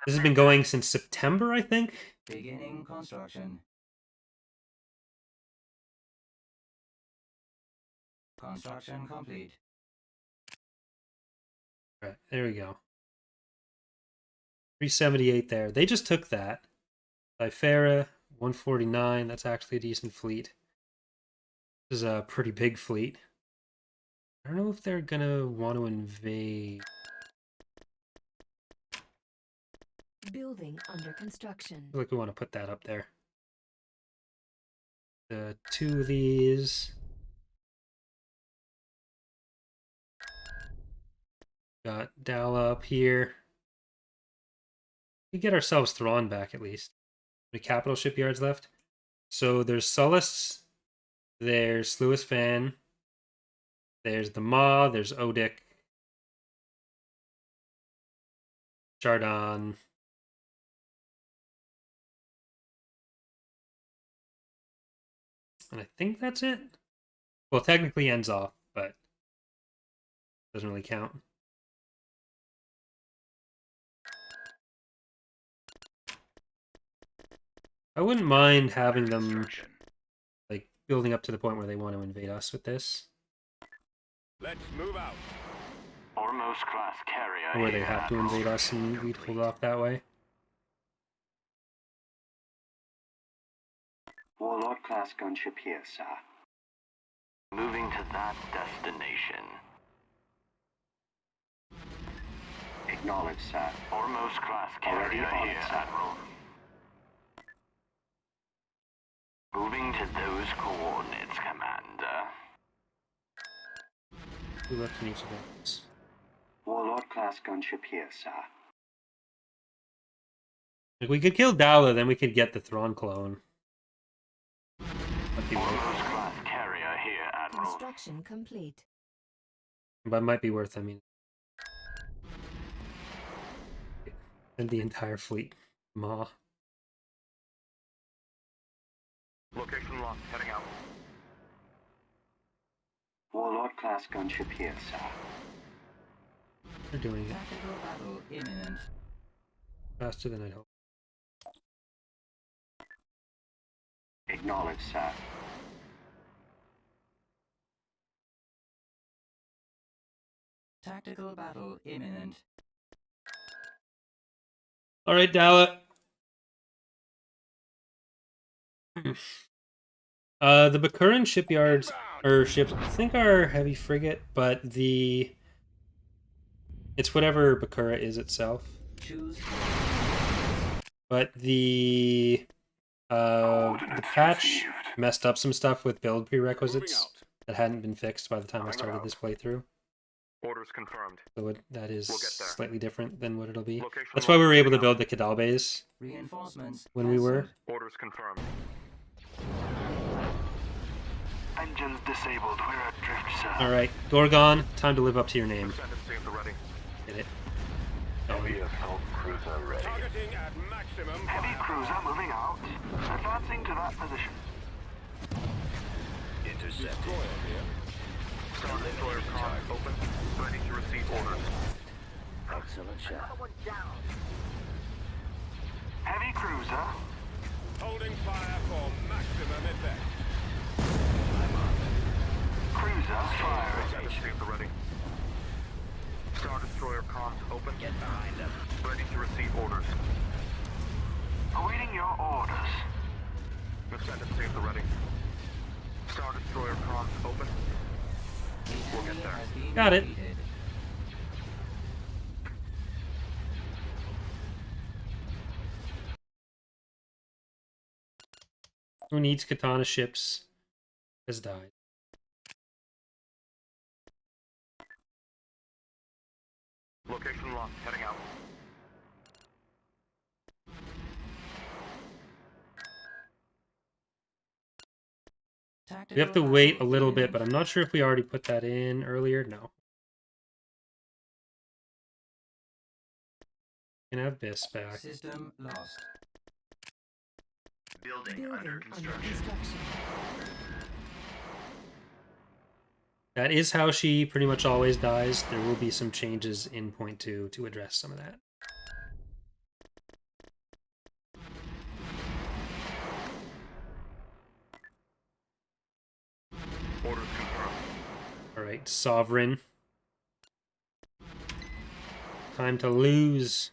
S1: This has been going since September, I think.
S6: Beginning construction. Construction complete.
S1: All right, there we go. 378 there. They just took that. Typhera, 149. That's actually a decent fleet. This is a pretty big fleet. I don't know if they're gonna want to invade.
S10: Building under construction.
S1: I feel like we want to put that up there. The 2 of these. Got Dala up here. We get ourselves Thrawn back at least. The capital shipyards left. So there's Sullust, there's Sluis Van, there's the Maw, there's Odic, Chardon. And I think that's it. Well, technically ends off, but doesn't really count. I wouldn't mind having them like building up to the point where they want to invade us with this.
S4: Let's move out.
S3: Foremost class carrier
S1: Or where they
S3: here,
S1: have to
S3: Admiral.
S1: invade us and we'd hold off that way.
S5: Warlord class gunship here, sir.
S3: Moving to that destination.
S5: Acknowledged, sir.
S3: Foremost class
S5: Already
S3: carrier
S5: on it,
S3: here,
S5: sir.
S3: Admiral. Moving to those coordinates, Commander.
S1: Who left in each of those?
S5: Warlord class gunship here, sir.
S1: If we could kill Dala, then we could get the Thrawn clone. Might be
S3: Foremost
S1: worth.
S3: class carrier here, Admiral.
S10: Construction complete.
S1: But it might be worth, I mean. Send the entire fleet. Maw.
S2: Location locked. Heading out.
S5: Warlord class gunship here, sir.
S1: They're doing it.
S6: Tactical battle imminent.
S1: Faster than I'd hoped.
S5: Acknowledged, sir.
S6: Tactical battle imminent.
S1: All right, Dalla. The Bakuran shipyards or ships, I think, are heavy frigate, but it's whatever Bakura is itself.
S6: Choose.
S1: But the patch messed up some stuff with build prerequisites that hadn't been fixed by the time I started this playthrough.
S2: Orders confirmed.
S1: So that is slightly different than what it'll be.
S2: Location
S1: That's why we were able to
S2: locked.
S1: build the Kadal base
S6: Reinforcements.
S1: when we were.
S2: Orders confirmed.
S3: Engines disabled. We're adrift, sir.
S1: All right, Gorgon, time to live up to your name.
S2: Ascendancy at the ready.
S1: Get it?
S3: Heavy assault cruiser ready.
S4: Targeting at maximum
S3: Heavy
S4: firepower.
S3: cruiser moving out. Advancing to that position.
S7: Intercepted.
S4: Destroyer here.
S2: Star Destroyer comms open. Ready to receive orders.
S7: Excellent shot.
S3: Heavy cruiser.
S4: Holding fire for maximum effect.
S3: Cruiser firing.
S2: Ascendancy at the ready. Star Destroyer comms open.
S7: Get behind them.
S2: Ready to receive orders.
S3: Awaiting your orders.
S2: Ascendancy at the ready. Star Destroyer comms open. We'll get there.
S6: Has been
S1: Got it.
S6: defeated.
S1: Who needs katana ships has died.
S2: Location locked. Heading out.
S1: We have to wait a little bit, but I'm not sure if we already put that in earlier. No. Can have this back.
S6: System lost.
S9: Building
S10: Building
S9: under
S10: under
S9: construction.
S10: construction.
S1: That is how she pretty much always dies. There will be some changes in point 2 to address some of that.
S2: Orders confirmed.
S1: Alright, Sovereign. Time to lose.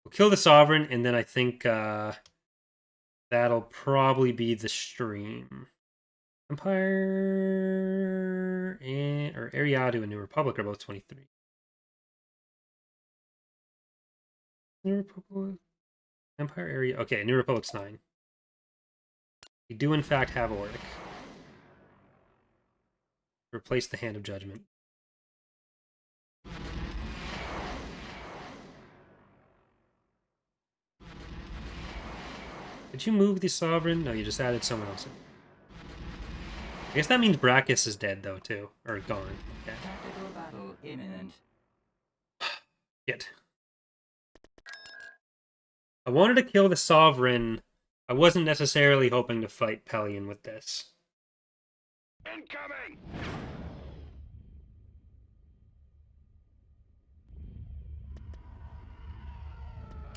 S1: We'll kill the Sovereign, and then I think that'll probably be the stream. Empire and or Ariadu and New Republic are both 23. New Republic, Empire area. Okay, New Republic's 9. We do in fact have Auric. Replace the Hand of Judgment. Did you move the Sovereign? No, you just added someone else in. I guess that means Brachus is dead, though, too. Or gone. Yeah.
S6: Tactical battle imminent.
S1: Shit. I wanted to kill the Sovereign. I wasn't necessarily hoping to fight Pelion with this.
S3: Incoming!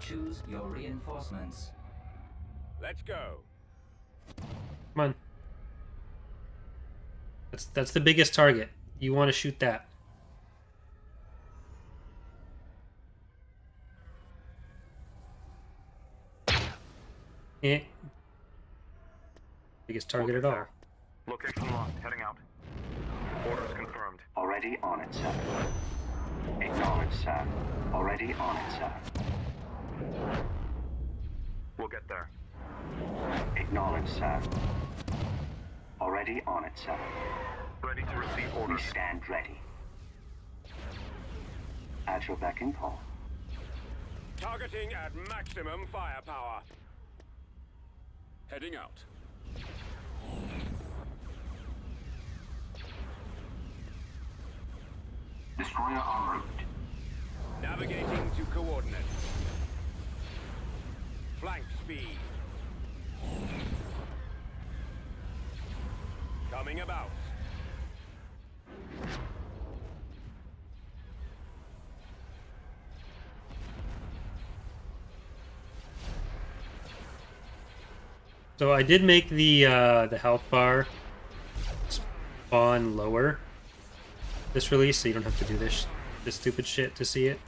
S6: Choose your reinforcements.
S4: Let's go.
S1: Come on. That's the biggest target. You want to shoot that. Eh. Biggest target at all.
S2: Location locked. Heading out. Orders confirmed.
S5: Already on it, sir. Acknowledged, sir. Already on it, sir.
S2: We'll get there.
S5: Acknowledged, sir. Already on it, sir.
S2: Ready to receive
S5: We
S2: orders.
S5: stand ready. At your beck and call.
S4: Targeting at maximum firepower.
S8: Heading out.
S3: Destroyer en route.
S4: Navigating to coordinates. Flank speed. Coming about.
S1: So I did make the health bar spawn lower this release, so you don't have to do this stupid shit to see it.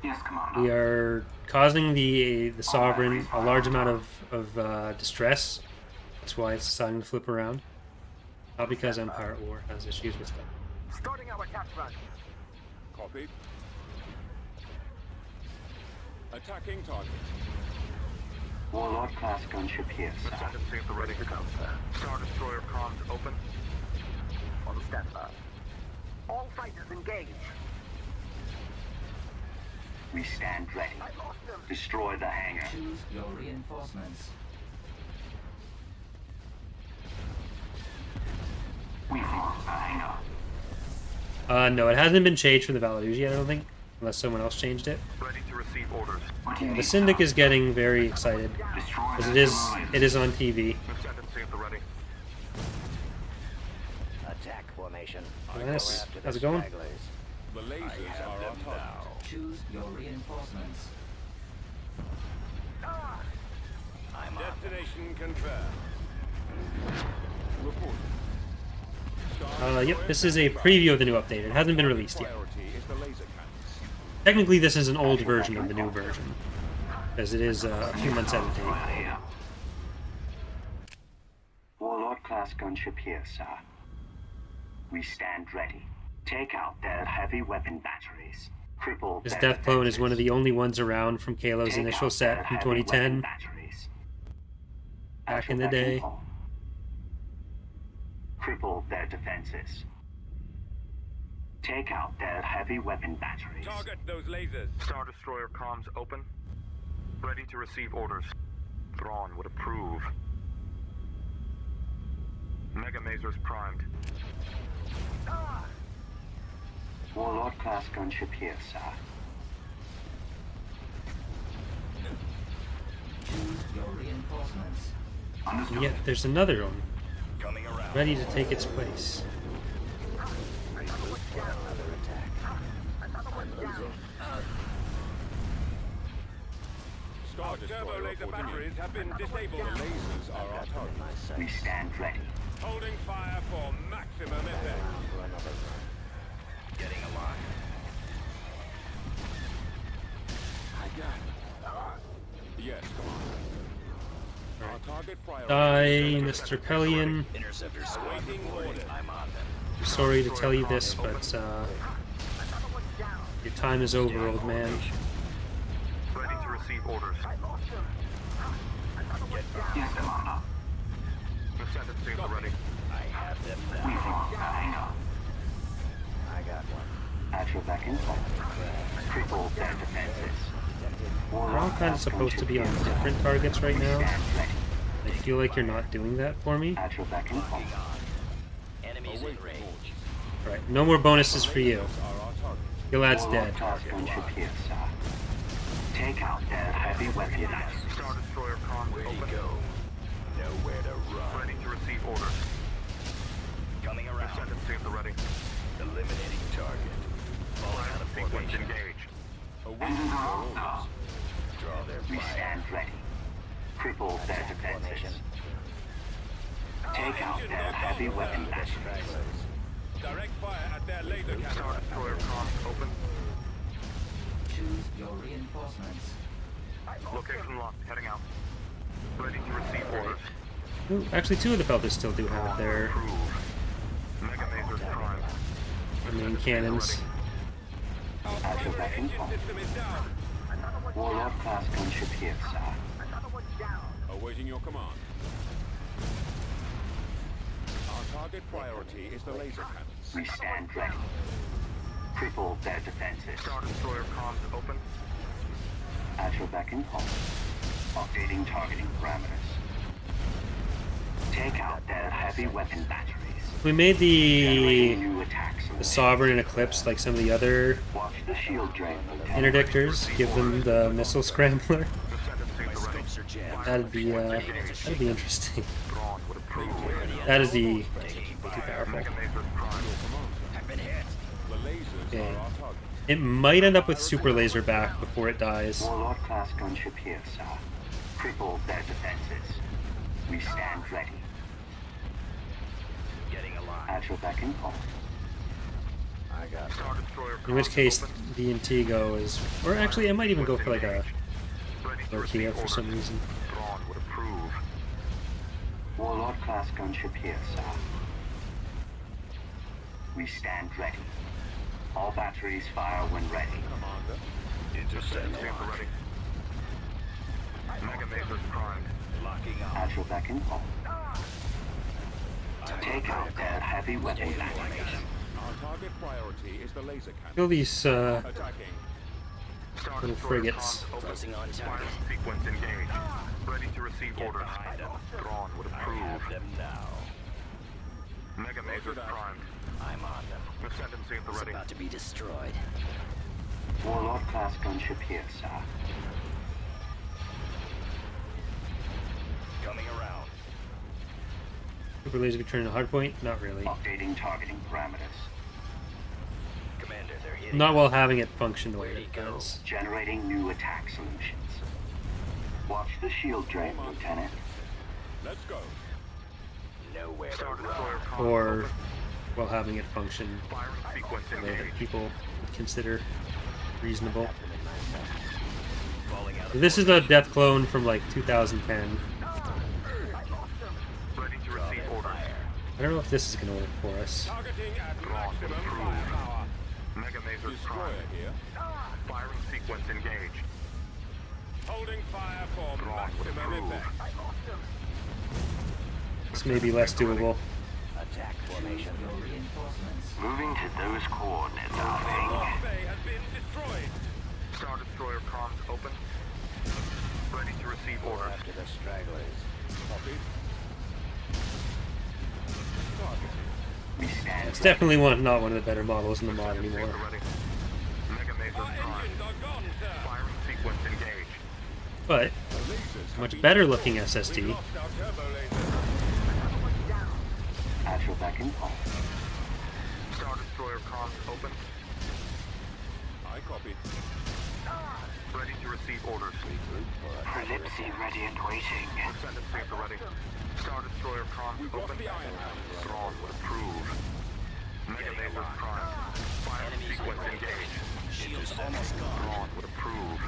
S5: Yes, Commander.
S1: We are causing the Sovereign a large amount of distress. That's why it's deciding to flip around. Not because Empire at War has issues with stuff.
S2: Starting our attack run.
S4: Copied. Attacking target.
S5: Warlord class gunship here, sir.
S2: Ascendancy at the ready to go. Star Destroyer comms open. On standby. All fighters engage.
S5: We stand ready. Destroy the hangar.
S6: Choose your reinforcements.
S5: We form the hangar.
S1: No, it hasn't been changed from the Valaduz yet, I don't think. Unless someone else changed it.
S2: Ready to receive orders.
S5: What do you
S1: The
S5: need,
S1: Syndic
S5: sir?
S1: is getting very excited.
S5: Destroy
S1: Because
S5: the
S1: it is on TV.
S2: Ascendancy at the ready.
S7: Attack formation.
S1: Nice.
S7: After the
S1: How's it going?
S7: stragglers.
S4: The lasers are our target.
S6: Choose your reinforcements.
S7: I'm on.
S4: Destination confirmed. Report.
S1: Yep, this is a preview of the new update. It hasn't been released yet.
S4: Priority is the laser cannons.
S1: Technically, this is an old version of the new version. Because it is a few months out of date.
S5: Here. Warlord class gunship here, sir. We stand ready. Take out their heavy weapon batteries. Cripple
S1: This
S5: their
S1: Death Clone is
S5: defenses.
S1: one of the only ones around from Kalo's
S5: Take
S1: initial
S5: out
S1: set
S5: their
S1: from
S5: heavy weapon
S1: 2010.
S5: batteries.
S1: Back in the
S5: At your beck
S1: day.
S5: and call. Cripple their defenses. Take out their heavy weapon batteries.
S4: Target those lasers.
S2: Star Destroyer comms open. Ready to receive orders. Thrawn would approve. Mega Mazers primed.
S5: Warlord class gunship here, sir.
S6: Choose your reinforcements.
S1: And yet, there's another one.
S7: Coming around.
S1: Ready to take its place.
S7: Another attack.
S4: Star turbo laser batteries have been disabled. The lasers are our target.
S5: We stand ready.
S4: Holding fire for maximum effect.
S7: For another run. Getting alive.
S4: I got it. Yes, Commander. Our target priority.
S1: Die, Mr. Pellion.
S7: Interceptor squad
S4: Awaiting
S7: reporting.
S4: order.
S7: I'm on them.
S1: I'm sorry to tell you this, but your time is over, old man.
S2: Ready to receive orders.
S5: Yes, Commander.
S2: Ascendancy at the ready.
S7: I have them
S5: We
S7: now.
S5: form the hangar.
S7: I got one.
S5: At your beck and call. Cripple their defenses. Warlord
S1: We're all kind of
S5: class
S1: supposed to
S5: gunship
S1: be on
S5: here, sir.
S1: different targets right
S5: We
S1: now.
S5: stand ready.
S1: I feel like you're not doing that for me.
S5: At your beck and call.
S7: Enemies in range.
S1: Alright, no more bonuses for you.
S4: Are our target.
S1: Gilad's
S5: Warlord
S1: dead.
S5: class gunship here, sir. Take out their heavy weapon batteries.
S2: Star Destroyer comms open.
S7: Nowhere to run.
S2: Ready to receive orders.
S7: Coming around.
S2: Ascendancy at the ready.
S7: Eliminating target. Falling out of
S2: Sequence
S7: formation.
S2: engaged.
S4: Awaiting your orders.
S7: Draw their
S5: We
S7: fire.
S5: stand ready. Cripple their defenses. Take out their heavy weapon batteries.
S4: Direct fire at their laser
S2: Star
S4: cannon.
S2: Destroyer comms open.
S6: Choose your reinforcements.
S2: Location locked. Heading out. Ready to receive orders.
S1: Ooh, actually, two of the Pelters still do have their
S2: Approve. Mega Mazers primed.
S1: main cannons.
S5: At your beck and
S4: Engine
S5: call.
S4: system is down.
S5: Warlord class gunship here, sir.
S4: Awaiting your command. Our target priority is the laser cannons.
S5: We stand ready. Cripple their defenses.
S2: Star Destroyer comms open.
S5: At your beck and call. Updating targeting parameters. Take out their heavy weapon batteries.
S1: We made
S5: Generating
S1: the
S5: new attacks.
S1: Sovereign and Eclipse like some of the other
S5: Watch the shield drain.
S1: interdictors. Give them the missile scrambler.
S2: Ascendancy at the ready.
S7: Scopes are jammed.
S1: That'd be interesting.
S2: Thrawn would approve.
S1: That'd be too powerful.
S2: Mega Mazers primed.
S7: I've been hit.
S4: The lasers
S1: Okay.
S4: are our target.
S1: It might end up with Super Laser back before it dies.
S5: Warlord class gunship here, sir. Cripple their defenses. We stand ready.
S7: Getting alive.
S5: At your beck and call.
S7: I got
S2: Star Destroyer
S1: In which
S2: comms
S1: case,
S2: open.
S1: D&T goes, or actually, I might even go for like a
S2: Ready to
S1: Nokia
S2: receive
S1: for
S2: orders.
S1: some reason.
S2: Thrawn would approve.
S5: Warlord class gunship here, sir. We stand ready. All batteries fire when ready.
S4: Commander.
S7: intercept.
S2: Stand ready. Mega Masers primed.
S7: Locking on.
S5: At your beck and call. Take out their heavy weapon batteries.
S4: Our target priority is the laser cannon.
S1: Kill these
S4: Attacking.
S2: Star
S1: little
S2: Destroyer
S1: frigates.
S2: comms open.
S7: Closing on
S2: Firing
S7: target.
S2: sequence engaged. Ready to receive
S7: Get
S2: orders.
S7: behind 'em.
S2: Thrawn would
S7: I
S2: approve.
S7: have them now.
S2: Mega Masers primed.
S7: I'm on them.
S2: Ascendancy at the
S7: It's
S2: ready.
S7: about to be destroyed.
S5: Warlord class gunship here, sir.
S7: Coming around.
S1: Super laser be turning to hardpoint? Not really.
S5: Updating targeting parameters.
S7: Commander, they're hitting.
S1: Not while having it function the way
S7: Where'd
S1: it
S7: he go?
S1: does.
S5: Generating new attack solutions. Watch the shield drain, Lieutenant.
S4: Let's go.
S7: Nowhere to
S2: Star
S7: run.
S2: Destroyer comms
S1: Or
S2: open.
S1: while having it function
S2: Firing sequence
S1: the way that
S2: engaged.
S1: people would consider reasonable.
S7: Them in my sights. Falling out of
S1: This is a death clone from like 2010.
S2: Ready to receive orders.
S1: I don't know if this is going to work for us.
S4: Targeting at maximum firepower.
S2: Mega Masers
S4: Destroyer
S2: primed.
S4: here.
S2: Firing sequence engaged.
S4: Holding fire for
S2: Thrawn would
S4: maximum
S2: approve.
S4: effect.
S1: This may be less doable.
S7: attack formation.
S6: Your reinforcements.
S5: Moving to those coordinates, darling.
S4: North Bay has been destroyed.
S2: Star Destroyer comms open. Ready to receive orders.
S7: After the stragglers.
S4: Copy. Targeting.
S5: We stand
S1: It's definitely not one of the better models in the mod
S2: Ascendancy
S1: anymore.
S2: at the ready. Mega Masers
S4: Our
S2: primed.
S4: engines are gone, sir.
S2: Firing sequence engaged.
S1: But
S4: The lasers have
S1: much
S4: been
S1: better
S4: destroyed.
S1: looking
S4: We
S1: SSD.
S4: lost our turbo laser.
S5: at your beck and call.
S2: Star Destroyer comms open.
S4: I copy.
S2: Ready to receive orders.
S5: Prelipsy ready and waiting.
S2: Ascendancy at the ready. Star Destroyer comms
S4: We've lost
S2: open.
S4: the iron hands.
S2: Thrawn would approve. Mega Masers primed. Fire sequence engaged.
S7: Shields almost gone.
S2: Thrawn would approve.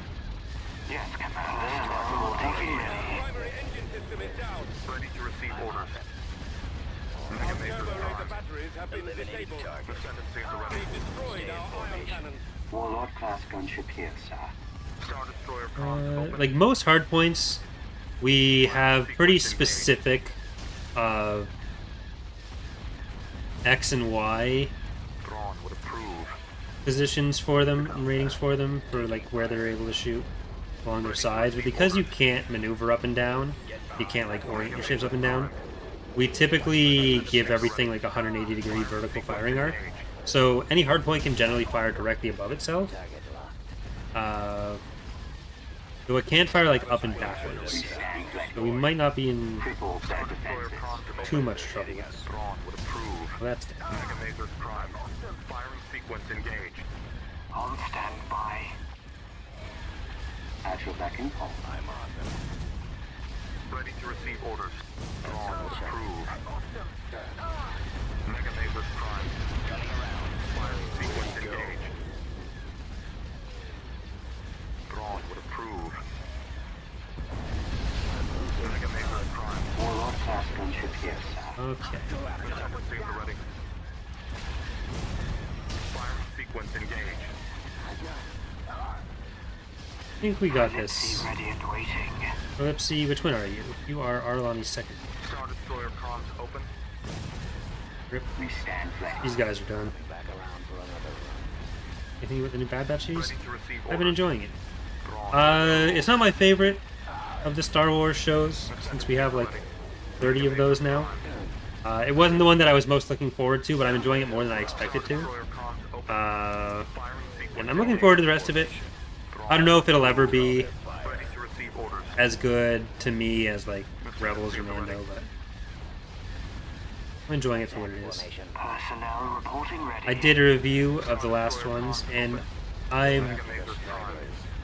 S5: Yes, Commander. Taking ready.
S4: Primary engine system is down.
S2: Ready to receive orders. Mega
S4: Our
S2: Masers
S4: turbo laser
S2: primed.
S4: batteries have been
S7: Eliminating
S4: disabled.
S7: target.
S2: Ascendancy at the ready.
S4: We've destroyed our ion cannons.
S5: Warlord class gunship here, sir.
S2: Star Destroyer comms open.
S1: Like most hardpoints, we have pretty specific X and Y
S2: Thrawn would approve.
S1: positions for them and ratings for them for like where they're able to shoot along their sides. But because you can't maneuver up and down, you can't like orient your ships up and down. We typically give everything like 180-degree vertical firing arc. So any hardpoint can generally fire directly above itself.
S7: Target locked.
S1: Though it can't fire like up and backwards. So we might not be in
S5: Cripple their
S2: Destroyer
S5: defenses.
S2: comms open.
S1: too much trouble.
S2: Thrawn would approve.
S1: Well, that's
S2: Mega Masers primed. Firing sequence engaged.
S5: On standby. At your beck and call.
S7: I'm on them.
S2: Ready to receive orders. Thrawn would approve. Mega Masers primed.
S7: Coming around.
S2: Firing sequence engaged. Thrawn would approve. Mega Masers primed.
S5: Warlord class gunship here, sir.
S1: okay.
S2: Ascendancy at the ready. Firing sequence engaged.
S1: I think we got this.
S5: Prelipsy ready and waiting.
S1: Let's see, which one are you? You are Arlani's second.
S2: Star Destroyer comms open.
S1: Rip.
S5: We stand ready.
S1: These guys are done.
S7: Back around for another run.
S1: Anything with the new Bad Batch series?
S2: Ready to receive orders.
S1: I've been enjoying it.
S2: Thrawn.
S1: It's not my favorite of the Star Wars shows, since we have like 30 of those now. It wasn't the one that I was most looking forward to, but I'm enjoying it more than I expected to.
S2: Destroyer comms open.
S1: Uh,
S2: Firing sequence
S1: and I'm looking forward to the rest of it. I don't know if it'll ever be
S2: Ready to receive orders.
S1: as good to me as like Rebels or Mando, but I'm enjoying it for what it is.
S7: Formation.
S5: Personnel reporting ready.
S1: I did a review of the last ones, and I'm
S2: Mega Masers primed.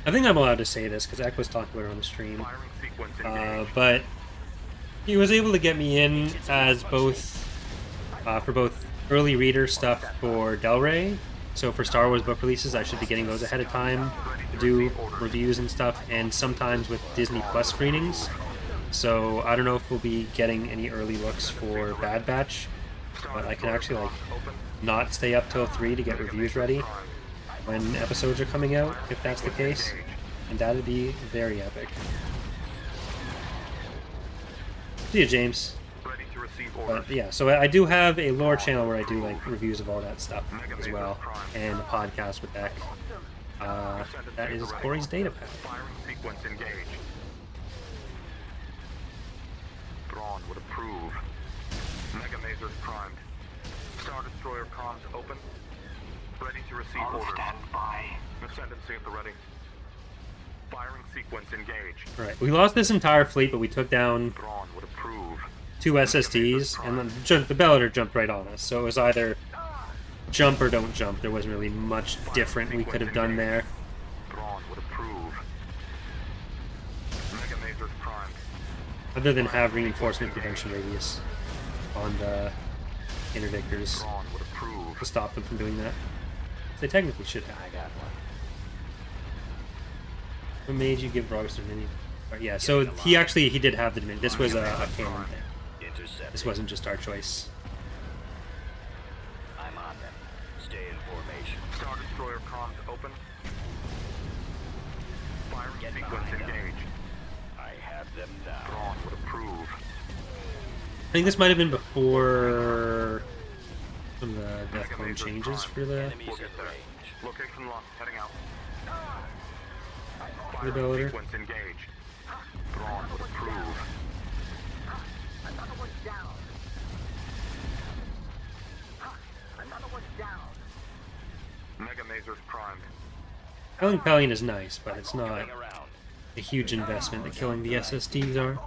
S1: I think I'm allowed to say this because Eck was talking about it on the stream.
S2: Firing sequence engaged.
S1: But he was able to get me in as both for both early reader stuff for Del Rey. So for Star Wars book releases, I should be getting those ahead of time to do reviews and stuff, and sometimes with Disney Plus screenings. So I don't know if we'll be getting any early looks for Bad Batch, but I can actually like not stay up till 3 to get reviews ready when episodes are coming out, if that's the case, and that'd be very epic. See you, James.
S2: Ready to receive orders.
S1: But yeah, so I do have a lore channel where I do like reviews of all that stuff as well, and a podcast with Beck. That is Corey's Data Pad.
S2: Firing sequence engaged. Thrawn would approve. Mega Mazers primed. Star Destroyer comms open. Ready to receive
S5: On
S2: orders.
S5: standby.
S2: Ascendancy at the ready. Firing sequence engaged.
S1: Right, we lost this entire fleet, but we took down
S2: Thrawn would approve.
S1: 2 SSDs, and then the Bellator jumped right on us. So it was either jump or don't jump. There wasn't really much different we could have done there.
S2: Thrawn would approve. Mega Mazers primed.
S1: Other than have reinforcement prevention radius on the interdictors
S2: Thrawn would approve.
S1: to stop them from doing that. They technically should have.
S7: I got one.
S1: What made you give Rogus Dominion? Yeah, so he did have the Dominion. This was a canon thing.
S7: Intercept.
S1: This wasn't just our choice.
S7: I'm on them. Stay in formation.
S2: Star Destroyer comms open. Firing
S7: Get
S2: sequence
S7: behind them.
S2: engaged.
S7: I have them now.
S2: Thrawn would approve.
S1: I think this might have been before some of the Death Clone changes for the
S7: Enemies
S2: We'll get
S7: in
S2: there.
S7: range.
S2: Location locked. Heading out.
S1: The
S2: Firing
S1: Bellator.
S2: sequence engaged. Thrawn would approve. Mega Mazers primed.
S1: Killing Pelion is nice, but it's not
S7: Coming around.
S1: a huge investment that killing the SSDs are.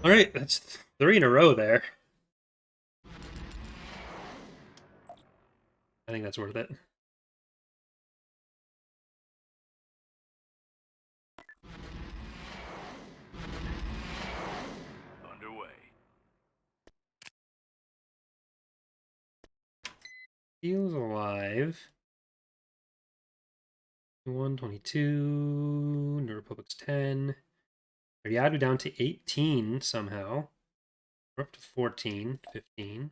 S1: Alright, that's 3 in a row there. I think that's worth it.
S7: Underway.
S1: Feels alive. 21, 22, New Republic's 10. We're down to 18 somehow. We're up to 14, 15.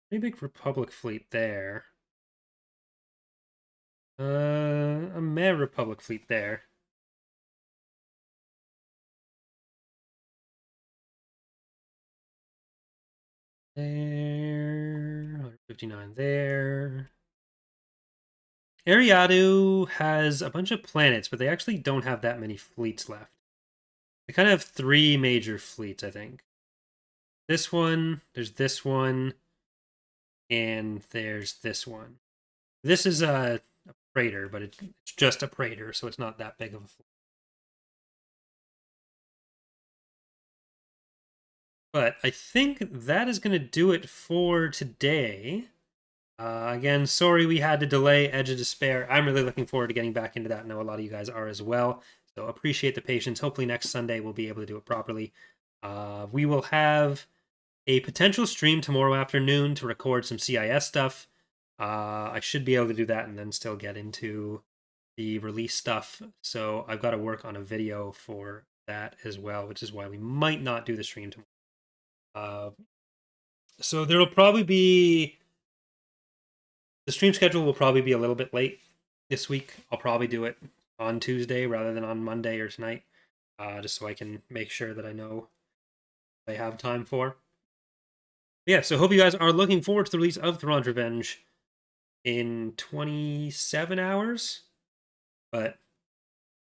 S1: Pretty big Republic fleet there. A meh Republic fleet there. There, 159 there. Ariadu has a bunch of planets, but they actually don't have that many fleets left. They kind of have 3 major fleets, I think. This one, there's this one, and there's this one. This is a Praetor, but it's just a Praetor, so it's not that big of a fleet. But I think that is going to do it for today. Again, sorry we had to delay Edge of Despair. I'm really looking forward to getting back into that. I know a lot of you guys are as well. So appreciate the patience. Hopefully next Sunday we'll be able to do it properly. We will have a potential stream tomorrow afternoon to record some CIS stuff. I should be able to do that and then still get into the release stuff. So I've got to work on a video for that as well, which is why we might not do the stream tomorrow. So there'll probably be... The stream schedule will probably be a little bit late this week. I'll probably do it on Tuesday rather than on Monday or tonight, just so I can make sure that I know I have time for. But yeah, so hope you guys are looking forward to the release of Thrawn's Revenge in 27 hours. But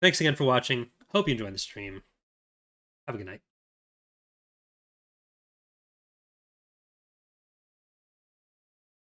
S1: thanks again for watching. Hope you enjoyed the stream. Have a good night.